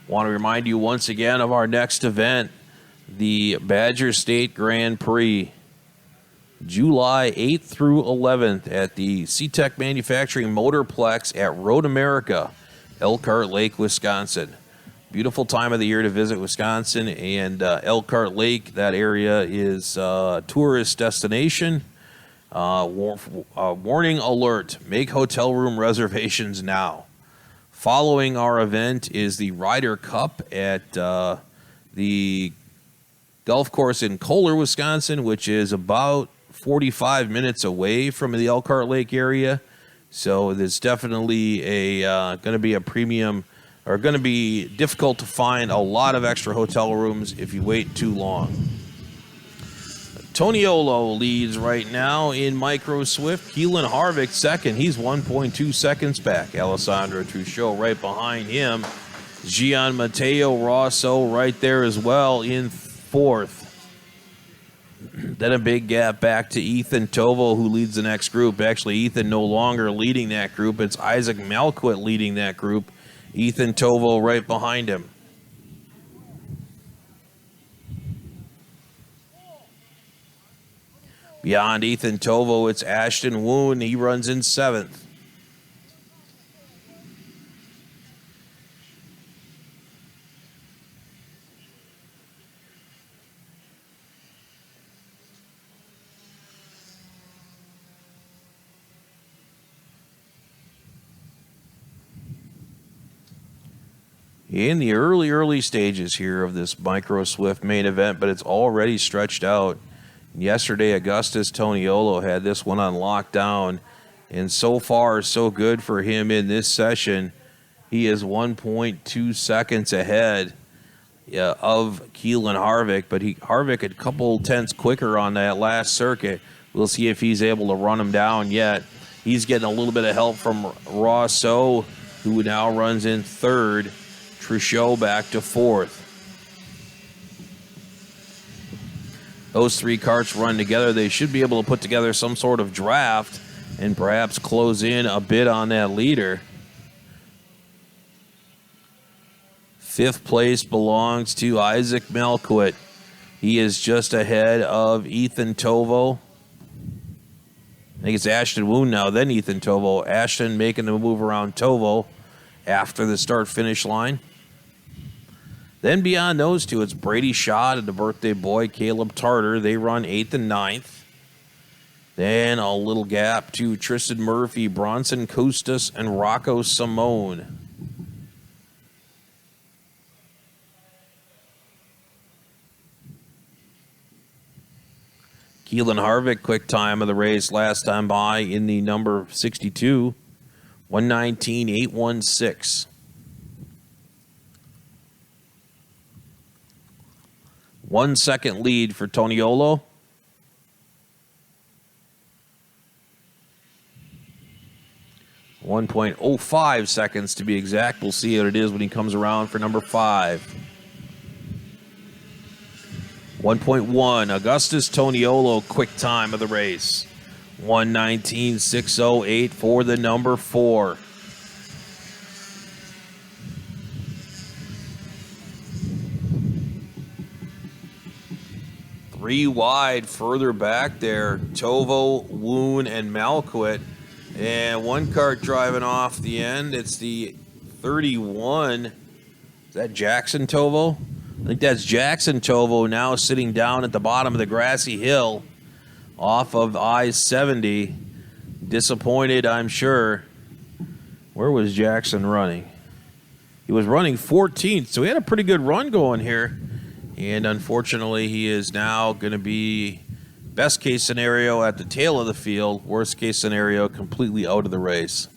Want to remind you once again of our next event, the Badger State Grand Prix, July 8th through 11th at the C-Tech Manufacturing Motorplex at Road America, Elkhart Lake, Wisconsin. Beautiful time of the year to visit Wisconsin, and Elkhart Lake, that area is a tourist destination. Warning alert, make hotel room reservations now. Following our event is the Ryder Cup at the golf course in Kohler, Wisconsin, which is about 45 minutes away from the Elkhart Lake area. So there's definitely going to be a premium, or going to be difficult to find a lot of extra hotel rooms if you wait too long. Toniolo leads right now in Micro Swift. Keelan Harvick second. He's 1.2 seconds back. Alessandro Truchot right behind him. Gian Matteo Rosso right there as well in fourth. Then a big gap back to Ethan Tovo, who leads the next group. Actually, Ethan no longer leading that group. It's Isaac Melquit leading that group. Ethan Tovo right behind him. Beyond Ethan Tovo, it's Ashton Woon. He runs in seventh. In the early stages here of this Micro Swift main event, but it's already stretched out. Yesterday, Augustus Toniolo had this one on lockdown, and so far, so good for him in this session. He is 1.2 seconds ahead of Keelan Harvick, but Harvick a couple tenths quicker on that last circuit. We'll see if he's able to run him down yet. He's getting a little bit of help from Rousseau, who now runs in third. Truchot back to fourth. Those three karts run together. They should be able to put together some sort of draft and perhaps close in a bit on that leader. Fifth place belongs to Isaac Melquit. He is just ahead of Ethan Tovo. I think it's Ashton Woon now, then Ethan Tovo. Ashton making the move around Tovo after the start-finish line. Then beyond those two, it's Brady Schott and the birthday boy, Caleb Tarter. They run 8th and 9th. Then a little gap to Tristan Murphy, Bronson Costas, and Rocco Simone. Keelan Harvick, quick time of the race last time by in the number 62, 119.816. 1 second lead for Toniolo. .05 seconds to be exact. We'll see what it is when he comes around for number 5. 1.1, Augustus Toniolo, quick time of the race. 119.608 for the number 4. 3 wide further back there. Tovo, Woon, and Malquit. And one kart driving off the end. It's the 31. Is that Jackson Tovo? I think that's Jackson Tovo now sitting down at the bottom of the grassy hill off of I-70. Disappointed, I'm sure. Where was Jackson running? He was running 14th, so he had a pretty good run going here. And unfortunately, he is now going to be, best case scenario, at the tail of the field. Worst case scenario, completely out of the race.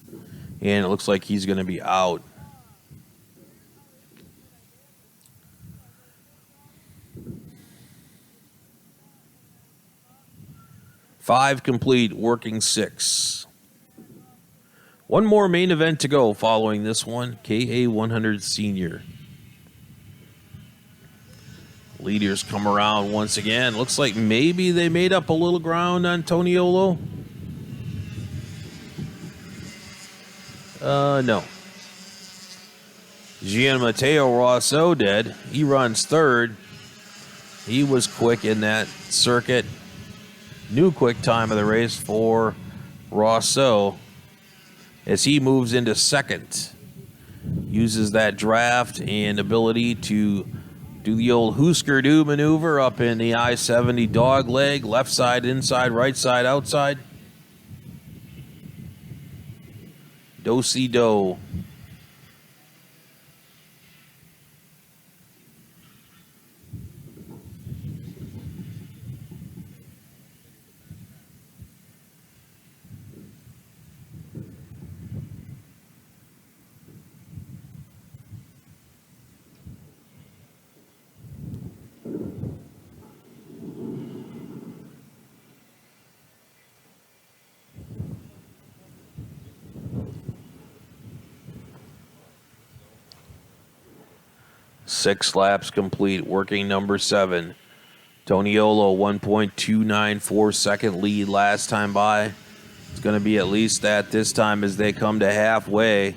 And it looks like he's going to be out. Five complete, working 6. One more main event to go following this one, KA100 Senior. Leaders come around once again. Looks like maybe they made up a little ground on Toniolo. No. Gian Matteo Rosso did. He runs 3rd. He was quick in that circuit. New quick time of the race for Rosso as he moves into 2nd. Uses that draft and ability to do the old Husker-Du maneuver up in the I-70 dog leg. Left side, inside, right side, outside. Do-si-do. Six laps complete, working number 7. Toniolo, 1.294 second lead last time by. It's going to be at least that this time as they come to halfway.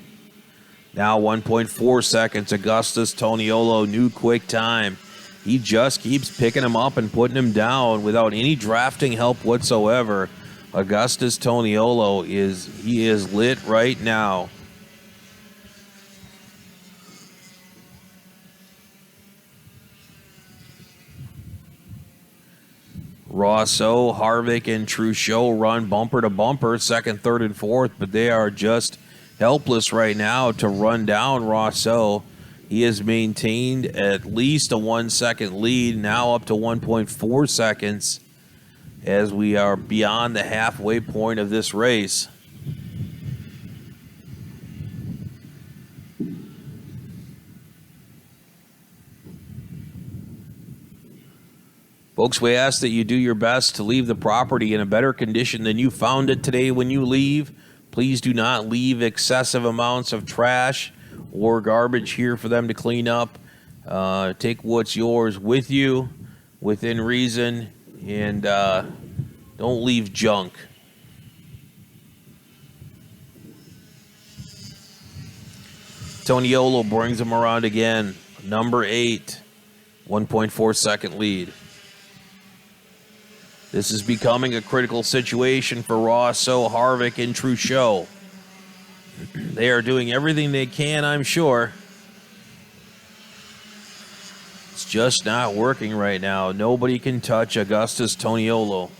Now 1.4 seconds. Augustus Toniolo, new quick time. He just keeps picking him up and putting him down without any drafting help whatsoever. Augustus Toniolo is lit right now. Rosso, Harvick, and Truchot run bumper to bumper, 2nd, 3rd, and 4th, but they are just helpless right now to run down Rosso. He has maintained at least a 1 second lead, now up to 1.4 seconds as we are beyond the halfway point of this race. Folks, we ask that you do your best to leave the property in a better condition than you found it today when you leave. Please do not leave excessive amounts of trash or garbage here for them to clean up. Take what's yours with you within reason, and don't leave junk. Toniolo brings him around again. Number 8, 1.4 second lead. This is becoming a critical situation for Rosso, Harvick, and Truchot. They are doing everything they can, I'm sure. It's just not working right now. Nobody can touch Augustus Toniolo.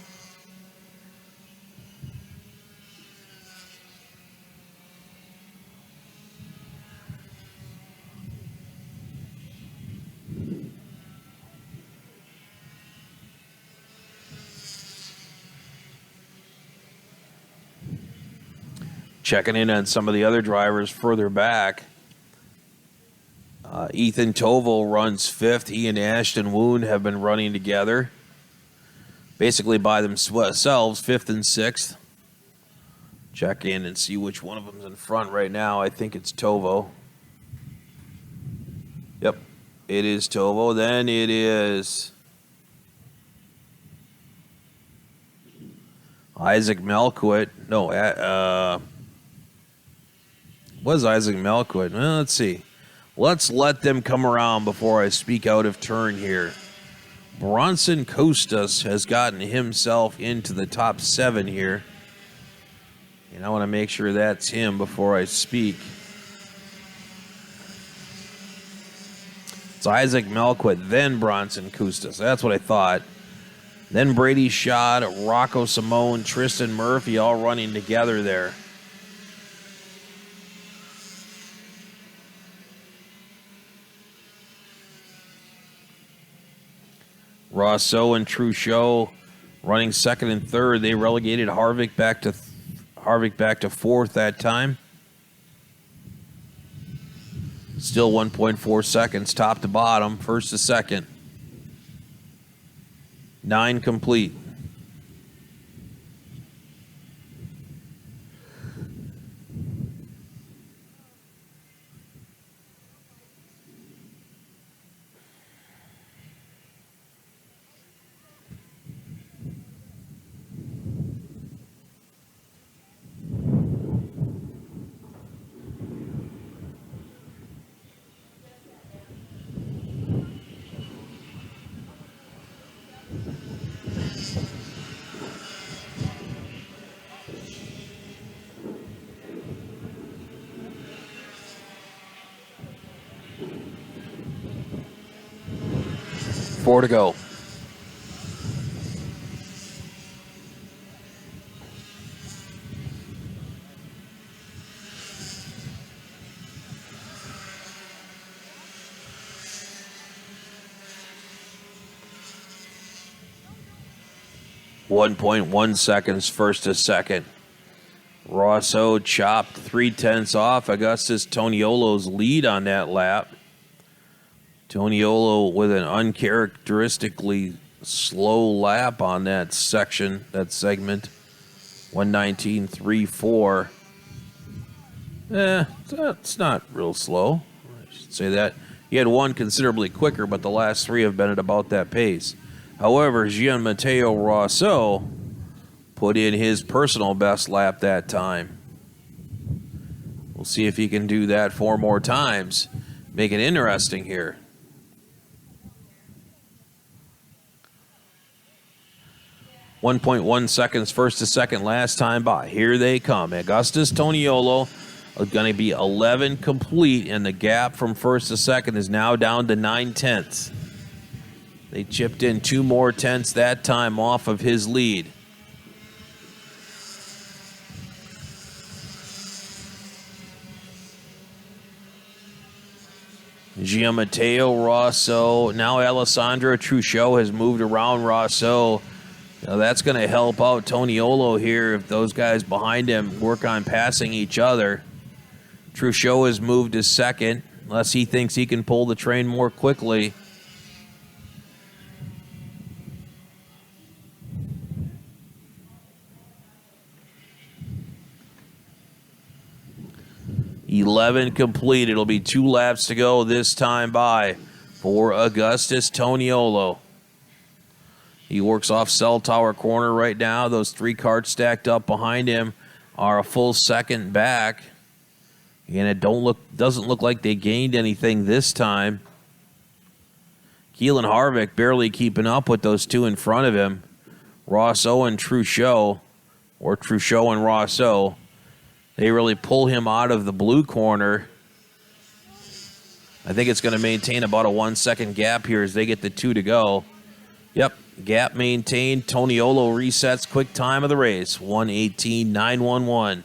Checking in on some of the other drivers further back. Ethan Tovo runs 5th. He and Ashton Woon have been running together. Basically by themselves, 5th and 6th. Check in and see which one of them's in front right now. I think it's Tovo. Yep, it is Tovo. Then it is Isaac Melquit. No, was Isaac Melquit? Well, let's see. Let's let them come around before I speak out of turn here. Bronson Costas has gotten himself into the top 7 here. And I want to make sure that's him before I speak. It's Isaac Melquit, then Bronson Costas. That's what I thought. Then Brady Schott, Rocco Simone, Tristan Murphy all running together there. Rousseau and Truchot running second and third. They relegated Harvick back to 4th that time. Still 1.4 seconds top to bottom, first to second. 9 complete. Four to go. .1 seconds first to second. Rosso chopped 0.3 off Augustus Toniolo's lead on that lap. Toniolo with an uncharacteristically slow lap on that section, that segment. 1:19.34. It's not real slow. I should say that. He had one considerably quicker, but the last 3 have been at about that pace. However, Gian Matteo Rosso put in his personal best lap that time. We'll see if he can do that 4 more times. Make it interesting here. 1.1 seconds first to second last time by. Here they come. Augustus Toniolo is going to be 11 complete, and the gap from first to second is now down to 9/10. They chipped in 2 more tenths that time off of his lead. Gianmatteo Rosso. Now Alessandro Truchot has moved around Rosso. Now that's going to help out Toniolo here if those guys behind him work on passing each other. Truchot has moved to second, unless he thinks he can pull the train more quickly. .11 complete. It'll be 2 laps to go this time by for Augustus Toniolo. He works off Cell Tower Corner right now. Those 3 carts stacked up behind him are a full second back. And it doesn't look like they gained anything this time. Keelan Harvick barely keeping up with those 2 in front of him. Rosso and Truchot, or Truchot and Rosso. They really pull him out of the blue corner. I think it's going to maintain about a 1 second gap here as they get the 2 to go. Yep, gap maintained. Toniolo resets quick time of the race, 1:18.911.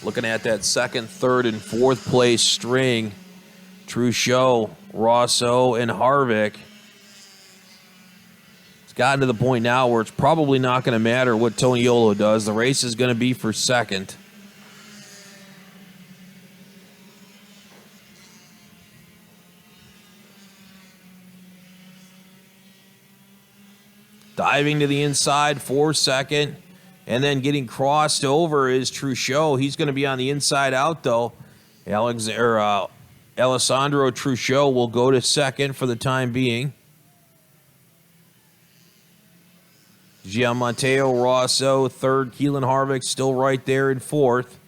Looking at that second, third, and fourth place string, Truchot, Rosso, and Harvick. It's gotten to the point now where it's probably not going to matter what Toniolo does. The race is going to be for second. Diving to the inside for second. And then getting crossed over is Truchot. He's going to be on the inside out, though. Alessandro Truchot will go to second for the time being. Gianmatteo Rosso, third. Keelan Harvick still right there in fourth.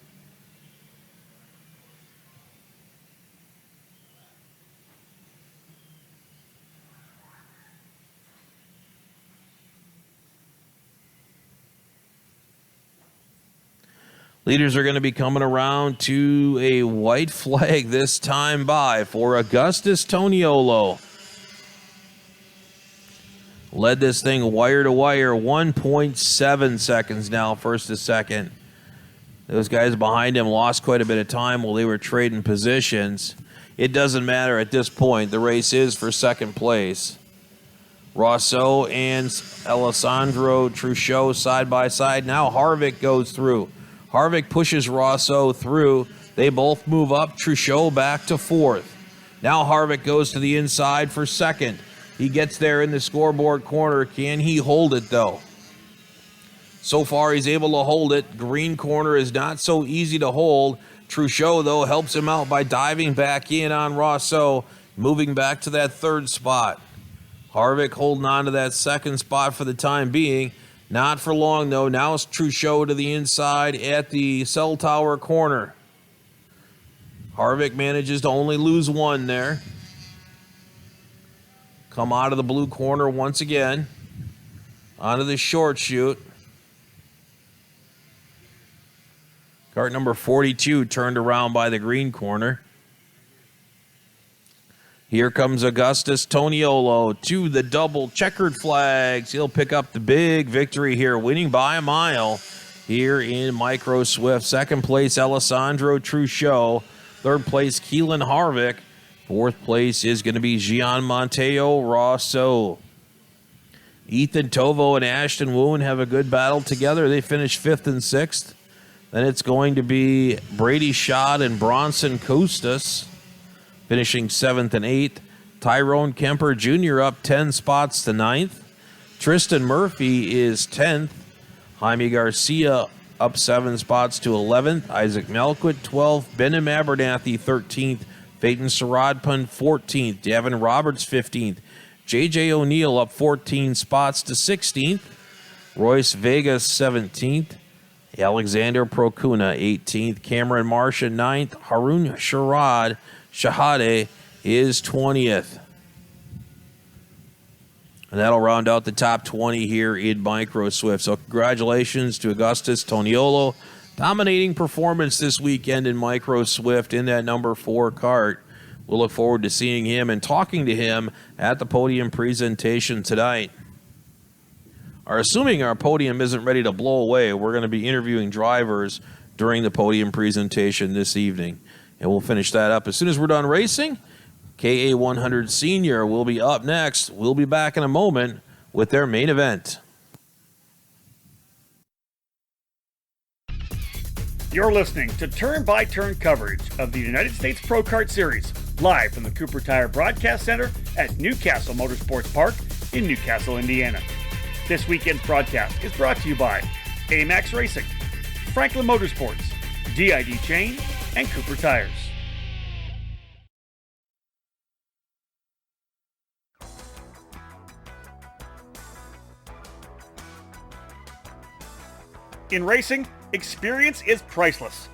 Leaders are going to be coming around to a white flag this time by for Augustus Toniolo. Led this thing wire to wire, 1.7 seconds now, first to second. Those guys behind him lost quite a bit of time while they were trading positions. It doesn't matter at this point. The race is for second place. Rousseau and Alessandro Truchot side by side. Now Harvick goes through. Harvick pushes Rousseau through. They both move up. Truchot back to fourth. Now Harvick goes to the inside for second. He gets there in the scoreboard corner. Can he hold it, though? So far, he's able to hold it. Green corner is not so easy to hold. Truchot, though, helps him out by diving back in on Rousseau, moving back to that third spot. Harvick holding on to that second spot for the time being. Not for long, though. Now it's Truchot to the inside at the cell tower corner. Harvick manages to only lose one there. Come out of the blue corner once again. Onto the short chute. Kart number 42 turned around by the green corner. Here comes Augustus Toniolo to the double checkered flags. He'll pick up the big victory here, winning by a mile here in Micro Swift. Second place, Alessandro Truchot. Third place, Keelan Harvick. Fourth place is going to be Gian Mateo Rousseau. Ethan Tovo and Ashton Woon have a good battle together. They finish fifth and sixth. Then it's going to be Brady Schott and Bronson Costas finishing seventh and eighth. Tyrone Kemper Jr. up 10 spots to ninth. Tristan Murphy is 10th. Jaime Garcia up 7 spots to 11th. Isaac Melquit 12th. Benim Abernathy 13th. Peyton Saradpun 14th. Davin Roberts 15th. J.J. O'Neill up 14 spots to 16th. Royce Vegas 17th. Alexander Procuna 18th. Cameron Martian 9th. Harun Shahade is 20th. And that'll round out the top 20 here in Micro Swift. So congratulations to Augustus Toniolo. Dominating performance this weekend in Micro Swift in that number 4 kart. We'll look forward to seeing him and talking to him at the podium presentation tonight. Assuming our podium isn't ready to blow away, we're going to be interviewing drivers during the podium presentation this evening. And we'll finish that up as soon as we're done racing. KA100 Senior will be up next. We'll be back in a moment with their main event.
You're listening to turn-by-turn coverage of the United States Pro Kart Series, live from the Cooper Tire Broadcast Center at Castle Motorsports Park in Newcastle, Indiana. This weekend's broadcast is brought to you by AMAX Racing, Franklin Motorsports, DID Chain, and Cooper Tires. In racing, experience is priceless.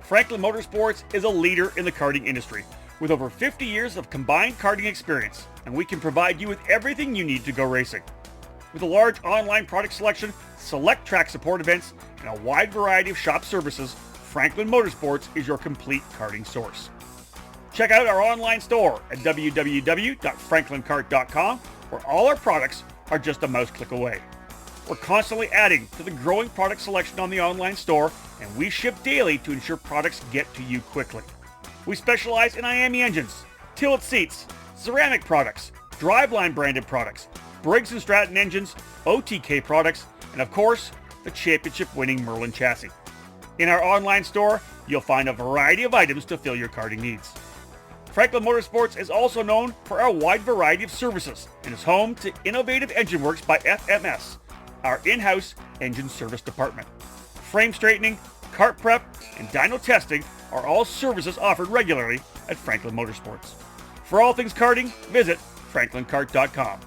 Franklin Motorsports is a leader in the karting industry with over 50 years of combined karting experience, and we can provide you with everything you need to go racing. With a large online product selection, select track support events, and a wide variety of shop services, Franklin Motorsports is your complete karting source. Check out our online store at www.franklinkart.com, where all our products are just a mouse click away. We're constantly adding to the growing product selection on the online store, and we ship daily to ensure products get to you quickly. We specialize in IAME engines, tilt seats, ceramic products, driveline branded products, Briggs & Stratton engines, OTK products, and of course, the championship-winning Merlin chassis. In our online store, you'll find a variety of items to fill your karting needs. Franklin Motorsports is also known for our wide variety of services and is home to Innovative Engine Works by FMS, our in-house engine service department. Frame straightening, kart prep, and dyno testing are all services offered regularly at Franklin Motorsports. For all things karting, visit franklinkart.com.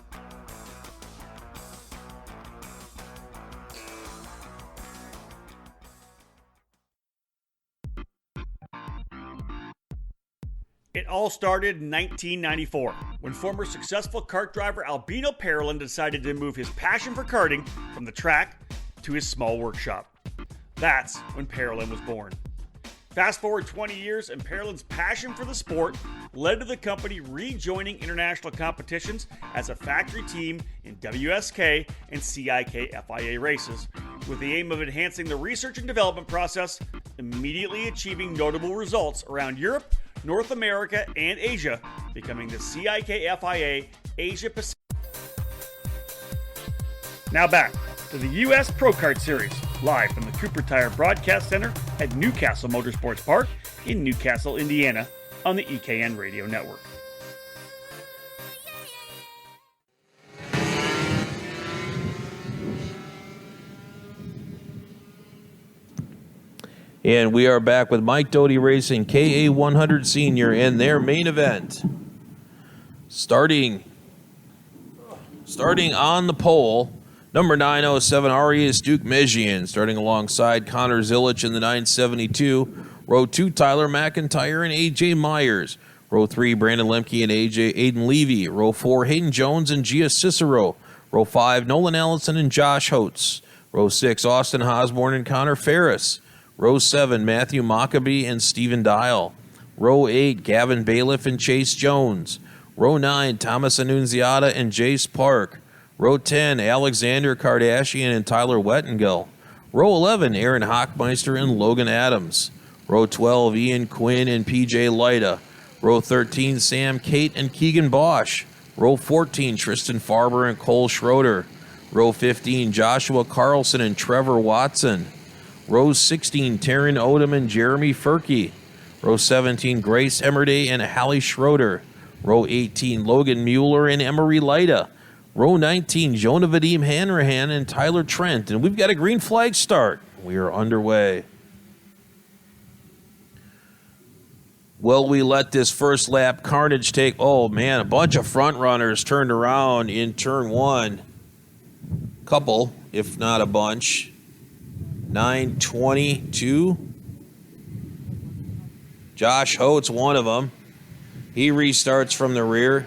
It all started in 1994, when former successful kart driver Albino Parolin decided to move his passion for karting from the track to his small workshop. That's when Parolin was born. Fast forward 20 years, and Parolin's passion for the sport led to the company rejoining international competitions as a factory team in WSK and CIK FIA races, with the aim of enhancing the research and development process, immediately achieving notable results around Europe, North America, and Asia, becoming the CIK FIA Asia Pacific. Now back to the U.S. Pro Kart Series, live from the Cooper Tire Broadcast Center at Newcastle Motorsports Park in Newcastle, Indiana, on the EKN Radio Network.
And we are back with Mike Doty Racing, KA100 Senior, and their main event. Starting on the pole, number 907, Arias Duke Mejian, starting alongside Connor Zilic in the 972. Row 2, Tyler McIntyre and A.J. Myers. Row 3, Brandon Lemke and Aiden Levy. Row 4, Hayden Jones and Gia Cicero. Row 5, Nolan Allison and Josh Holtz. Row 6, Austin Osborne and Connor Ferris. Row 7, Matthew Maccabee and Stephen Dial. Row 8, Gavin Bailiff and Chase Jones. Row 9, Thomas Annunziata and Jace Park. Row 10, Alexander Kardashian and Tyler Wettengill. Row 11, Aaron Hockmeister and Logan Adams. Row 12, Ian Quinn and PJ Lyda. Row 13, Sam Cate and Keegan Bosch. Row 14, Tristan Farber and Cole Schroeder. Row 15, Joshua Carlson and Trevor Watson. Row 16, Taryn Odom and Jeremy Furkey. Row 17, Grace Emmerday and Hallie Schroeder. Row 18, Logan Mueller and Emery Lyda. Row 19, Jonah Vadim Hanrahan and Tyler Trent. And we've got a green flag start. We are underway. Will we let this first lap carnage take? Oh, man, a bunch of front runners turned around in turn one. Couple, if not a bunch. 922. Josh Holtz, one of them. He restarts from the rear.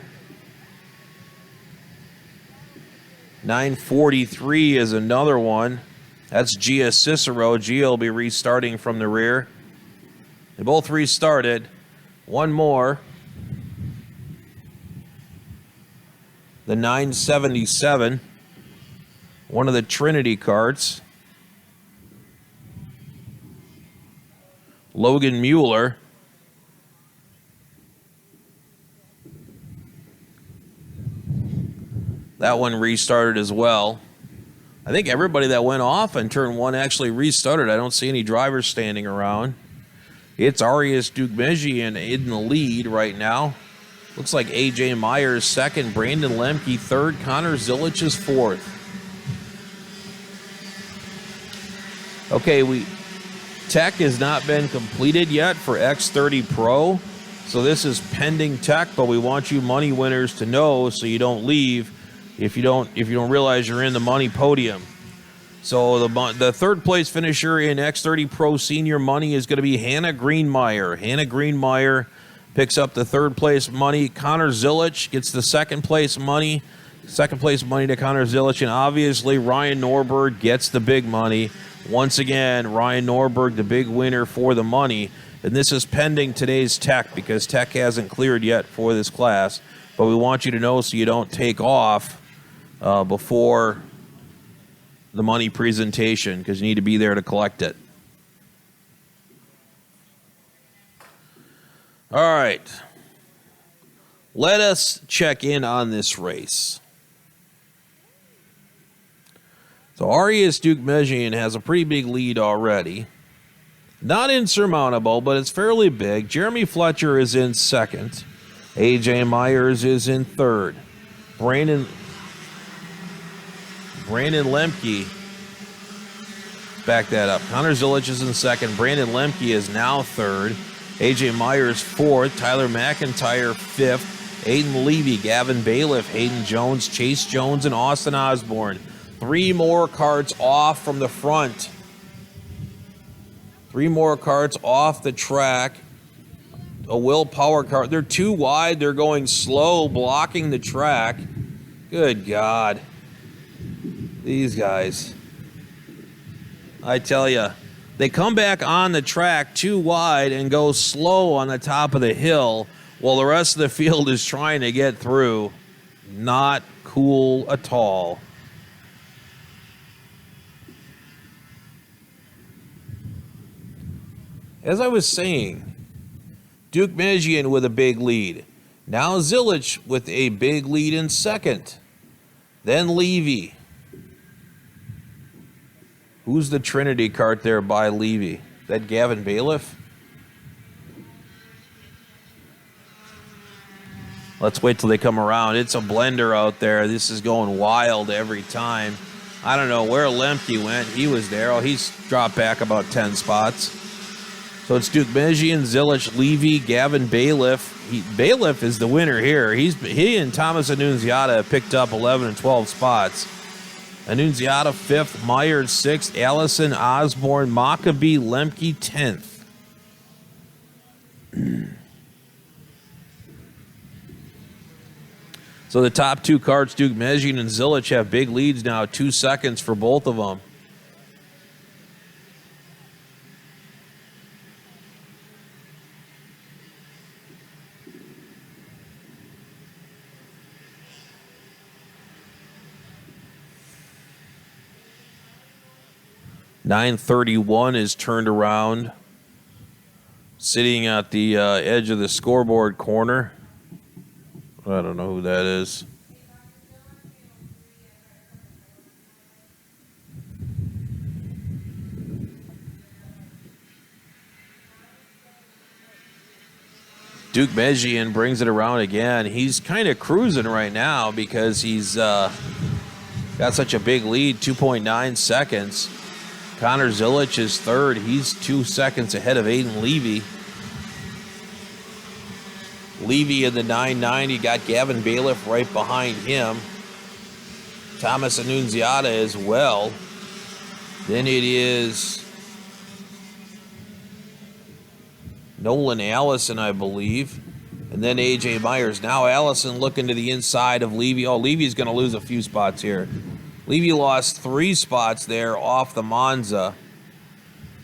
943 is another one. That's Gia Cicero. Gia will be restarting from the rear. They both restarted. One more. The 977. One of the Trinity carts. Logan Mueller. That one restarted as well. I think everybody that went off in turn one actually restarted. I don't see any drivers standing around. It's Arias Duke Mejian in the lead right now. Looks like A.J. Myers second, Brandon Lemke third, Connor Zilic is fourth. Okay, tech has not been completed yet for X30 Pro, so this is pending tech, but we want you money winners to know so you don't leave if you don't realize you're in the money podium. So the third place finisher in X30 Pro Senior money is going to be Hannah Greenmeyer. Hannah Greenmeyer picks up the third place money. Connor Zilic gets the second place money. Second place money to Connor Zilic, and obviously Ryan Norberg gets the big money. Once again, Ryan Norberg, the big winner for the money. And this is pending today's tech because tech hasn't cleared yet for this class. But we want you to know so you don't take off before the money presentation because you need to be there to collect it. All right. Let us check in on this race. So Arias Duke Mejian has a pretty big lead already. Not insurmountable, but it's fairly big. Jeremy Fletcher is in second. A.J. Myers is in third. Brandon Lemke, back that up. Connor Zilic is in second. Brandon Lemke is now third. A.J. Myers fourth. Tyler McIntyre fifth. Aiden Levy, Gavin Bailiff, Hayden Jones, Chase Jones, and Austin Osborne. Three more carts off from the front. Three more carts off the track. A Will Power cart. They're too wide. They're going slow, blocking the track. Good God. These guys. I tell you, They come back on the track too wide and go slow on the top of the hill while the rest of the field is trying to get through. Not cool at all. As I was saying, Duke Mejian with a big lead. Now Zilich with a big lead in second. Then Levy. Who's the Trinity kart there by Levy? Is that Gavin Bailiff? Let's wait till they come around. It's a blender out there. This is going wild every time. I don't know where Lemke went. He was there. Oh, he's dropped back about 10 spots. So it's Duke Mejian, Zilich, Levy, Gavin Bailiff. Bailiff is the winner here. He and Thomas Annunziata have picked up 11 and 12 spots. Annunziata 5th, Myers 6th, Allison, Osborne, Maccabee, Lemke 10th. So the top two karts, Duke Mejian and Zilich, have big leads now, 2 seconds for both of them. .931 is turned around, sitting at the edge of the scoreboard corner. I don't know who that is. Duke Mejian brings it around again. He's kind of cruising right now because he's got such a big lead, 2.9 seconds. Connor Zilich is third. He's 2 seconds ahead of Aiden Levy. Levy in the 990, got Gavin Bailiff right behind him. Thomas Annunziata as well. Then it is Nolan Allison, I believe. And then A.J. Myers. Now Allison looking to the inside of Levy. Oh, Levy's going to lose a few spots here. Levy lost 3 spots there off the Monza.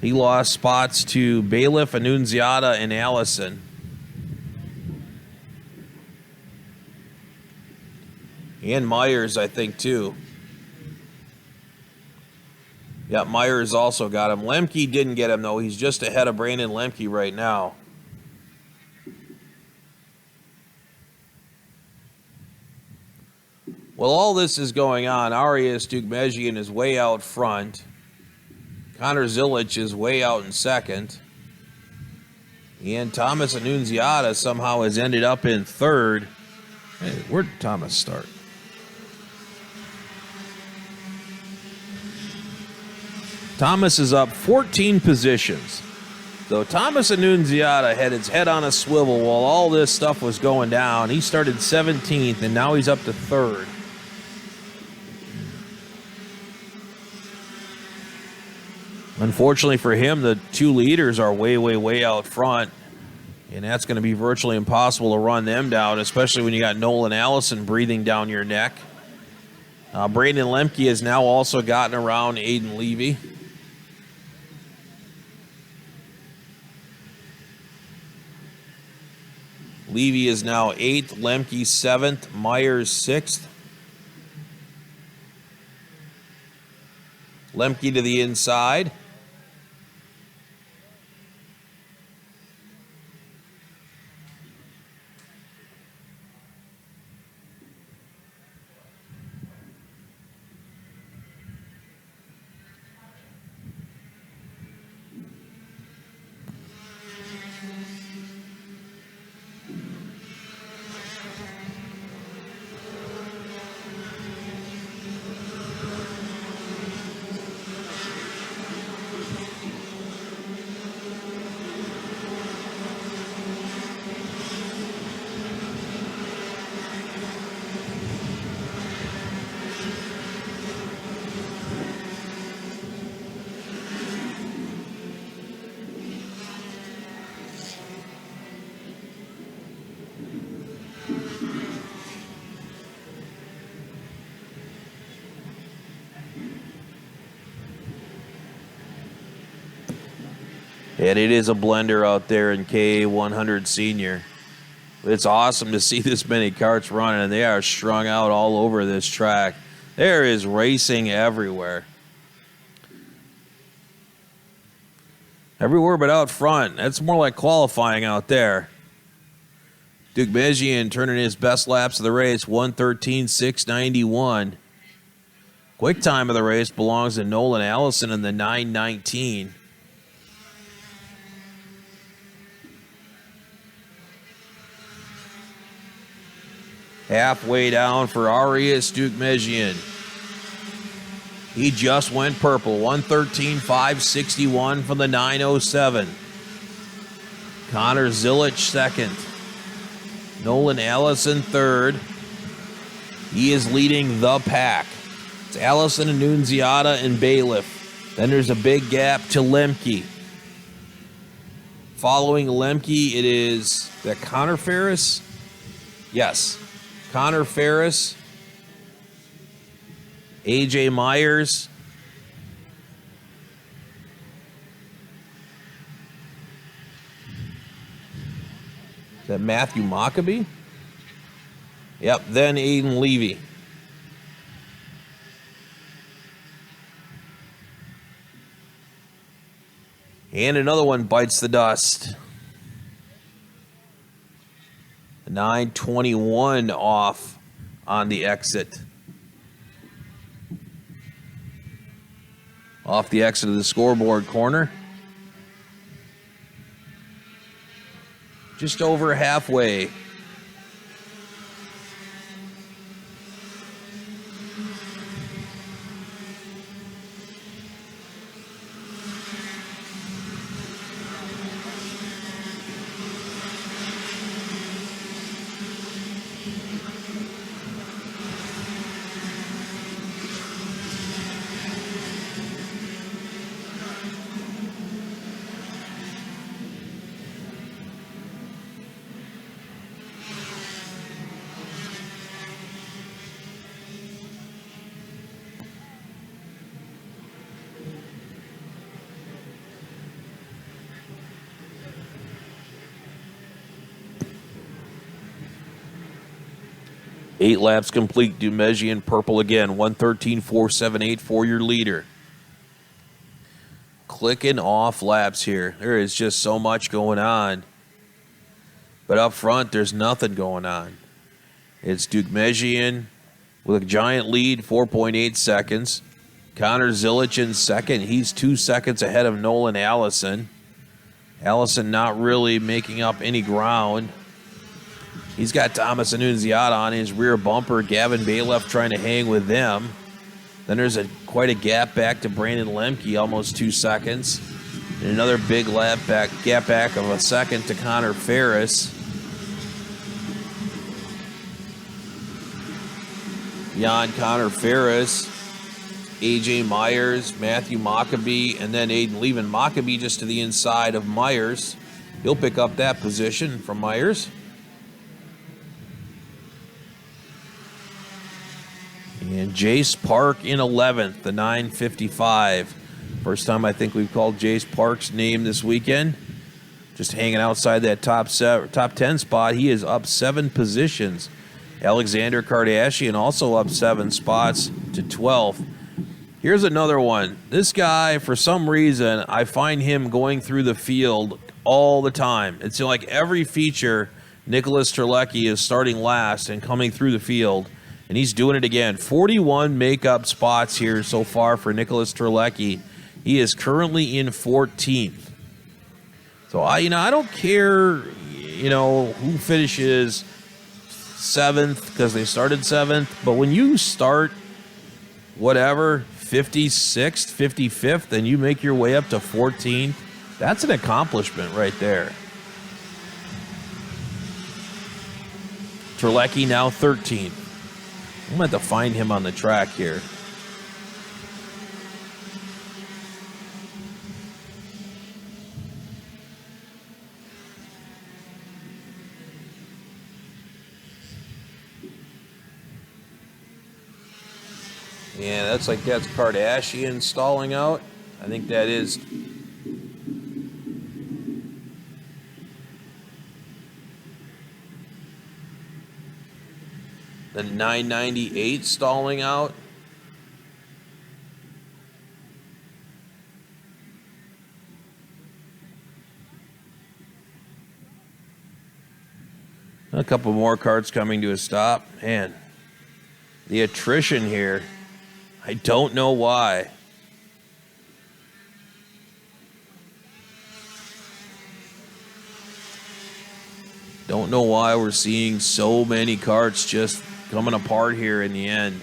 He lost spots to Bailiff, Annunziata, and Allison. And Myers, I think, too. Yeah, Myers also got him. Lemke didn't get him, though. He's just ahead of Brandon Lemke right now. Well, all this is going on. Arias Duke Mejian is way out front. Connor Zilich is way out in second. And Thomas Annunziata somehow has ended up in third. Hey, where did Thomas start? Thomas is up 14 positions. So Thomas Annunziata had his head on a swivel while all this stuff was going down. He started 17th, and now he's up to third. Unfortunately for him, the two leaders are way, way, way out front. And that's going to be virtually impossible to run them down, especially when you got Nolan Allison breathing down your neck. Brandon Lemke has now also gotten around Aiden Levy. Levy is now 8th, Lemke 7th, Myers 6th. Lemke to the inside. And it is a blender out there in KA100 Senior. It's awesome to see this many karts running, and they are strung out all over this track. There is racing everywhere. Everywhere but out front. That's more like qualifying out there. Dugmejian turning his best laps of the race, 1:13.691. Quick time of the race belongs to Nolan Allison in the 9:19. Halfway down for Arias Dugmejian. He just went purple, 1:13.561 from the 9:07. Connor Zilich second. Nolan Allison third. He is leading the pack. It's Allison, Annunziata, and Bailiff. Then there's a big gap to Lemke. Following Lemke, it is that Connor Ferris? Yes. Connor Ferris. AJ Myers. Is that Matthew Mockabee? Yep, then Aiden Levy. And another one bites the dust. 9:21 off on the exit. Off the exit of the scoreboard corner. Just over halfway. Eight laps complete. Dugmejian purple again. 1:13.478 for your leader. Clicking off laps here. There is just so much going on. But up front, there's nothing going on. It's Dugmejian with a giant lead, 4.8 seconds. Connor Zilich in second. He's 2 seconds ahead of Nolan Allison. Allison not really making up any ground. He's got Thomas Annunziata on his rear bumper. Gavin Bailiff trying to hang with them. Then there's quite a gap back to Brandon Lemke, almost 2 seconds. And another big gap back of a second to Connor Ferris. Beyond Connor Ferris, AJ Myers, Matthew Mockabee, and then Aiden Levin. Mockabee just to the inside of Myers. He'll pick up that position from Myers. And Jace Park in 11th, the 9:55. First time I think we've called Jace Park's name this weekend. Just hanging outside that top 10 spot. He is up 7 positions. Alexander Kardashian also up 7 spots to 12th. Here's another one. This guy, for some reason, I find him going through the field all the time. It's like every feature, Nicholas Terlecki is starting last and coming through the field. And he's doing it again. 41 makeup spots here so far for Nicholas Terlecki. He is currently in 14th. So I don't care, who finishes 7th because they started 7th. But when you start 56th, 55th, and you make your way up to 14th, that's an accomplishment right there. Terlecki now 13th. I'm going to have to find him on the track here. Yeah, that's Kardashian stalling out. I think that is The 998 stalling out. A couple more carts coming to a stop. Man, the attrition here, I don't know why. Don't know why we're seeing so many carts just coming apart here in the end.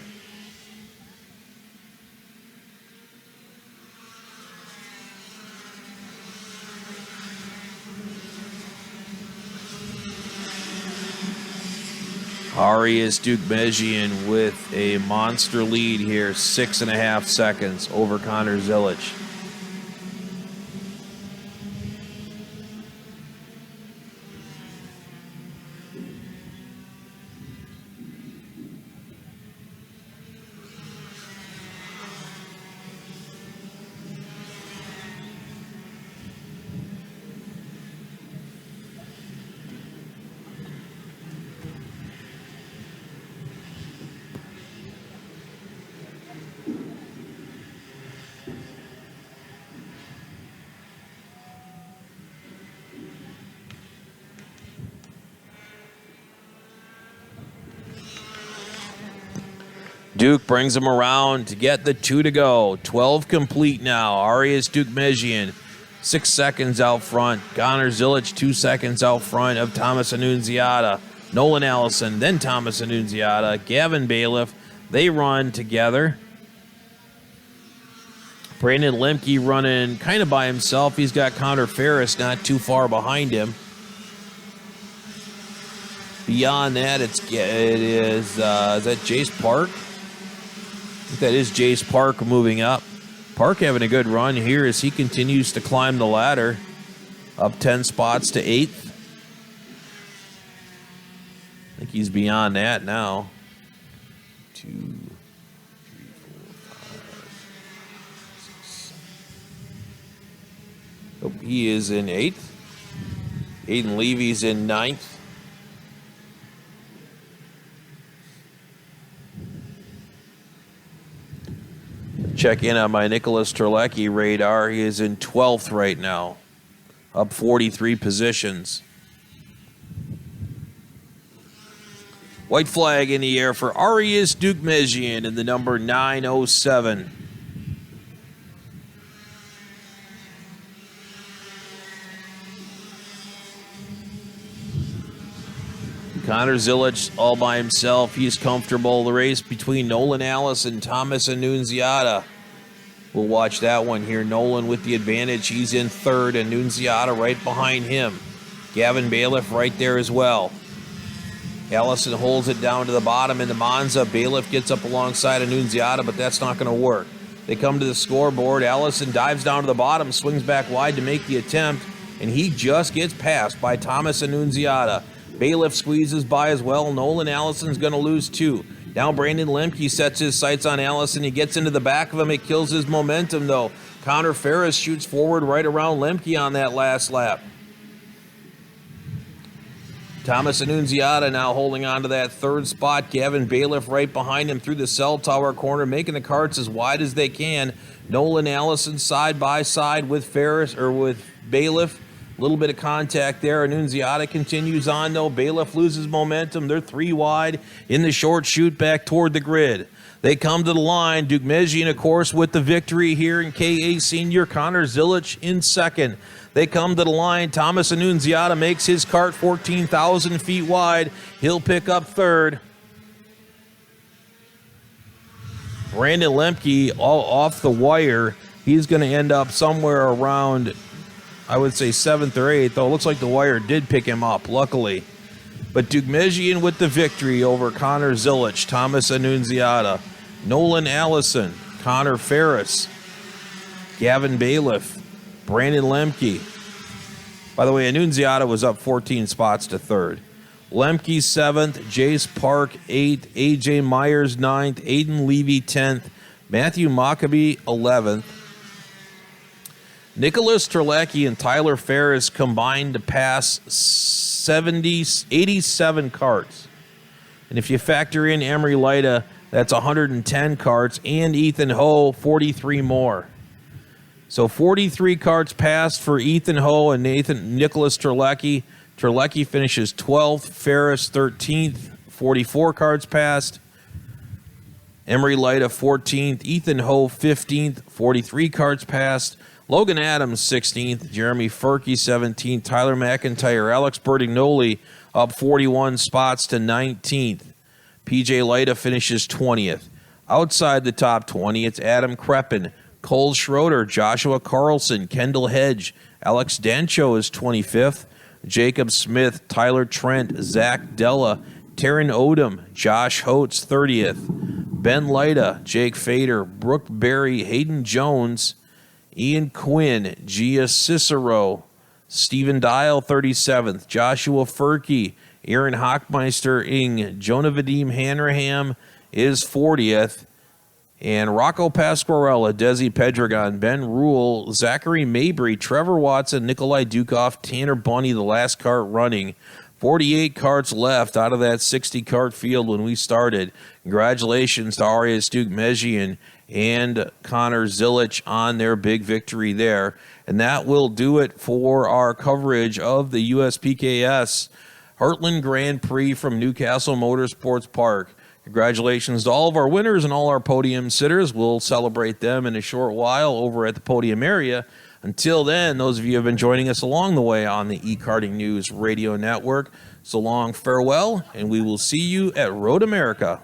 Arias Dukmejian with a monster lead here, 6.5 seconds over Connor Zilic. Duke brings him around to get the 2 to go. 12 complete now. Arias Dukmejian, 6 seconds out front. Connor Zilic, 2 seconds out front of Thomas Annunziata. Nolan Allison, then Thomas Annunziata. Gavin Bailiff, they run together. Brandon Lemke running kind of by himself. He's got Connor Ferris not too far behind him. Beyond that, is that Jace Park? I think that is Jace Park moving up. Park having a good run here as he continues to climb the ladder. Up 10 spots to 8th. I think he's beyond that now. 2, 3, 4, 5, 6. Oh, he is in 8th. Aiden Levy's in 9th. Check in on my Nicholas Terlecki radar. He is in 12th right now, up 43 positions. White flag in the air for Arias Dukmejian in the number 907. Connor Zilic all by himself. He's comfortable. The race between Nolan Allison and Thomas Annunziata. We'll watch that one here. Nolan with the advantage. He's in 3rd. Annunziata right behind him. Gavin Bailiff right there as well. Allison holds it down to the bottom in the Monza. Bailiff gets up alongside Annunziata, but that's not going to work. They come to the scoreboard. Allison dives down to the bottom, swings back wide to make the attempt, and he just gets passed by Thomas Annunziata. Bailiff squeezes by as well. Nolan Allison's going to lose 2. Now Brandon Lemke sets his sights on Allison. He gets into the back of him. It kills his momentum, though. Connor Ferris shoots forward right around Lemke on that last lap. Thomas Annunziata now holding on to that 3rd spot. Gavin Bailiff right behind him through the cell tower corner, making the carts as wide as they can. Nolan Allison side by side with Ferris, or with Bailiff. A little bit of contact there. Annunziata continues on, though. Bailiff loses momentum. They're 3 wide in the short shoot back toward the grid. They come to the line. Dukmejian, of course, with the victory here in KA Senior. Connor Zilic in 2nd. They come to the line. Thomas Annunziata makes his cart 14,000 feet wide. He'll pick up 3rd. Brandon Lemke all off the wire. He's going to end up somewhere around, I would say, 7th or 8th, though it looks like the wire did pick him up, luckily. But Dukmejian with the victory over Connor Zilic, Thomas Annunziata, Nolan Allison, Connor Ferris, Gavin Bailiff, Brandon Lemke. By the way, Annunziata was up 14 spots to 3rd. Lemke 7th, Jace Park 8th, AJ Myers 9th, Aiden Levy 10th, Matthew Maccabee 11th. Nicholas Terlecki and Tyler Ferris combined to pass 87 carts. And if you factor in Emery Lida, that's 110 karts, and Ethan Ho, 43 more. So 43 karts passed for Ethan Ho and Nicholas Terlecki. Terlecki finishes 12th, Ferris 13th, 44 karts passed. Emery Lida 14th, Ethan Ho 15th, 43 karts passed. Logan Adams 16th, Jeremy Furkey 17th, Tyler McIntyre, Alex Bertignoli up 41 spots to 19th. PJ Lida finishes 20th. Outside the top 20, it's Adam Kreppen, Cole Schroeder, Joshua Carlson, Kendall Hedge, Alex Dancho is 25th, Jacob Smith, Tyler Trent, Zach Della, Taryn Odom, Josh Holtz 30th, Ben Lida, Jake Fader, Brooke Berry, Hayden Jones, Ian Quinn, Gia Cicero, Stephen Dial 37th, Joshua Furkey, Aaron Hockmeister Ing, Jonah Vadim Hanraham is 40th, and Rocco Pasquarella, Desi Pedregon, Ben Rule, Zachary Mabry, Trevor Watson, Nikolai Dukov, Tanner Bunny, the last kart running. 48 karts left out of that 60 kart field when we started. Congratulations to Arias Duke Mejian and Connor Zilich on their big victory there. And that will do it for our coverage of the USPKS Heartland Grand Prix from Newcastle Motorsports Park. Congratulations to all of our winners and all our podium sitters. We'll celebrate them in a short while over at the podium area. Until then, those of you who have been joining us along the way on the eKartingNews radio network, so long, farewell, and we will see you at Road America.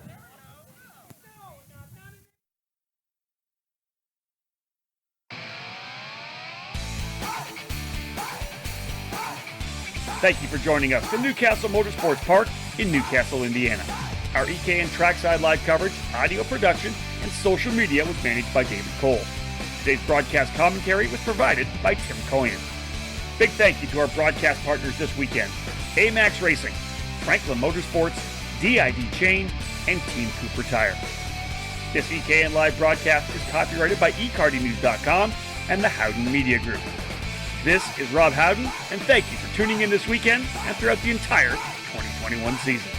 Thank you for joining us from Newcastle Motorsports Park in Newcastle, Indiana. Our EKN Trackside Live coverage, audio production, and social media was managed by David Cole. Today's broadcast commentary was provided by Tim Koyen. Big thank you to our broadcast partners this weekend: AMAX Racing, Franklin Motorsports, DID Chain, and Team Cooper Tire. This EKN Live broadcast is copyrighted by eKartingNews.com and the Howden Media Group. This is Rob Howden, and thank you for tuning in this weekend and throughout the entire 2021 season.